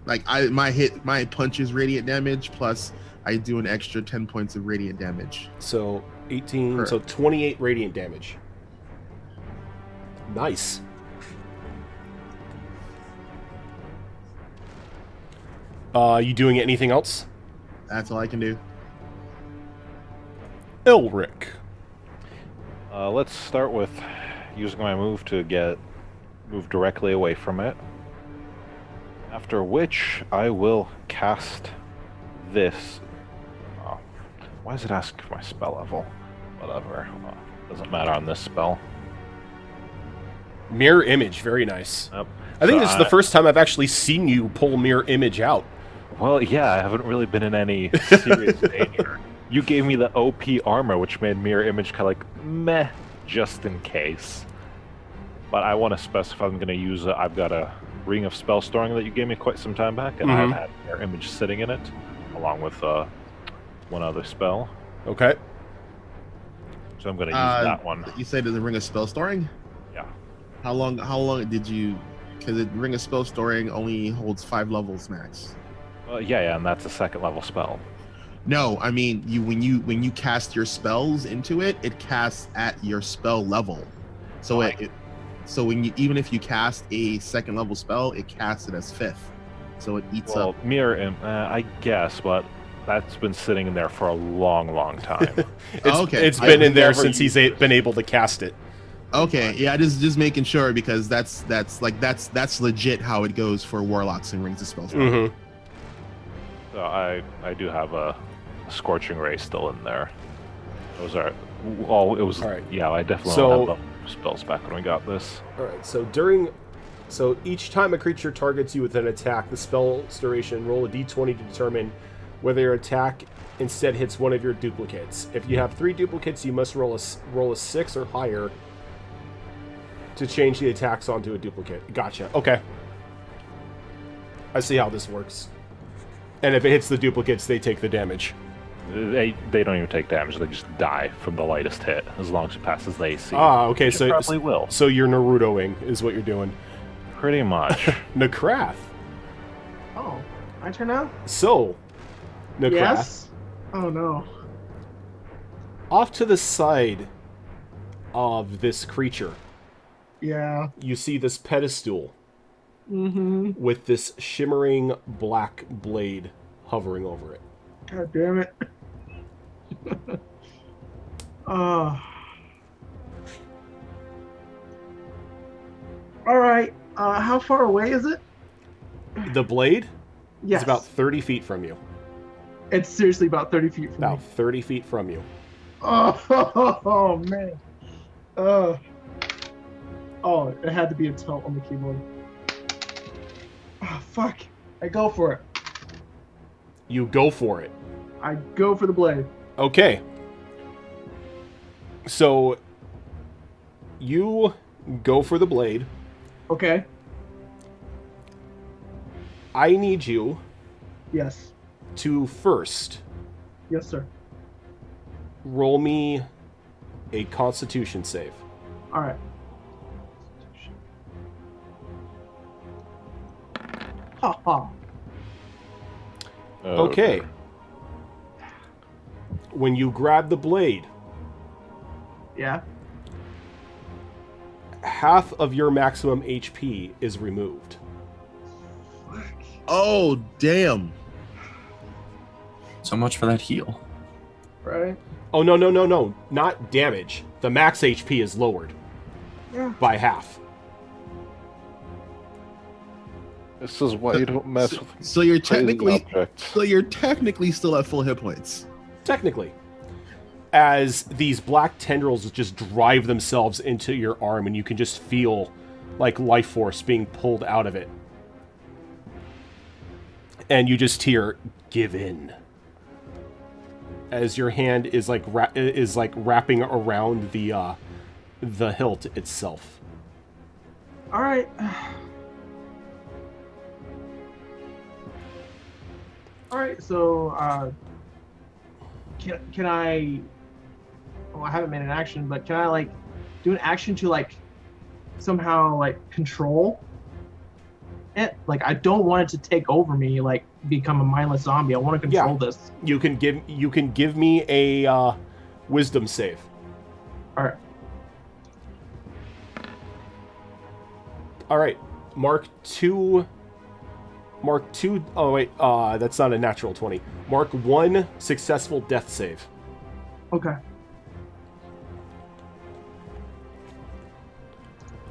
My punch is radiant damage, plus I do an extra 10 points of radiant damage. So 18, Correct. so 28 radiant damage. Nice. You doing anything else? That's all I can do. Elric. Let's start with using my move to move directly away from it. After which, I will cast this. Oh, why does it ask for my spell level? Whatever. Doesn't matter on this spell. Mirror image, very nice. Yep. I think So this is the first time I've actually seen you pull mirror image out. Well, yeah, I haven't really been in any serious danger. You gave me the OP armor, which made mirror image kind of like meh, just in case. But I want to specify I'm going to use it. I've got a ring of spell storing that you gave me quite some time back, and I've had mirror image sitting in it, along with one other spell. Okay. So I'm going to use that one. You said the ring of spell storing? Yeah. How long did you? Because the ring of spell storing only holds 5 levels max. Yeah, and that's a 2nd level spell. No, I mean when you cast your spells into it, it casts at your spell level. So so even if you cast a 2nd level spell, it casts it as 5th. So it eats up. Mirror, I guess, but that's been sitting in there for a long, long time. It's been in there since he's been able to cast it. Okay, yeah, just making sure because that's legit how it goes for warlocks and rings of spells. Mm-hmm. So I do have a Scorching Ray still in there. Those are all. It was. All right. Yeah, I definitely don't have the spells back when we got this. All right. So each time a creature targets you with an attack, the spell's duration, roll a d20 to determine whether your attack instead hits one of your duplicates. If you have 3 duplicates, you must roll a 6 or higher to change the attacks onto a duplicate. Gotcha. Okay. I see how this works. And if it hits the duplicates, they take the damage. They don't even take damage. They just die from the lightest hit as long as it passes the AC. Ah, okay. So probably will. So you're Narutoing is what you're doing. Pretty much. Nakrath. Oh, my turn now? So, Nakrath. Yes? Oh no. Off to the side of this creature, Yeah. you see this pedestal Mm-hmm. with this shimmering black blade hovering over it. God damn it. All right. How far away is it? The blade Yes. is about 30 feet from you. It's seriously about 30 feet from About me. 30 feet from you. Oh man. Oh, it had to be a tilt on the keyboard. Oh, fuck. I go for it. You go for it. I go for the blade. Okay. So, you go for the blade. Okay. I need you Yes. to first Yes, sir. roll me a Constitution save. All right. Ha ha. Okay. When you grab the blade, Yeah. half of your maximum HP is removed. Oh damn! So much for that heal. Right. Oh, no. Not damage. The max HP is lowered Yeah. by half. This is why you don't mess with So you're crazy technically objects. still at full hit points. Technically. As these black tendrils just drive themselves into your arm and you can just feel like life force being pulled out of it. And you just hear, "Give in." As your hand is like wrapping around the hilt itself. All right. All right. So, can I? Well, I haven't made an action, but can I like do an action to like somehow like control it? Like I don't want it to take over me, like become a mindless zombie. I want to control this. You can give me a wisdom save. All right. All right. Mark 2 Mark 2. Oh, wait. That's not a natural 20. Mark 1 successful death save. Okay.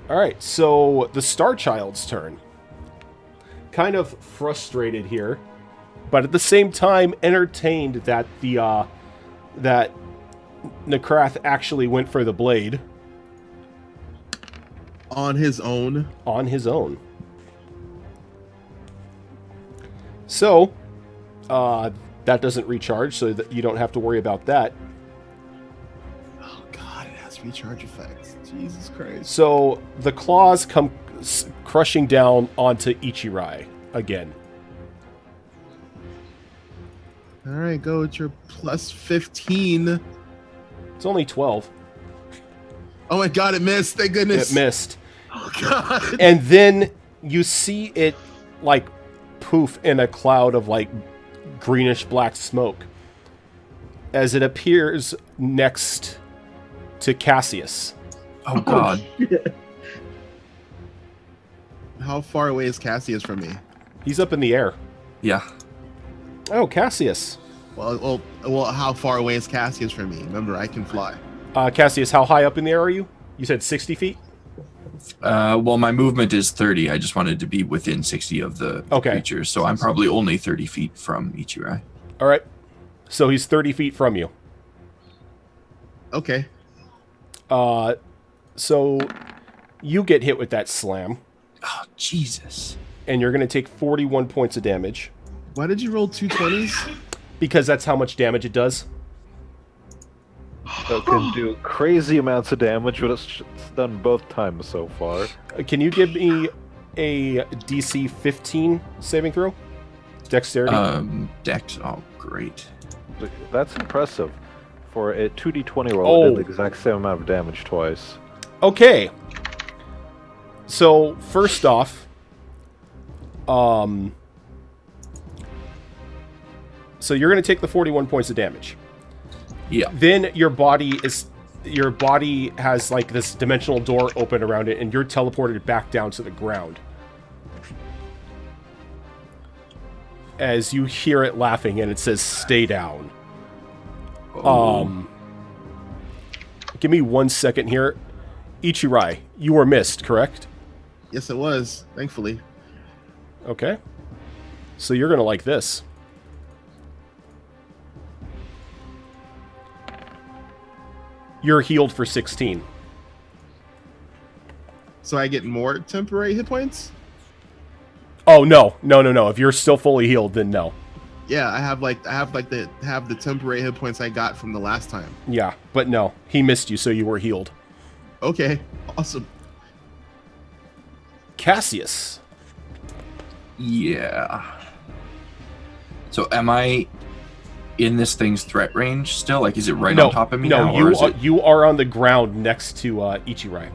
All right, so the Star Child's turn. Kind of frustrated here, but at the same time entertained that that Nekrath actually went for the blade On his own. on his own. So, that doesn't recharge, so that you don't have to worry about that. Oh god, it has recharge effects. Jesus Christ. So the claws come crushing down onto Ichirai again. All right, go with your plus 15. It's only 12. Oh my god, it missed. Thank goodness. It missed. Oh god. And then you see it like poof in a cloud of like greenish black smoke as it appears next to Cassius. Oh god. How far away is Cassius from me? He's up in the air. Yeah. Oh, Cassius. Well, how far away is Cassius from me? Remember, I can fly. Cassius, how high up in the air are you? You said 60 feet? Well, my movement is 30. I just wanted to be within 60 of the creatures, so I'm probably only 30 feet from Ichirai. All right. So he's 30 feet from you. Okay. So you get hit with that slam, Oh, Jesus. and you're going to take 41 points of damage, Why did you roll 220s? because that's how much damage it does. So it can do crazy amounts of damage, but it's done both times so far. Can you give me a DC 15 saving throw? Dexterity? Dex. Oh, great. That's impressive. For a 2d20 roll, it Oh. did the exact same amount of damage twice. Okay. So, first off, so you're going to take the 41 points of damage. Yeah. Then your body has like this dimensional door open around it, and you're teleported back down to the ground. As you hear it laughing, and it says, "Stay down." Oh. Give me 1 second here. Ichirai, you were missed, correct? Yes, it was. Thankfully. Okay. So you're going to like this. You're healed for 16. So I get more temporary hit points? Oh, no. No. If you're still fully healed, then no. Yeah, I have the temporary hit points I got from the last time. Yeah, but no. He missed you, so you were healed. Okay, awesome. Cassius. Yeah. So am I in this thing's threat range still? Like, is it right on top of me now? No, or is it... you are on the ground next to Ichirai.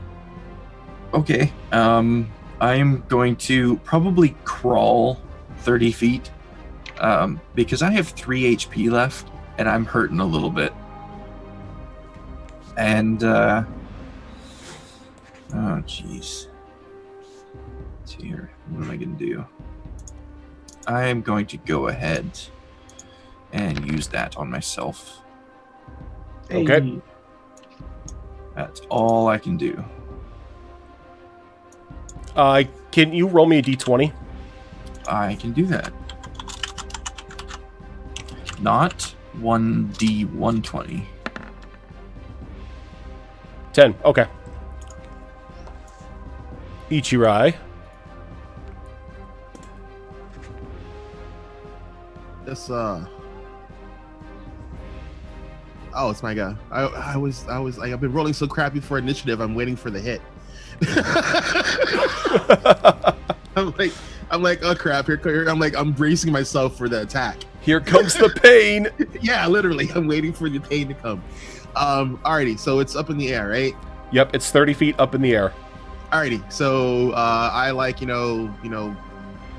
Okay. I'm going to probably crawl 30 feet because I have 3 HP left and I'm hurting a little bit. And, oh, jeez. Let's see here. What am I going to do? I am going to go ahead and use that on myself. Okay. Hey, That's all I can do. Can you roll me a d20? I can do that. Not 1d120. 10. Okay. Ichirai. This oh, it's my guy. I was like, I've been rolling so crappy for initiative. I'm waiting for the hit. I'm like, oh crap! Here, I'm bracing myself for the attack. Here comes the pain. Yeah, literally, I'm waiting for the pain to come. Alrighty, so it's up in the air, right? Yep, it's 30 feet up in the air. Alrighty, so I like, you know,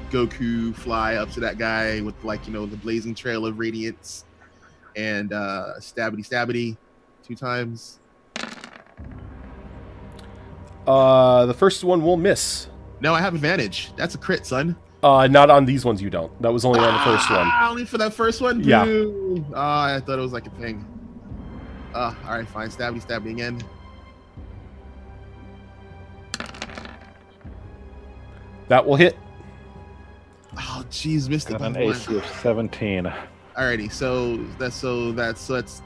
Goku fly up to that guy with like, the blazing trail of radiance, and stabbity 2 times. The first one will miss. No, I have advantage. That's a crit, son. Not on these ones. You don't. That was only on the first one. Only for that first one. Yeah. Boo. I thought it was like a thing. All right, fine. Stab me again. That will hit. Oh, jeez, missed it Got by an one. AC of 17. Alrighty, so that's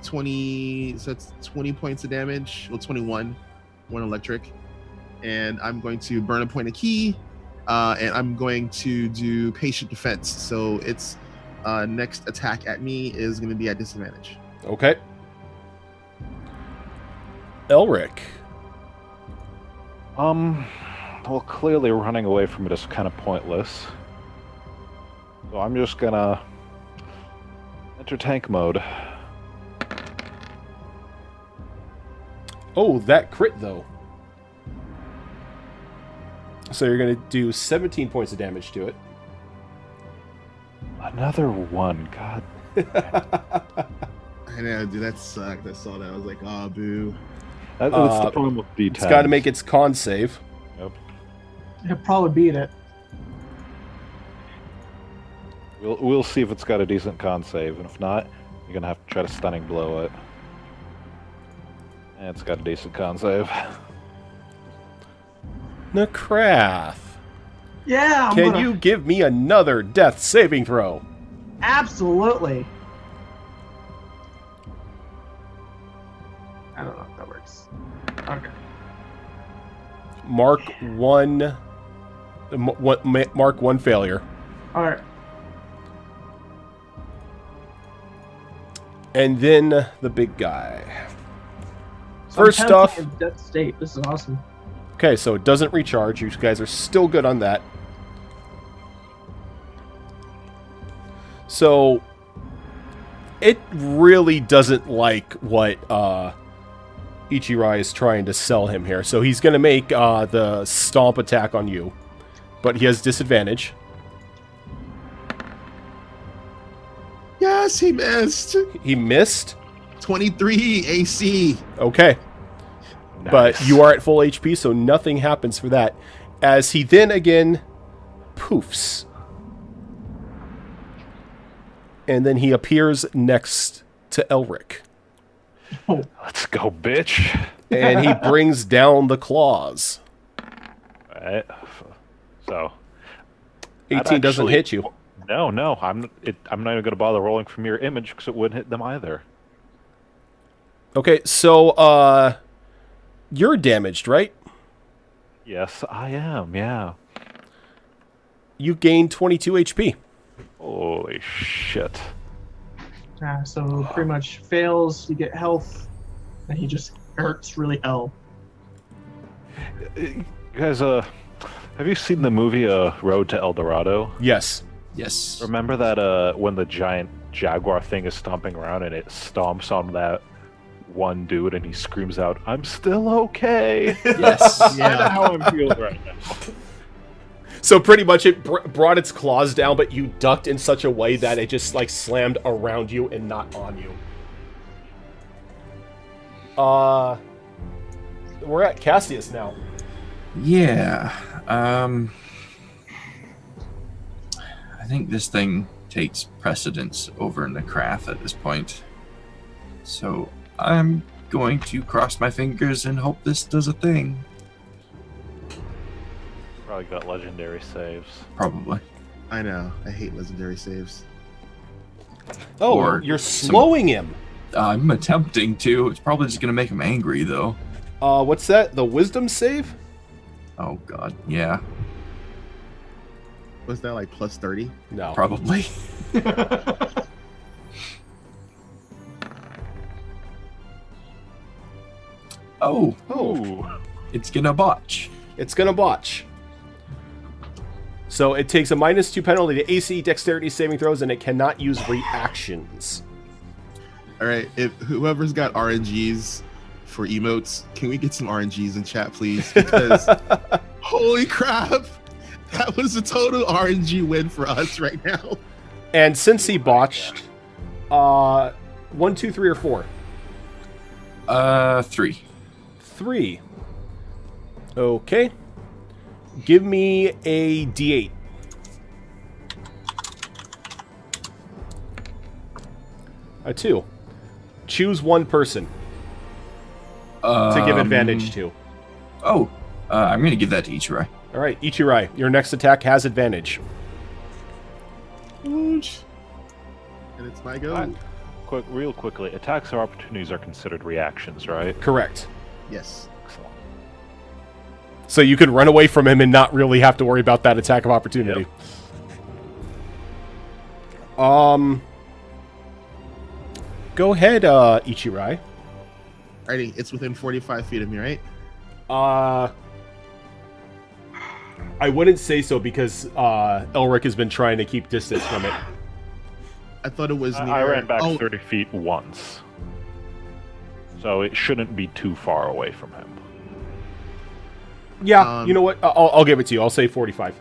20. So that's 20 points of damage. Well, 21, one electric, and I'm going to burn a point of key, and I'm going to do patient defense. So its next attack at me is going to be at disadvantage. Okay. Elric. Well, clearly running away from it is kind of pointless. So I'm just gonna enter tank mode. Oh, that crit though. So you're gonna do 17 points of damage to it. Another one, god. I know, dude, that sucked. I saw that. I was like, oh, boo. That's the problem with D10. It's got to make its con save. Yep. It'll probably beat it. We'll see if it's got a decent con save, and if not, you're gonna have to try to stunning blow it. And it's got a decent con save. Necrath. Yeah, Can you give me another death saving throw? Absolutely. I don't know if that works. Okay. Mark one. Mark one failure. All right. And then the big guy. So I'm First off, in death state. This is awesome. okay, so it doesn't recharge. You guys are still good on that. So it really doesn't like what Ichirai is trying to sell him here. So he's going to make the stomp attack on you, but he has disadvantage. Yes, he missed. He missed. 23 AC. Okay. But you are at full HP, so nothing happens for that. As he then again poofs. And then he appears next to Elric. Let's go, bitch. And he brings down the claws. Alright. So 18 doesn't actually- hit you. No, I'm not even gonna bother rolling for mirror image because it wouldn't hit them either. Okay, so you're damaged, right? Yes, I am. Yeah. You gain 22 HP. Holy shit. So pretty much fails. You get health, and he just hurts really hell. You guys, have you seen the movie Road to El Dorado? Yes. Yes. Remember that when the giant jaguar thing is stomping around and it stomps on that one dude and he screams out, "I'm still okay." Yes. That's how I'm feeling right now. So pretty much it brought its claws down, but you ducked in such a way that it just like slammed around you and not on you. We're at Cassius now. Yeah. I think this thing takes precedence over Necrath at this point. So I'm going to cross my fingers and hope this does a thing. Probably got legendary saves. Probably. I know. I hate legendary saves. Oh, Or you're some- slowing him. I'm attempting to. It's probably just going to make him angry, though. What's that? The wisdom save? Oh, God. Yeah, Was that like plus 30? No. probably. Oh, Oh, it's going to botch. it's gonna botch. So it takes a -2 penalty to AC, dexterity saving throws, and it cannot use reactions. All right. If whoever's got RNGs for emotes, can we get some RNGs in chat, please? Because holy crap, that was a total RNG win for us right now. And since he botched, 1, 2, 3, or 4? 3. 3. Okay. Give me a D8. A 2. Choose one person to give advantage to. Oh, I'm going to give that to Ichirai. All right, Ichirai, your next attack has advantage. Whoosh. And it's my go. Real quickly, attacks or opportunities are considered reactions, right? Correct. Yes. Excellent. So you can run away from him and not really have to worry about that attack of opportunity. Yep. Go ahead, Ichirai. Alrighty, it's within 45 feet of me, right? I wouldn't say so because Elric has been trying to keep distance from it. I thought it was near... I ran back oh, 30 feet once. So it shouldn't be too far away from him. Yeah, you know what? I'll give it to you. I'll say 45.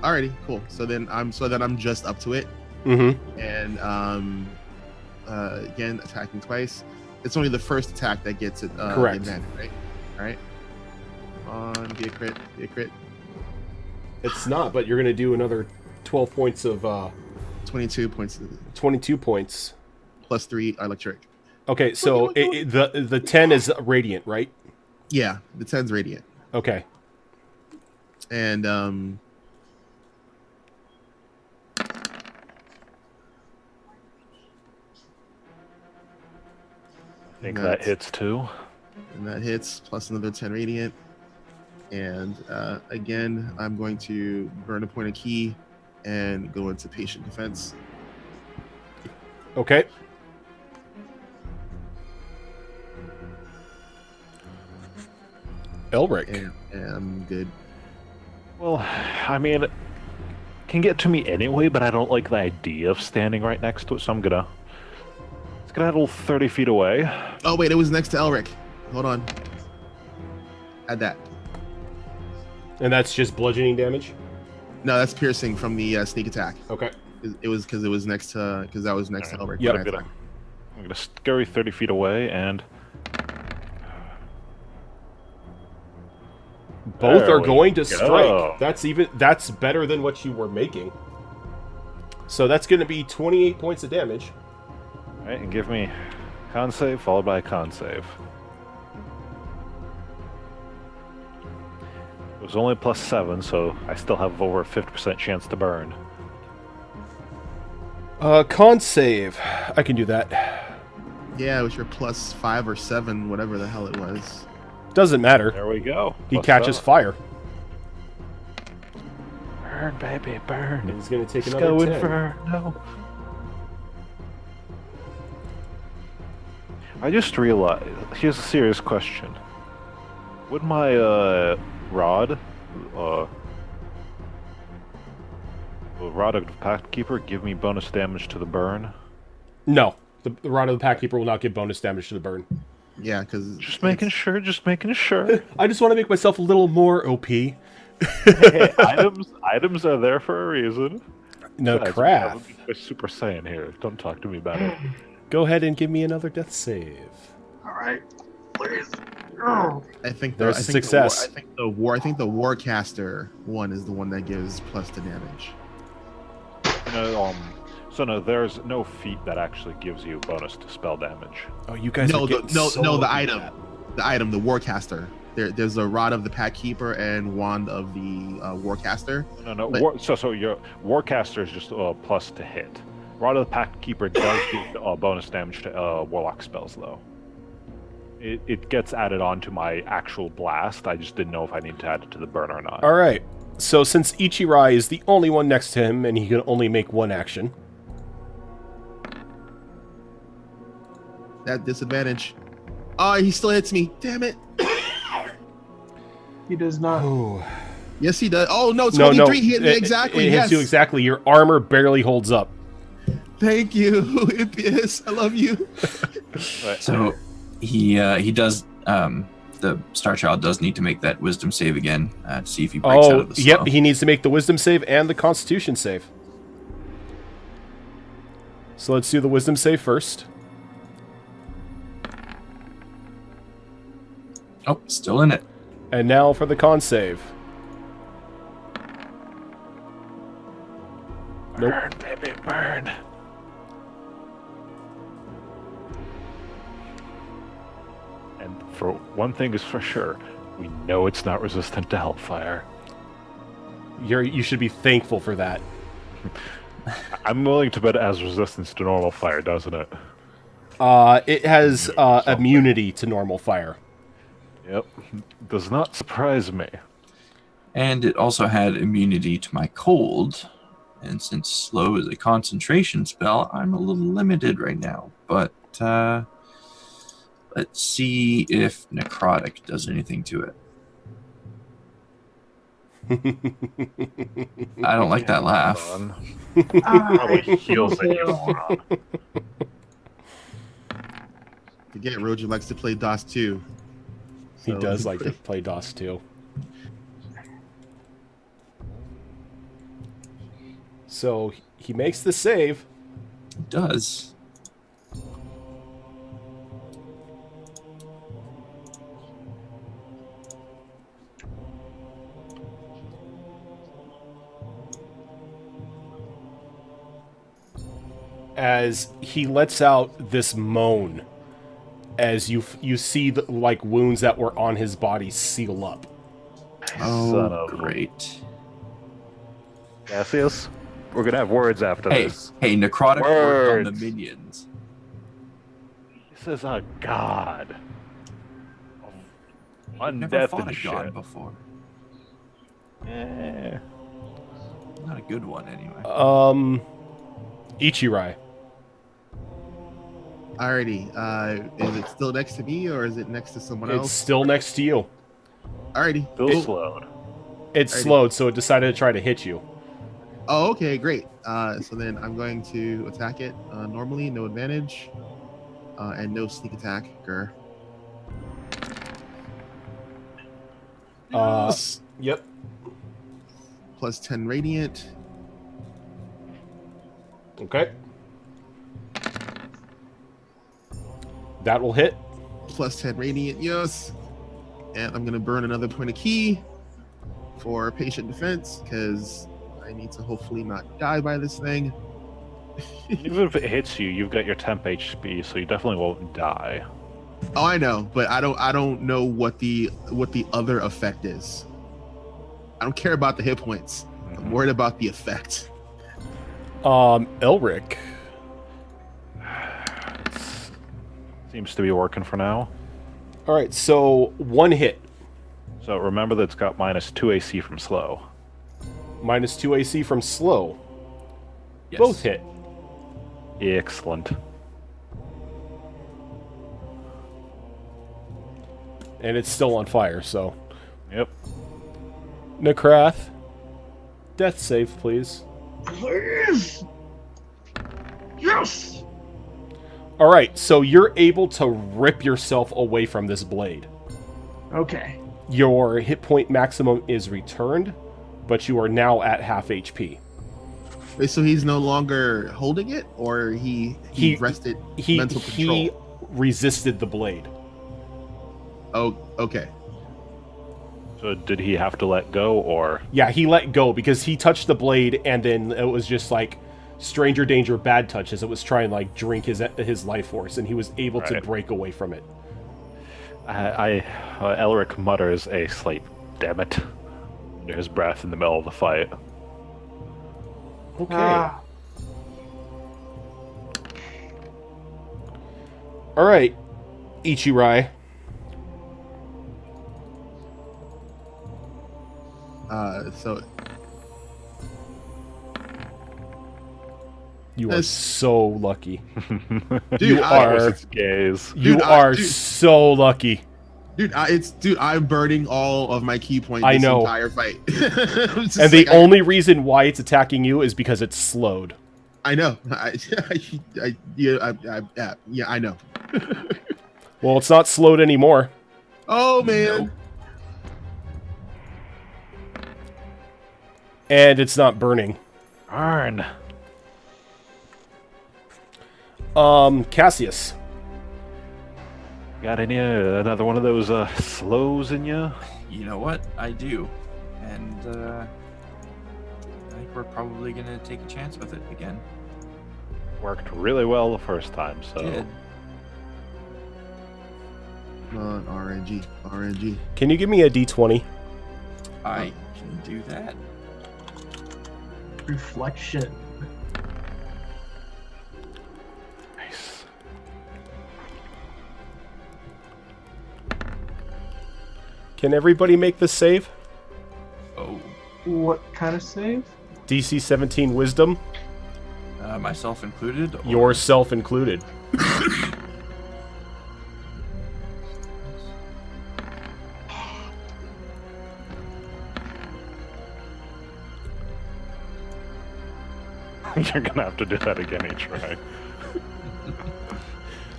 Alrighty, cool. So then I'm just up to it. Mm-hmm. And again, attacking twice. It's only the first attack that gets it. Correct. Advantage, right? All right. Be a crit. Be a crit. It's not, but you're going to do another 12 points of... 22 points. 22 points. Plus 3 electric. Okay, so the 10 is radiant, right? Yeah, the 10's radiant. Okay. And I think that hits too. And that hits, plus another 10 radiant. And again, I'm going to burn a point of key and go into patient defense. Okay. Elric. And I'm good. Well, I mean, it can get to me anyway, but I don't like the idea of standing right next to it, so I'm gonna skedaddle 30 feet away. Oh, wait, it was next to Elric. Hold on. Add that. And that's just bludgeoning damage? No, that's piercing from the sneak attack. Okay. It was because it was next to, because that was next to Elric. Yep. when I attacked. I'm gonna scurry 30 feet away and... Both There are we going to go. strike. That's better than what you were making. So that's going to be 28 points of damage. Alright, and give me con save followed by a con save. It was only plus 7, so I still have over a 50% chance to burn. Con save. I can do that. Yeah, it was your plus 5 or 7, whatever the hell it was. Doesn't matter. There we go. He Plus catches 7. fire. Burn, baby, burn. And he's going to take Let's another go 10. Inferno. I just realized, here's a serious question. Would my rod, the Rod of the Pact Keeper, give me bonus damage to the burn? No. The Rod of the Pack Keeper will not give bonus damage to the burn. Yeah, because Just making sure, just making sure. I just want to make myself a little more OP. Hey, items are there for a reason. No Besides, crap. we're Super Saiyan here. Don't talk to me about it. Go ahead and give me another death save. All right, please. I think There's I think success. The Warcaster one is the one that gives plus to damage. So no, there's no feat that actually gives you bonus to spell damage. Oh, you guys No, are getting so the good item, at the Warcaster. There's a Rod of the Pack Keeper and Wand of the Warcaster. No. But- So your Warcaster is just a plus to hit. Rod of the Pact Keeper does give bonus damage to Warlock spells, though. It gets added on to my actual blast. I just didn't know if I need to add it to the burn or not. All right. So since Ichirai is the only one next to him and he can only make one action, That disadvantage. Oh, he still hits me. Damn it. He does not. oh, Yes, he does. Oh no, no, 23 hit me exactly. It Yes. hits you exactly. Your armor barely holds up. Thank you, Impious. I love you. Right. So he does. The Star Child does need to make that Wisdom save again to see if he breaks out Oh, of the yep. spell. He needs to make the Wisdom save and the Constitution save. So let's do the Wisdom save first. Oh, still in it. And now for the con save. Nope. Burn, baby, burn. for one thing is for sure, we know it's not resistant to hellfire. You should be thankful for that. I'm willing to bet it has resistance to normal fire, doesn't it? It has immunity to normal fire. Yep. Does not surprise me. And it also had immunity to my cold. And since slow is a concentration spell, I'm a little limited right now. But let's see if necrotic does anything to it. I don't like that laugh. Probably heals at you. Again, Roger likes to play DOS 2. He does like to play DOS 2. So he makes the save. It does. As he lets out this moan, as you see the wounds that were on his body seal up. Son Oh, of a- great. Cassius, we're gonna have words after Hey, this. hey, necrotic worked on the Words. minions. This is a god. I've never Undeath fought and a shit. god before. Eh. Not a good one, anyway. Ichirai. Alrighty. Is it still next to me or is it next to someone It's else? still next to you. Alrighty. Still Cool. slowed. It's Alrighty. slowed, so it decided to try to hit you. Oh, okay, great. So then I'm going to attack it normally, no advantage, and no sneak attack. Grr. Yes. Yep. Plus 10 radiant. Okay. That will hit. Plus 10 radiant, yes. And I'm gonna burn another point of key for patient defense because I need to hopefully not die by this thing. Even if it hits you, you've got your temp HP, so you definitely won't die. Oh, I know, but I don't know what the other effect is. I don't care about the hit points. I'm worried about the effect. Elric. Seems to be working for now. All right, so one hit, So remember that it's got -2 AC from slow. -2 AC from slow. Yes. Both hit. Excellent. And it's still on fire, so. Yep. Nekrath. Death save, please. Please. Yes. All right, so you're able to rip yourself away from this blade. Okay. Your hit point maximum is returned, but you are now at half HP. Wait, so he's no longer holding it, or he rested mental control? He resisted the blade. Oh, okay. So did he have to let go, or Yeah, he let go because he touched the blade, and then it was just like stranger danger, bad touch, as it was trying to drink his life force, and he was able to Right. break away from it. Elric mutters a slight "damn it" under his breath in the middle of the fight. Okay. Ah. All right, Ichirai. So You are That's- so lucky. Dude, You I- are- Its gaze. You Dude, are dude. so lucky. dude, I'm burning all of my key points I this know. entire fight. I'm just And the like, only reason why it's attacking you is because it's slowed. I know. Yeah, I know. Well, it's not slowed anymore. Oh man. Nope. And it's not burning. Arn. Cassius. Got any another one of those slows in you? You know what? I do. And I think we're probably going to take a chance with it again. Worked really well the first time, so Did. Come on, RNG, RNG. Can you give me a D20? I can do that. Reflection. Nice. Can everybody make this save? Oh, What kind of save? DC 17 Wisdom, myself included. Or... yourself included. You're gonna have to do that again each try.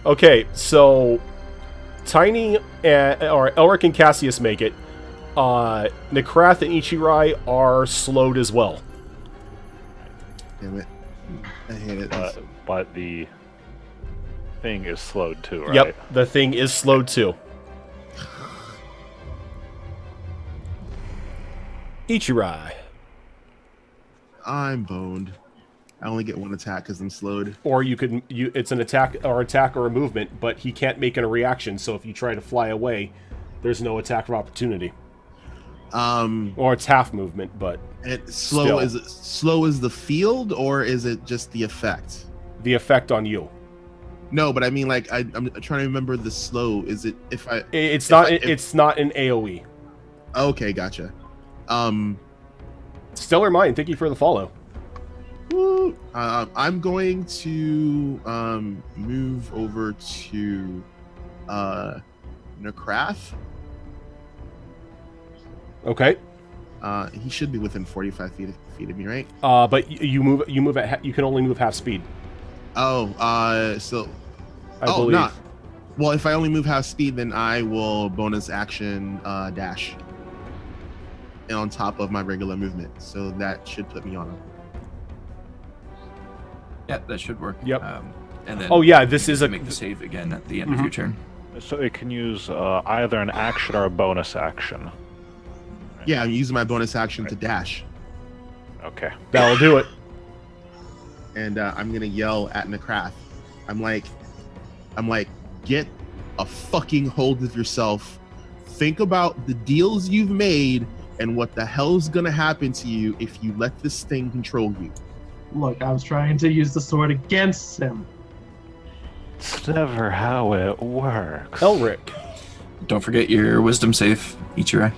Okay, so Tiny or Elric and Cassius make it. Nekrath and Ichirai are slowed as well. Damn it. I hate it. But the thing is slowed too, right? Yep, the thing is slowed too. Ichirai. I'm boned. I only get one attack because I'm slowed. Or it's an attack or a movement, but he can't make a reaction, so if you try to fly away, there's no attack of opportunity. Or it's half movement, but Slow still. is it slow as the field, or is it just the effect? The effect on you. No, but I mean, like, I'm trying to remember the slow. Is it if I? It's if not. I- if- It's not an AOE. Okay, gotcha. Stellar Mind. Thank you for the follow. Woo. I'm going to move over to Nekrath. Okay. He should be within 45 feet of me, right? But you move. You move at. You can only move half speed. Oh, so I believe. not. Well, if I only move half speed, then I will bonus action dash, and on top of my regular movement. So that should put me on him. Yeah, that should work. Yep. And then Oh, yeah, this you is get a- to make the save again at the end of your turn. So it can use either an action or a bonus action. Yeah, I'm using my bonus action to dash, Okay. That'll do it. and I'm gonna yell at Nekrath. I'm like, get a fucking hold of yourself. Think about the deals you've made and what the hell's gonna happen to you if you let this thing control you. Look, I was trying to use the sword against him. It's never how it works. Elric. Don't forget your wisdom save, Ichirai.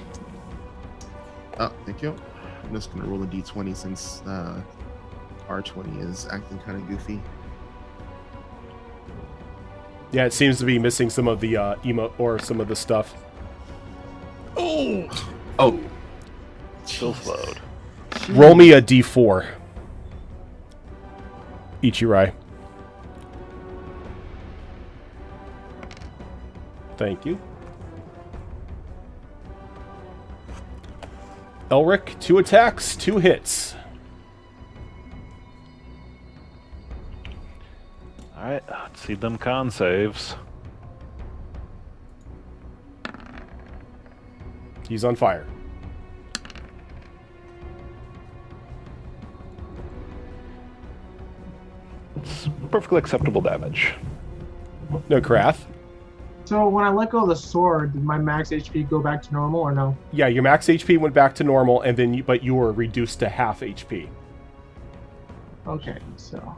Oh, thank you. I'm just gonna roll a d20 since R20 is acting kind of goofy. Yeah, it seems to be missing some of the emote or some of the stuff. Oh, Oh, Still slowed. Roll me a D4. Ichirai. Thank you. Elric, 2 attacks, 2 hits. Alright, let's see them con saves. He's on fire. It's perfectly acceptable damage. No Krath. So when I let go of the sword, did my max HP go back to normal or no? Yeah, your max HP went back to normal, and then but you were reduced to half HP. Okay, so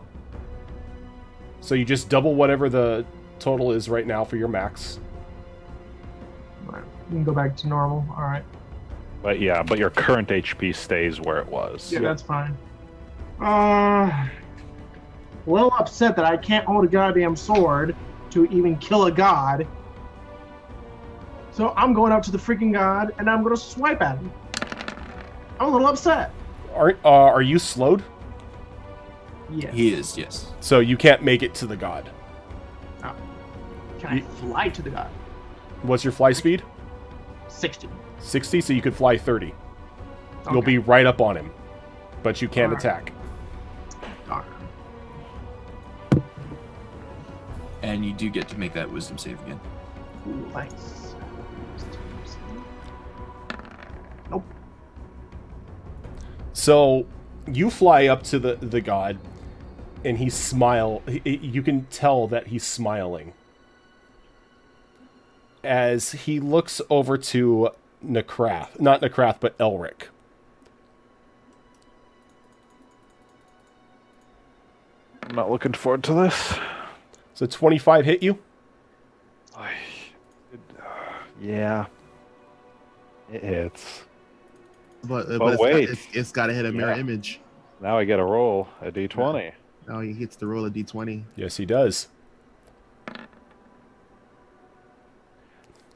So you just double whatever the total is right now for your max. alright, we can go back to normal. All right. But yeah, but your current HP stays where it was. Yeah, that's fine. A little upset that I can't hold a goddamn sword to even kill a god. So I'm going up to the freaking god and I'm gonna swipe at him. I'm a little upset. Are you slowed? Yes. he is, yes. So you can't make it to the god. Can I fly to the god? What's your fly speed? 60. 60, so you could fly 30. You'll Okay. be right up on him. But you can't Alright. attack. Darn. And you do get to make that wisdom save again. Ooh, nice. Nope. So you fly up to the god, and he smile. You can tell that he's smiling. as he looks over to Necrath. Not Necrath, but Elric. I'm not looking forward to this. So 25 hit you? Yeah. It hits. But wait. it's got to hit a mirror Yeah. image. Now I get a roll, a d20. Oh, he gets to roll a d20. Yes, he does.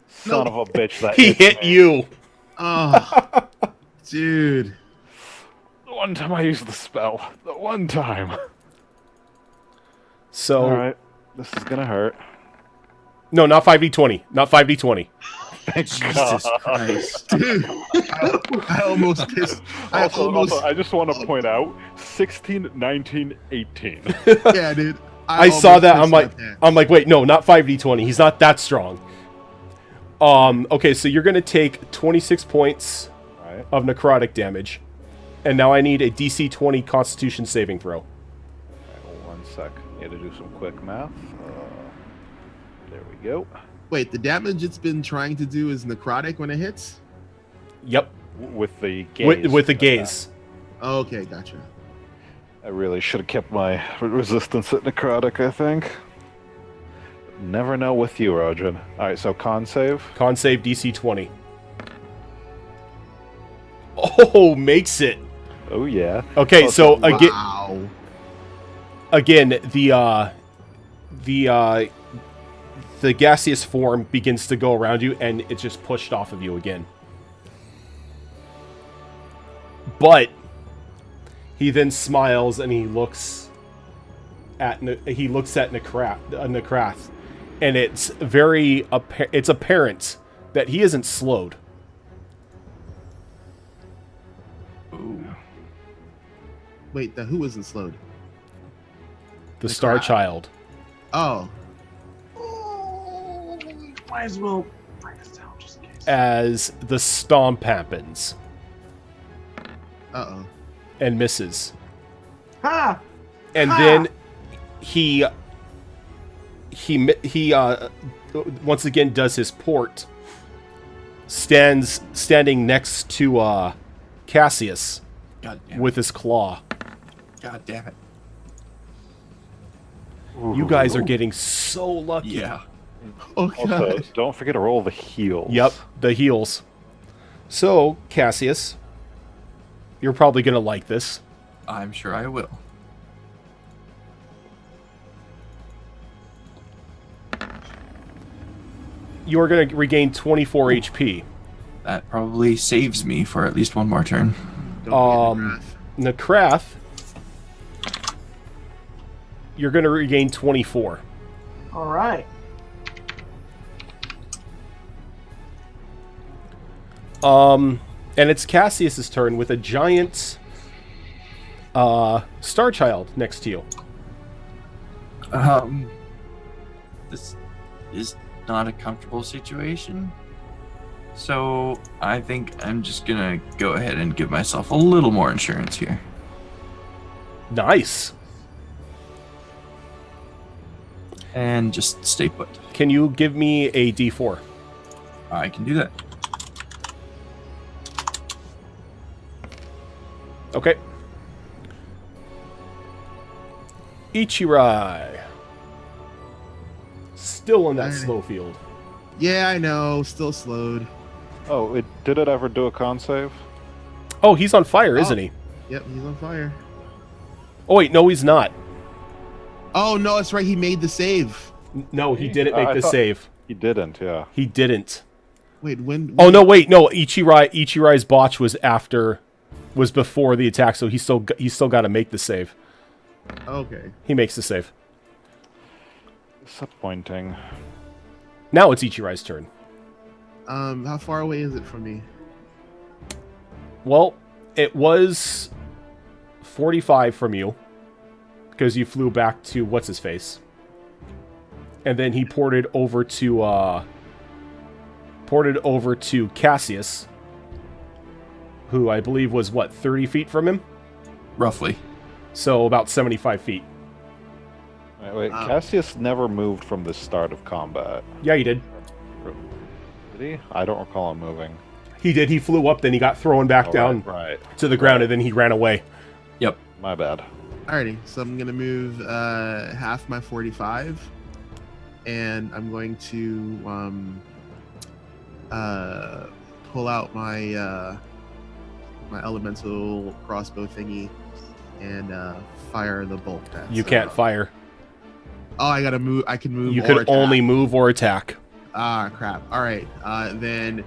Son of a bitch, that He hits hit me. you. Oh, dude. The one time I used the spell. The one time. So, Alright, this is gonna hurt. no, not 5d20. Not 5d20. Thank Jesus God. Christ. Dude, I almost pissed. Also, I just want to point out 16, 19, 18. Yeah, dude. I saw almost that. pissed I'm like, wait, no, not 5d20. He's not that strong. Okay, so you're gonna take 26 points Alright. of necrotic damage, and now I need a DC 20 Constitution saving throw. One sec. Need to do some quick math. There we go. Wait, the damage it's been trying to do is necrotic when it hits? Yep, With the gaze. with the gaze. Oh, okay, gotcha. I really should have kept my resistance at necrotic, I think. Never know with you, Rojan. Alright, so con save. Con save DC 20. Oh, makes it. Oh yeah. Okay, so again, Wow. the gaseous form begins to go around you, and it's just pushed off of you again. But he then smiles and he looks at Necrath, and it's very it's apparent that he isn't slowed. Ooh. Wait, who isn't slowed? The Star Child. Oh. Might as well bring this down just in case. As the stomp happens Uh-oh. and misses. Ha! And Ha! then he once again does his port, standing next to Cassius God damn it. with his claw. God damn it. You guys are getting so lucky. Yeah. Oh, Also, God. don't forget to roll the heals. Yep, the heals. So, Cassius, you're probably going to like this. I'm sure I will. You're going to regain 24 HP. That probably saves me for at least one more turn. Don't be in Necrath, you're going to regain 24. All right. And it's Cassius's turn with a giant Star Child next to you. This is not a comfortable situation. So I think I'm just gonna go ahead and give myself a little more insurance here. Nice. And just stay put. Can you give me a D4? I can do that. Okay. Ichirai. Still in that Alright. slow field. Yeah, I know. Still slowed. Oh, did it ever do a con save? Oh, he's on fire, isn't Oh. he? Yep, he's on fire. Oh, wait, no, he's not. Oh, no, that's right. He made the save. No, he didn't make I the thought- save. He didn't, yeah. He didn't. Wait, when? Oh, no, wait, no. Ichirai's botch was before the attack, so he's still got to make the save. Okay. He makes the save. Disappointing. Now it's Ichirai's turn. How far away is it from me? Well, it was 45 from you because you flew back to what's his face, and then he ported over to Cassius, who I believe was 30 feet from him, Roughly. so about 75 feet. Wait, Cassius never moved from the start of combat. Yeah, you did. Did he? I don't recall him moving. He did. He flew up, then he got thrown back down Right. to the ground, and then he ran away. Yep. My bad. Alrighty, so I'm gonna move half my 45, and I'm going to pull out my my elemental crossbow thingy and fire the bolt. You can't fire. Oh, I gotta move. I can move. You or can attack. only move or attack. Ah, crap. All right. Then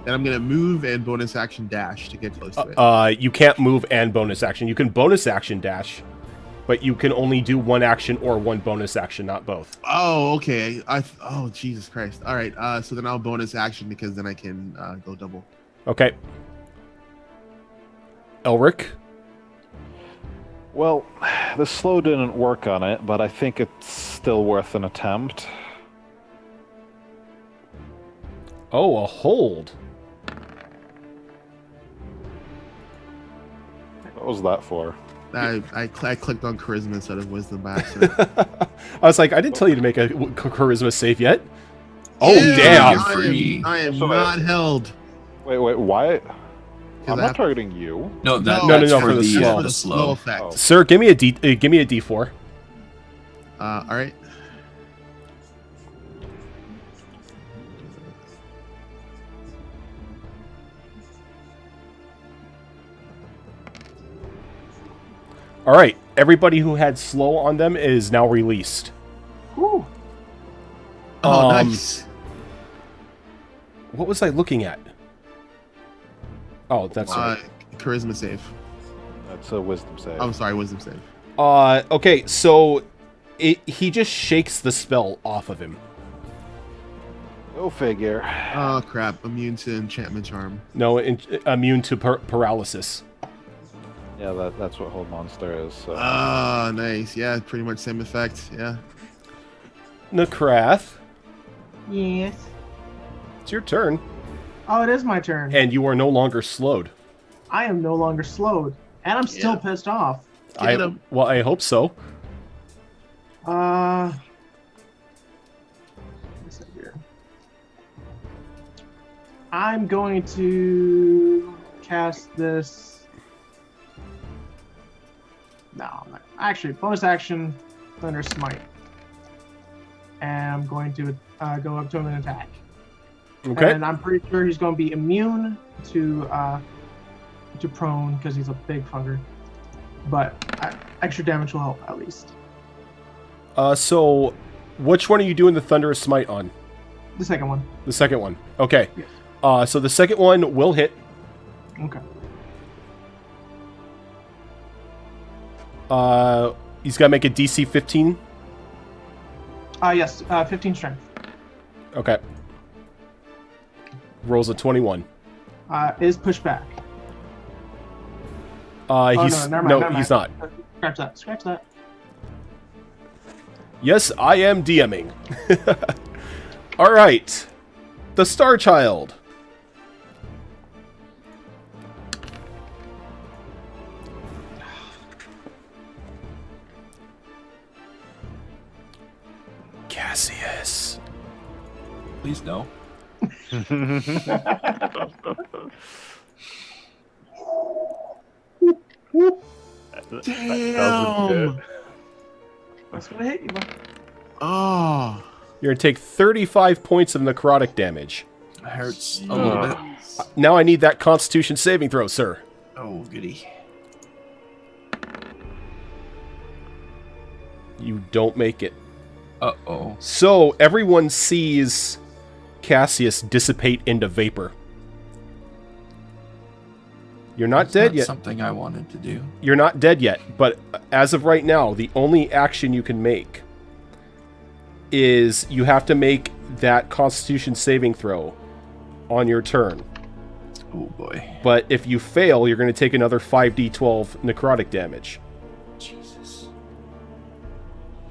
I'm gonna move and bonus action dash to get close to it. You can't move and bonus action. You can bonus action dash, but you can only do one action or one bonus action, not both. Oh, okay. Oh, Jesus Christ. All right. So then I'll bonus action because then I can go double. Okay. Elric? Well, the slow didn't work on it, but I think it's still worth an attempt. Oh, a hold. What was that for? I clicked on charisma instead of wisdom by accident. I was like, I didn't tell you to make a charisma save yet. Oh, Ew, damn. You're free. I am So not held. Wait, why? I'm I not have- targeting you. No, No, that's no, for for the the slow. the slow slow. effect. Oh. Sir, give me a D4. All right. All right. Everybody who had slow on them is now released. Whew. Oh, Um, nice. What was I looking at? Oh, that's right. Charisma save. That's a wisdom save. I'm sorry, wisdom save. Okay, so he just shakes the spell off of him. Go figure. Oh crap! Immune to enchantment charm. No, immune to paralysis. Yeah, that's what Hold Monster is. So. Oh, nice. Yeah, pretty much same effect. Yeah. Nakrath, Yes. it's your turn, Oh, it is my turn. and you are no longer slowed. I am no longer slowed, and I'm still Yeah. pissed off. Get him. Well, I hope so. What's that here? I'm going to cast this. No, I'm not. Actually, bonus action, Thunder Smite, and I'm going to go up to him and attack. Okay. And I'm pretty sure he's going to be immune to prone because he's a big fucker. But extra damage will help at least. So, which one are you doing the Thunderous Smite on? The second one. The second one. Okay. Yes. So the second one will hit. Okay. He's got to make a DC 15. Yes. 15 strength. Okay. Rolls a 21. Is pushed back. He's never mind, no, never mind. he's not. Scratch that. Scratch that. Yes, I am DMing. All right. The Star Child. Cassius. Please no. Damn. That's gonna hit you, bro. Oh. You're going to take 35 points of necrotic damage. It hurts a little bit. Now I need that Constitution saving throw, sir. Oh, goody. You don't make it. Uh-oh. So everyone sees Cassius dissipate into vapor. You're not That's dead not yet. something I wanted to do. You're not dead yet, but as of right now, the only action you can make is you have to make that Constitution saving throw on your turn. Oh, boy. But if you fail, you're going to take another 5d12 necrotic damage. Jesus.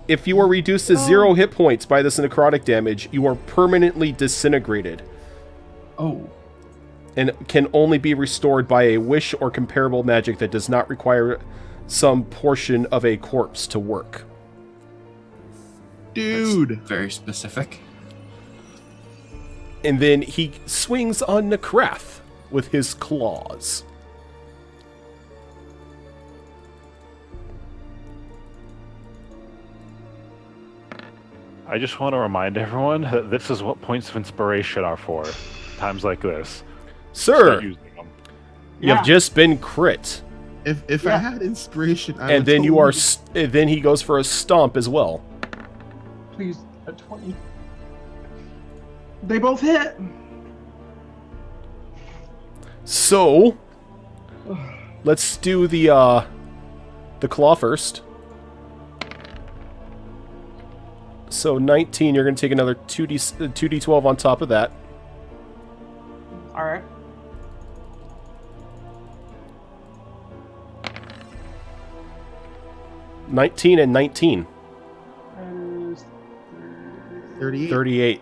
If you are reduced to 0 hit points by this necrotic damage, you are permanently disintegrated Oh. and can only be restored by a wish or comparable magic that does not require some portion of a corpse to work. Dude. That's very specific. And then he swings on Nekrath with his claws. I just want to remind everyone that this is what points of inspiration are for. Times like this. Sir, Start using them. you have just been crit. If I had inspiration, I And would then you are. totally- Then he goes for a stomp as well. Please, a 20. They both hit. So, let's do the claw first. So 19, you're going to take another 2d12 on top of that. All right. $19 and 19. That is 38. 38.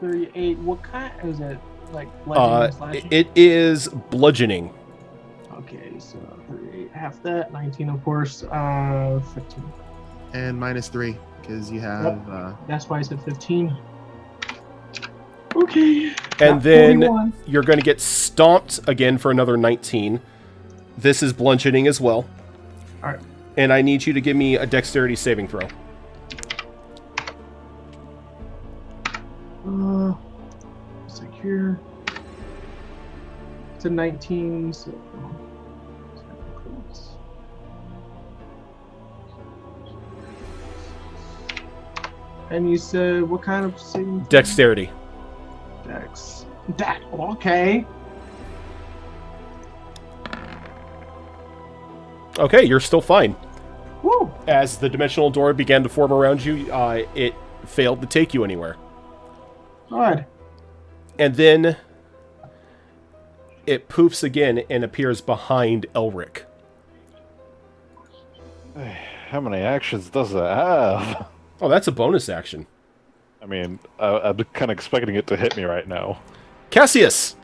38. What kind is it? Like bludgeoning, slashing? It is bludgeoning. Okay, so 38. Half that. 19, of course. 15. And -3 because you have. That's why I said 15. Okay. And got then 41. you're going to get stomped again for another 19. This is bludgeoning as well. All right. And I need you to give me a dexterity saving throw. Secure. It's a 19, so. And you said what kind of saving? Dexterity. Dex. Okay. Okay, you're still fine. Woo! As the dimensional door began to form around you, it failed to take you anywhere. Good. And then it poofs again and appears behind Elric. How many actions does it have? Oh, that's a bonus action. I mean, I'm kind of expecting it to hit me right now. Cassius!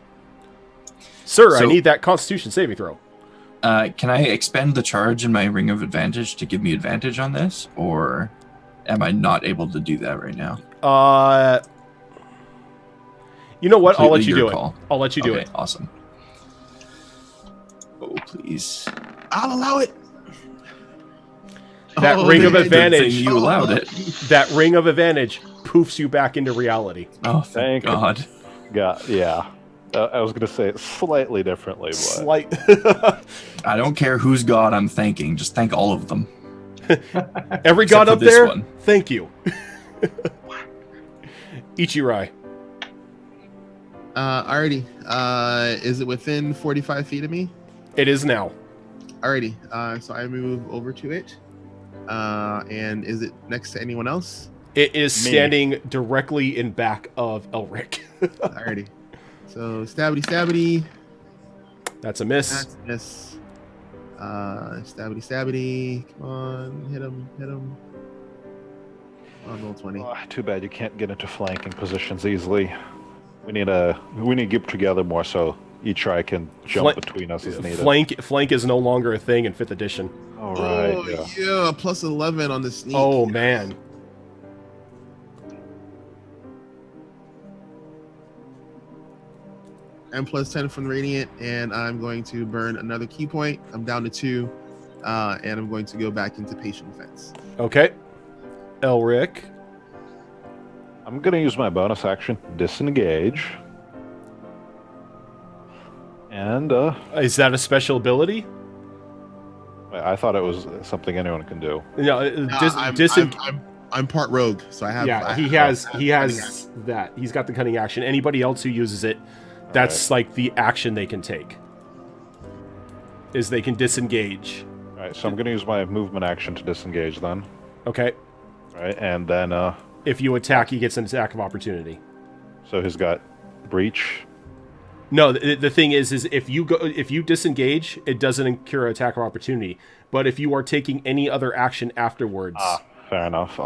Sir, I So- need that Constitution saving throw. Can I expend the charge in my Ring of Advantage to give me advantage on this, or am I not able to do that right now? You know what? I'll let Completely you do your it. call. I'll let you do Okay, it. awesome. Oh, please. I'll allow it. That Oh, ring of good advantage. thing you allowed it. That ring of advantage poofs you back into reality. Oh, thank Thank God. God, yeah. I was going to say it slightly differently, but Slight. I don't care whose God I'm thanking. Just thank all of them. Every Except god for up this there, one. thank you. Ichirai. Alrighty. Is it within 45 feet of me? It is now. Alrighty. So I move over to it. And is it next to anyone else? It is Me. standing directly in back of Elric. Alrighty. So stabby. That's a miss. That's a miss. Stabby. Come on, hit him. On roll 20. oh, too bad you can't get into flanking positions easily. We need to get together more so each try can jump Flank- between us as needed. Flank is no longer a thing in 5th edition. All right, Oh yeah. yeah, plus 11 on the sneak. Oh man. And plus 10 from Radiant, and I'm going to burn another key point. I'm down to 2, and I'm going to go back into patient defense. Okay. Elric. I'm gonna use my bonus action, disengage. And Is that a special ability? I thought it was something anyone can do. No, I'm part rogue, so I have. yeah, I he have- has I have he cunning has that. He's got the cunning action. Anybody else who uses it, that's like the action they can take. Is they can disengage. All right, so I'm gonna use my movement action to disengage then. Okay. All right, and then If you attack, he gets an attack of opportunity. so he's got breach. No, the thing is if you disengage, it doesn't incur attack of opportunity. But if you are taking any other action afterwards, Fair enough.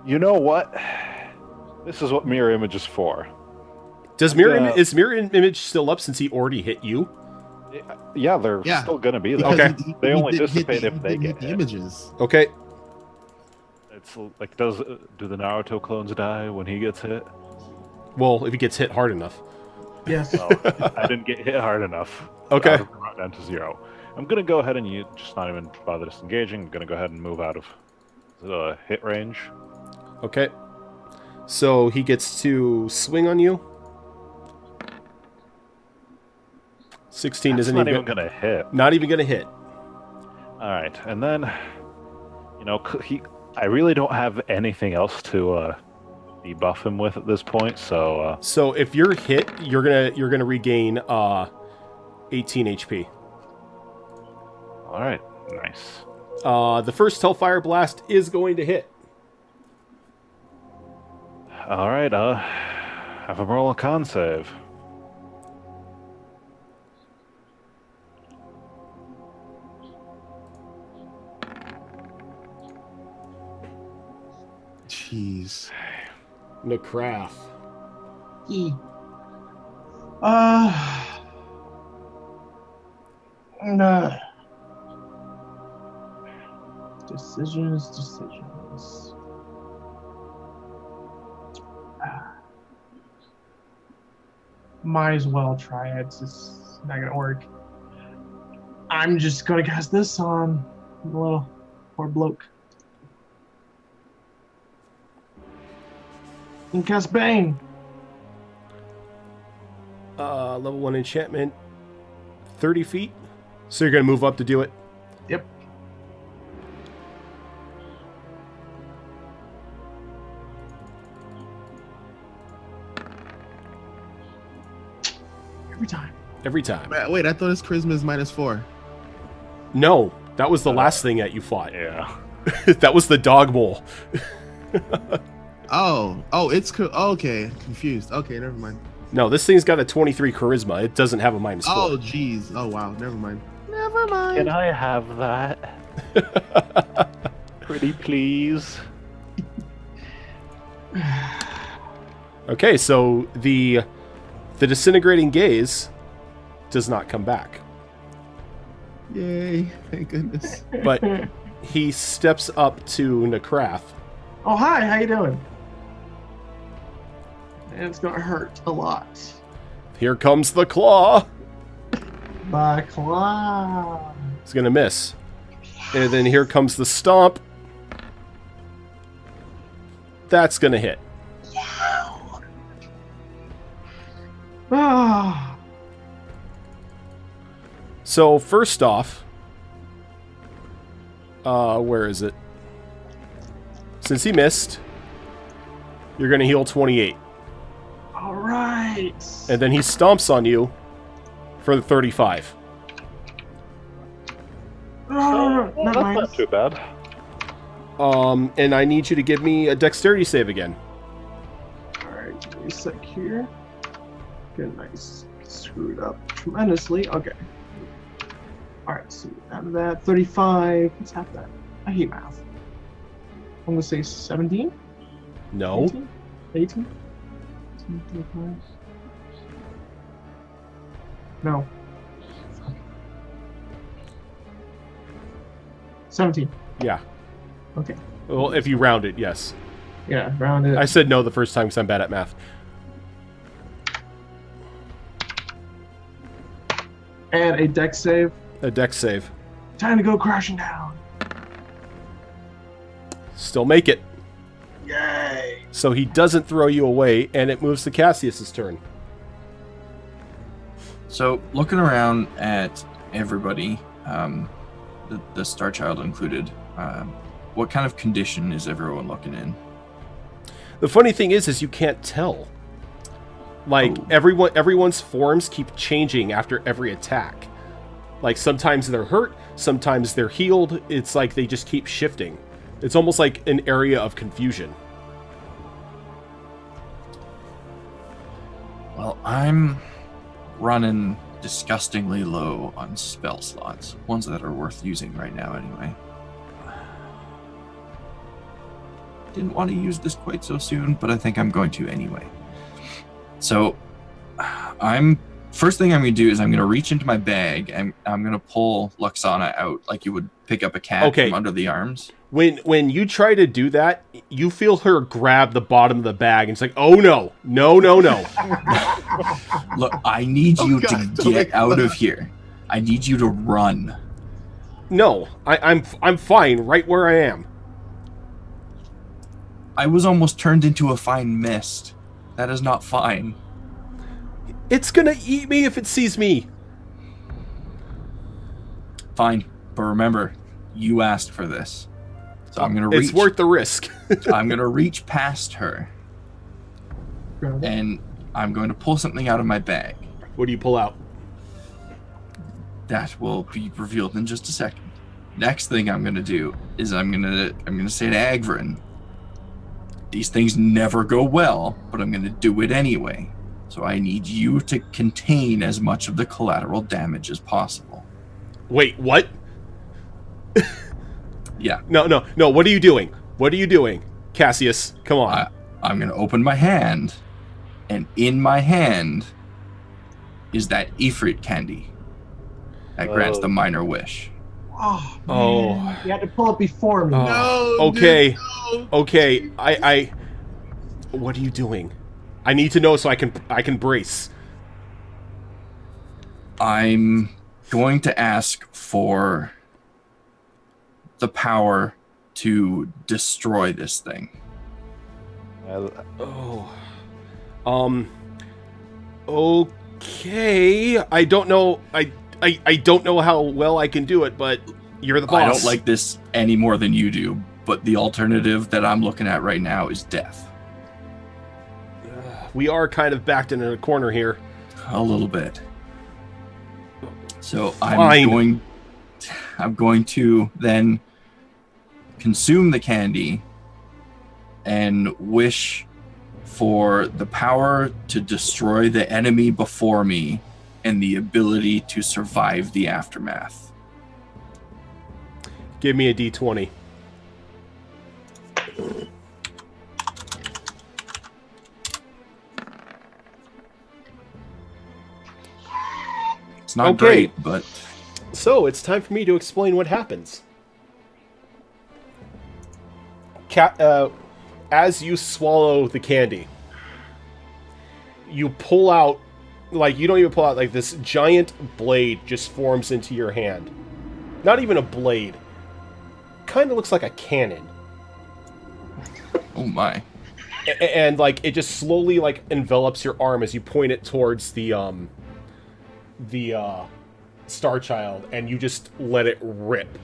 You know what? This is what mirror image is for. is mirror image still up since he already hit you? Yeah, they're Yeah. still gonna be there. because Okay. he They only didn't hit dissipate the- if he they didn't get hit the hit. images. Okay. It's like do the Naruto clones die when he gets hit? Well, if he gets hit hard enough. Yes. Well, I didn't get hit hard enough. Okay. I brought down to 0. I'm gonna go ahead and just not even bother disengaging. I'm gonna go ahead and move out of the hit range. Okay. So he gets to swing on you. 16 That's isn't not even even gonna hit. Not even gonna hit. All right, and then, I really don't have anything else to debuff him with at this point. So So if you're hit, you're gonna regain 18 HP. all right, nice. The first Hellfire Blast is going to hit. All right, have him roll a con save. Jeez. Necrath. E. No. Decisions. Might as well try it. It's just not gonna work. I'm just gonna cast this on the little poor bloke. And cast Bane. Level 1 enchantment. 30 feet. So you're gonna move up to do it. Yep. Every time. Wait, I thought his charisma is -4. No, that was the last thing that you fought. Yeah. That was the dog mole. Oh, okay. Confused. Okay, never mind. No, this thing's got a 23 charisma. It doesn't have a -4. Oh, jeez. Oh, wow. Never mind. Never mind. Can I have that? Pretty please. Okay, so the disintegrating gaze does not come back. Yay! Thank goodness. But he steps up to Necrath. Oh, hi, how you doing? And it's gonna hurt a lot. Here comes the claw. My claw. It's gonna miss. And then here comes the stomp. That's gonna hit. Ah. So first off, where is it? Since he missed, you're gonna heal 28. All right. And then he stomps on you for the 35. Oh, Well, not that's mine. not too bad. And I need you to give me a dexterity save again. All right, give me a sec here. Good, nice. Screwed up tremendously. Okay. All right, so out of that, 35. What's half that? I hate math. I'm gonna say 17. No. 18. 25. No. 17. Yeah. Okay. Well, if you round it, yes. Yeah, round it. I said no the first time because I'm bad at math. And a dex save. A dex save. Time to go crashing down. Still make it. Yay! So he doesn't throw you away, and it moves to Cassius's turn. So, looking around at everybody, the Star Child included, what kind of condition is everyone looking in? The funny thing is you can't tell. Like, Oh. everyone's forms keep changing after every attack. Like, sometimes they're hurt, sometimes they're healed. It's like they just keep shifting. It's almost like an area of confusion. Well, I'm running disgustingly low on spell slots, ones that are worth using right now anyway. Didn't want to use this quite so soon, but I think I'm going to anyway. So, first thing I'm going to do is I'm going to reach into my bag and I'm going to pull Luxana out like you would pick up a cat Okay. from under the arms. When you try to do that, you feel her grab the bottom of the bag, and it's like, oh no, no, no, no. Look, I need you God, to don't get make out fun. of here. I need you to run. No, I'm fine right where I am. I was almost turned into a fine mist. That is not fine. It's gonna eat me if it sees me. Fine, but remember, you asked for this. So I'm gonna reach. It's worth the risk. I'm gonna reach past her, Grab it. and I'm going to pull something out of my bag. What do you pull out? That will be revealed in just a second. Next thing I'm gonna do is I'm gonna say to Agverin, these things never go well, but I'm gonna do it anyway. So I need you to contain as much of the collateral damage as possible. Wait, what? Yeah. No. What are you doing? What are you doing? Cassius, come on. I'm gonna open my hand, and in my hand is that Ifrit candy that grants the minor wish. Oh, Oh. man. You had to pull it before me. Oh. No. Okay. dude, no. Okay, I what are you doing? I need to know so I can brace. I'm going to ask for the power to destroy this thing. Oh. Okay. I don't know. I don't know how well I can do it, but you're the boss. I don't like this any more than you do, but the alternative that I'm looking at right now is death. We are kind of backed in a corner here. A little bit. So Fine. I'm going to then consume the candy and wish for the power to destroy the enemy before me and the ability to survive the aftermath. Give me a D20. It's not Okay. great, but So, it's time for me to explain what happens. As you swallow the candy, you pull out, like, you don't even pull out, like, this giant blade just forms into your hand. Not even a blade. Kind of looks like a cannon. oh my. And, like, it just slowly, like, envelops your arm as you point it towards the Star Child, and you just let it rip.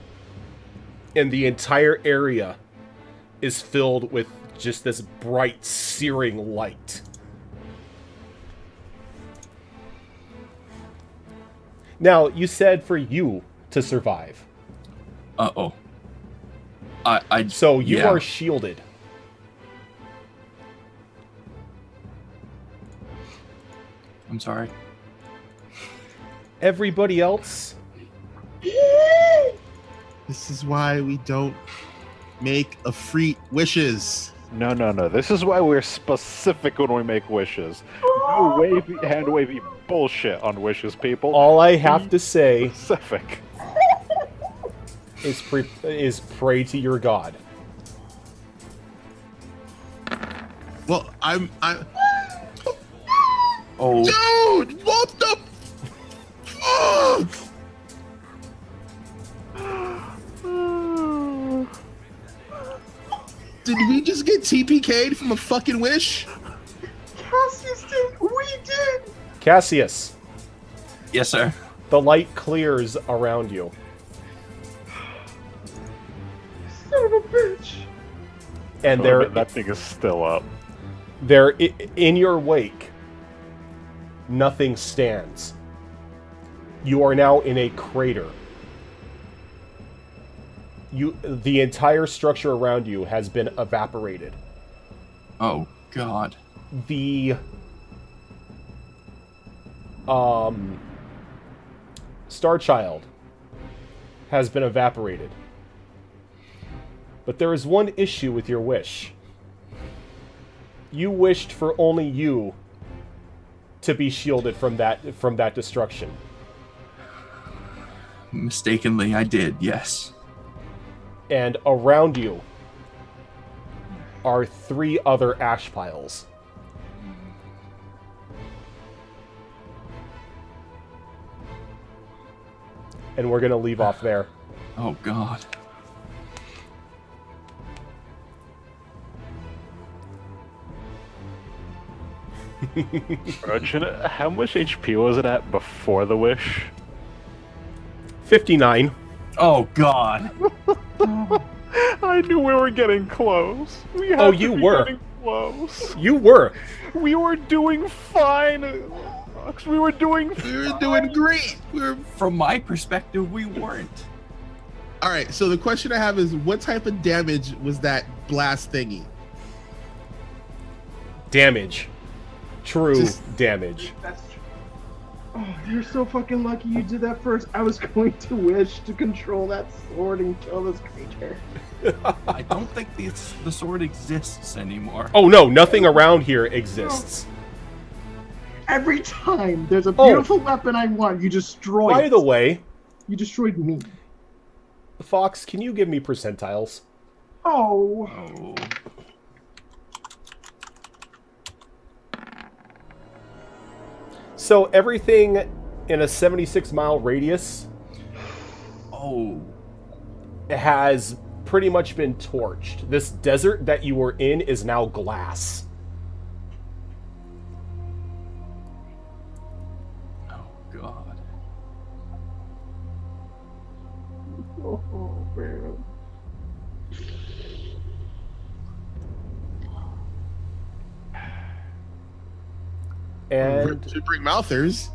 And the entire area is filled with just this bright, searing light. Now, you said for you to survive. Uh-oh. I So you yeah. are shielded. I'm sorry. Everybody else, This is why we don't make Ifrit wishes. No. This is why we're specific when we make wishes. No wavy, hand wavy bullshit on wishes, people. all I have to say Specific. is pray to your god. Well, I'm. Oh, Dude, what the? Fuck? Did we just get TPK'd from a fucking wish? Cassius did. We did. Cassius, yes, sir. the light clears around you. Son of a bitch. And That thing is still up. in your wake, nothing stands. You are now in a crater. The entire structure around you has been evaporated. Oh, God. The Star Child has been evaporated. But there is one issue with your wish. You wished for only you to be shielded from that destruction. Mistakenly, I did, yes. And around you are 3 other ash piles. And we're going to leave off there. Oh, God. Urchin, how much HP was it at before the wish? 59. Oh, God. I knew we were getting close. We had Oh, to you be were. getting close. You were. We were doing fine. We were doing We were doing great. We were... From my perspective, we weren't. All right, so the question I have is, what type of damage was that blast thingy? Damage. True Just- damage. That's true. Oh, you're so fucking lucky you did that first. I was going to wish to control that sword and kill this creature. I don't think the sword exists anymore. Oh no, nothing around here exists. Every time there's a beautiful weapon I want, you destroy By it. the way, You destroyed me. Fox, can you give me percentiles? Oh. Oh. So everything in a 76-mile radius Oh. has pretty much been torched. This desert that you were in is now glass. Oh, God. Oh, man. And Gibbering Mouthers.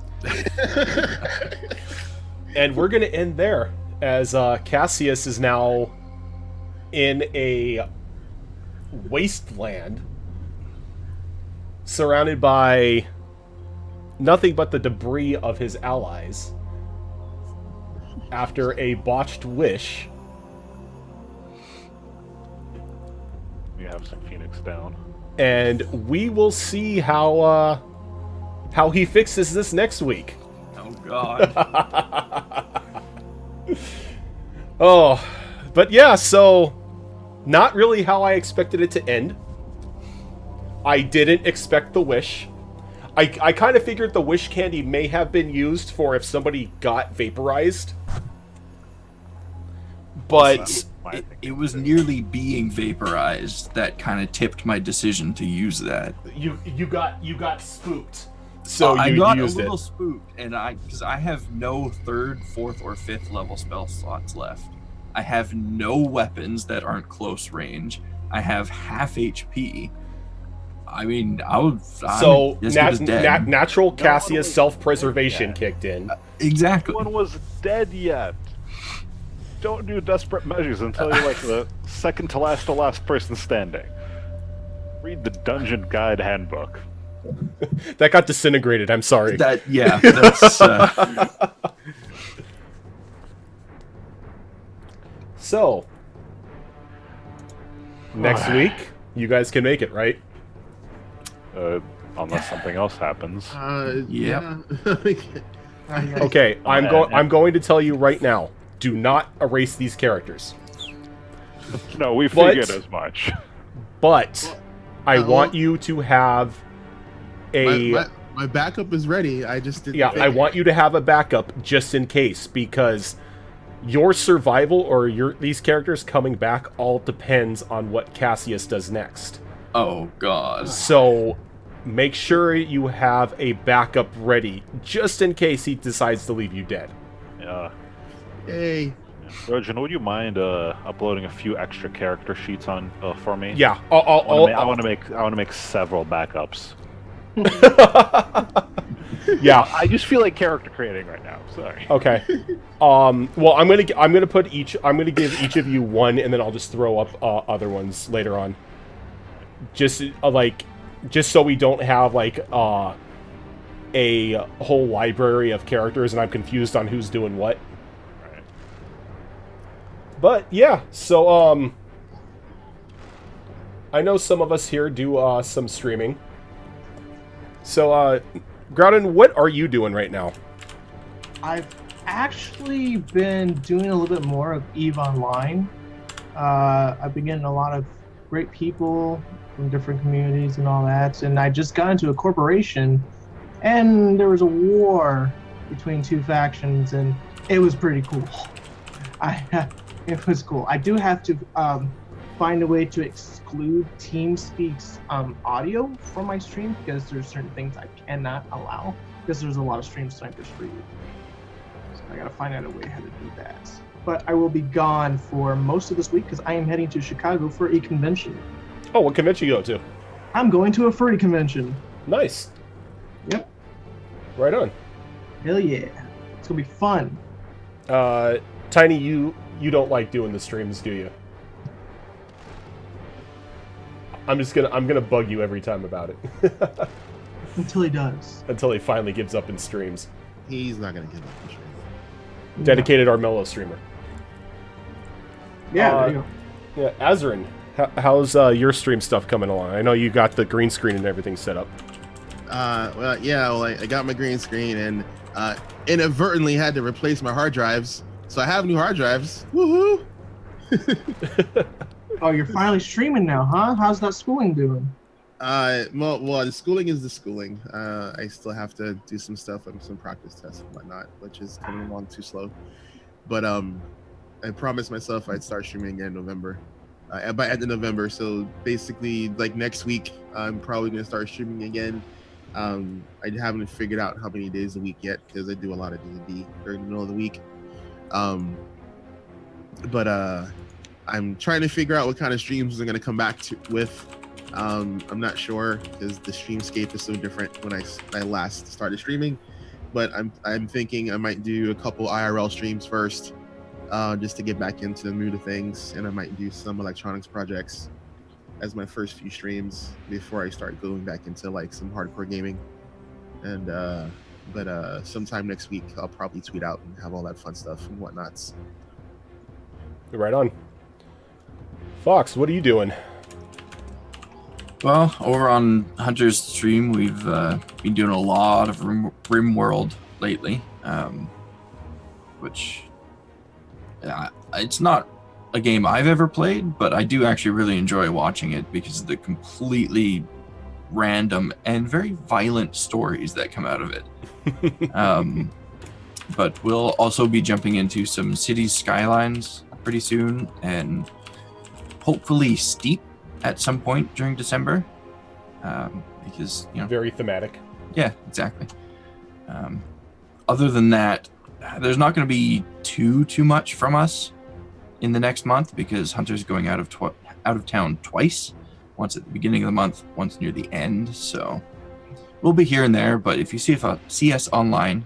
and we're gonna end there, as Cassius is now in a wasteland surrounded by nothing but the debris of his allies after a botched wish. We have some Phoenix down. And we will see how he fixes this next week. Oh, God. Oh, but yeah, so not really how I expected it to end. I didn't expect the wish. I kind of figured the wish candy may have been used for if somebody got vaporized. But It was nearly being vaporized that kind of tipped my decision to use that. you got spooked. So I you got a used little it. spooked, and because I have no 3rd, 4th, or 5th level spell slots left. I have no weapons that aren't close range. I have half HP. I mean, I'm So as good as dead. natural one Cassius was self-preservation dead. kicked in. Exactly. No one was dead yet. Don't do desperate measures until you're like the second to last person standing. Read the Dungeon Guide Handbook. That got disintegrated. I'm sorry. That's So next week, you guys can make it, right? Unless something else happens. Yep. Okay, I'm going to tell you right now. Do not erase these characters. No, we But- figured as much. But I want you to have a my backup is ready. I just didn't. yeah, think I it. want you to have a backup just in case, because your survival or these characters coming back all depends on what Cassius does next. Oh, God. So make sure you have a backup ready just in case he decides to leave you dead. Yeah. Hey. Rojan, would you mind uploading a few extra character sheets on for me? Yeah, I want to make several backups. yeah. I just feel like character creating right now. Sorry. Okay. Well, I'm gonna give each of you one, and then I'll just throw up other ones later on. Just so we don't have like a whole library of characters, and I'm confused on who's doing what. Right. But yeah, so I know some of us here do some streaming. So Groudon, what are you doing right now? I've actually been doing a little bit more of EVE Online. I've been getting a lot of great people from different communities and all that. And I just got into a corporation, and there was a war between two factions, and it was pretty cool. It was cool. I do have to find a way to exclude TeamSpeak's audio from my stream, because there's certain things I cannot allow, because there's a lot of stream snipers for you. So I gotta find out a way how to do that. But I will be gone for most of this week because I am heading to Chicago for a convention. Oh, what convention you go to? I'm going to a furry convention. Nice. Yep. Right on. Hell yeah. It's gonna be fun. Tiny, you don't like doing the streams, do you? I'm gonna bug you every time about it. Until he does. Until he finally gives up and streams. He's not gonna give up the stream. Dedicated Armello streamer. Yeah, there you go. Yeah, Azrin, how's your stream stuff coming along? I know you got the green screen and everything set up. I got my green screen and inadvertently had to replace my hard drives. So I have new hard drives. Woohoo! Oh, you're finally streaming now, huh? How's that schooling doing? Well, the schooling is the schooling. I still have to do some stuff and some practice tests and whatnot, which is coming along too slow. But I promised myself I'd start streaming again in November. By end of November, so basically like next week, I'm probably gonna start streaming again. I haven't figured out how many days a week yet because I do a lot of D&D during the middle of the week. But I'm trying to figure out what kind of streams I'm gonna come back with. I'm not sure because the streamscape is so different when I last started streaming. But I'm thinking I might do a couple IRL streams first, just to get back into the mood of things, and I might do some electronics projects as my first few streams before I start going back into like some hardcore gaming. And but sometime next week I'll probably tweet out and have all that fun stuff and whatnots. Right on. Fox, what are you doing? Well, over on Hunter's stream, we've been doing a lot of RimWorld lately, which it's not a game I've ever played, but I do actually really enjoy watching it because of the completely random and very violent stories that come out of it. But we'll also be jumping into some Cities Skylines pretty soon, and hopefully Steep at some point during December, because very thematic. Yeah, exactly. Other than that, there's not going to be too much from us in the next month because Hunter's going out of town twice, once at the beginning of the month, once near the end. So we'll be here and there. But if you see us online,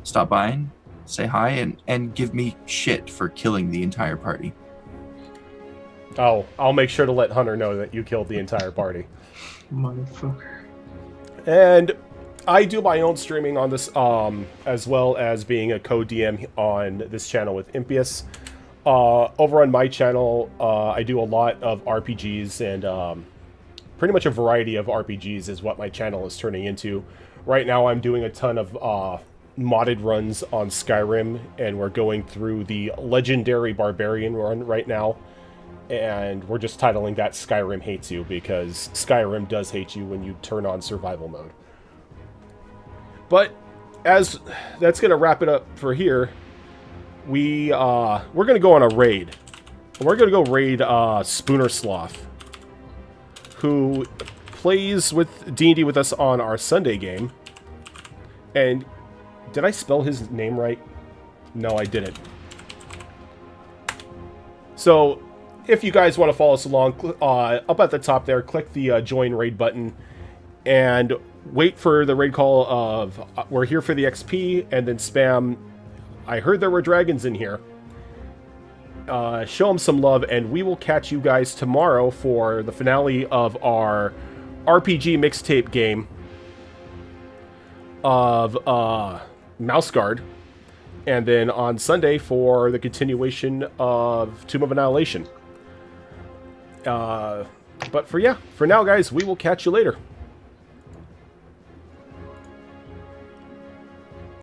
stop by, say hi, and give me shit for killing the entire party. Oh, I'll make sure to let Hunter know that you killed the entire party. Motherfucker. And I do my own streaming on this, as well as being a co-DM on this channel with Impious. Over on my channel, I do a lot of RPGs, and pretty much a variety of RPGs is what my channel is turning into. Right now I'm doing a ton of modded runs on Skyrim, and we're going through the Legendary Barbarian run right now. And we're just titling that Skyrim Hates You, because Skyrim does hate you when you turn on survival mode. But as that's gonna wrap it up for here, we're gonna go on a raid. We're gonna go raid Spooner Sloth, who plays with D&D with us on our Sunday game. And did I spell his name right? No, I didn't. So if you guys want to follow us along, up at the top there, click the join raid button and wait for the raid call of we're here for the XP, and then spam I heard there were dragons in here. Show them some love, and we will catch you guys tomorrow for the finale of our RPG mixtape game of Mouse Guard, and then on Sunday for the continuation of Tomb of Annihilation. But for now, guys, we will catch you later.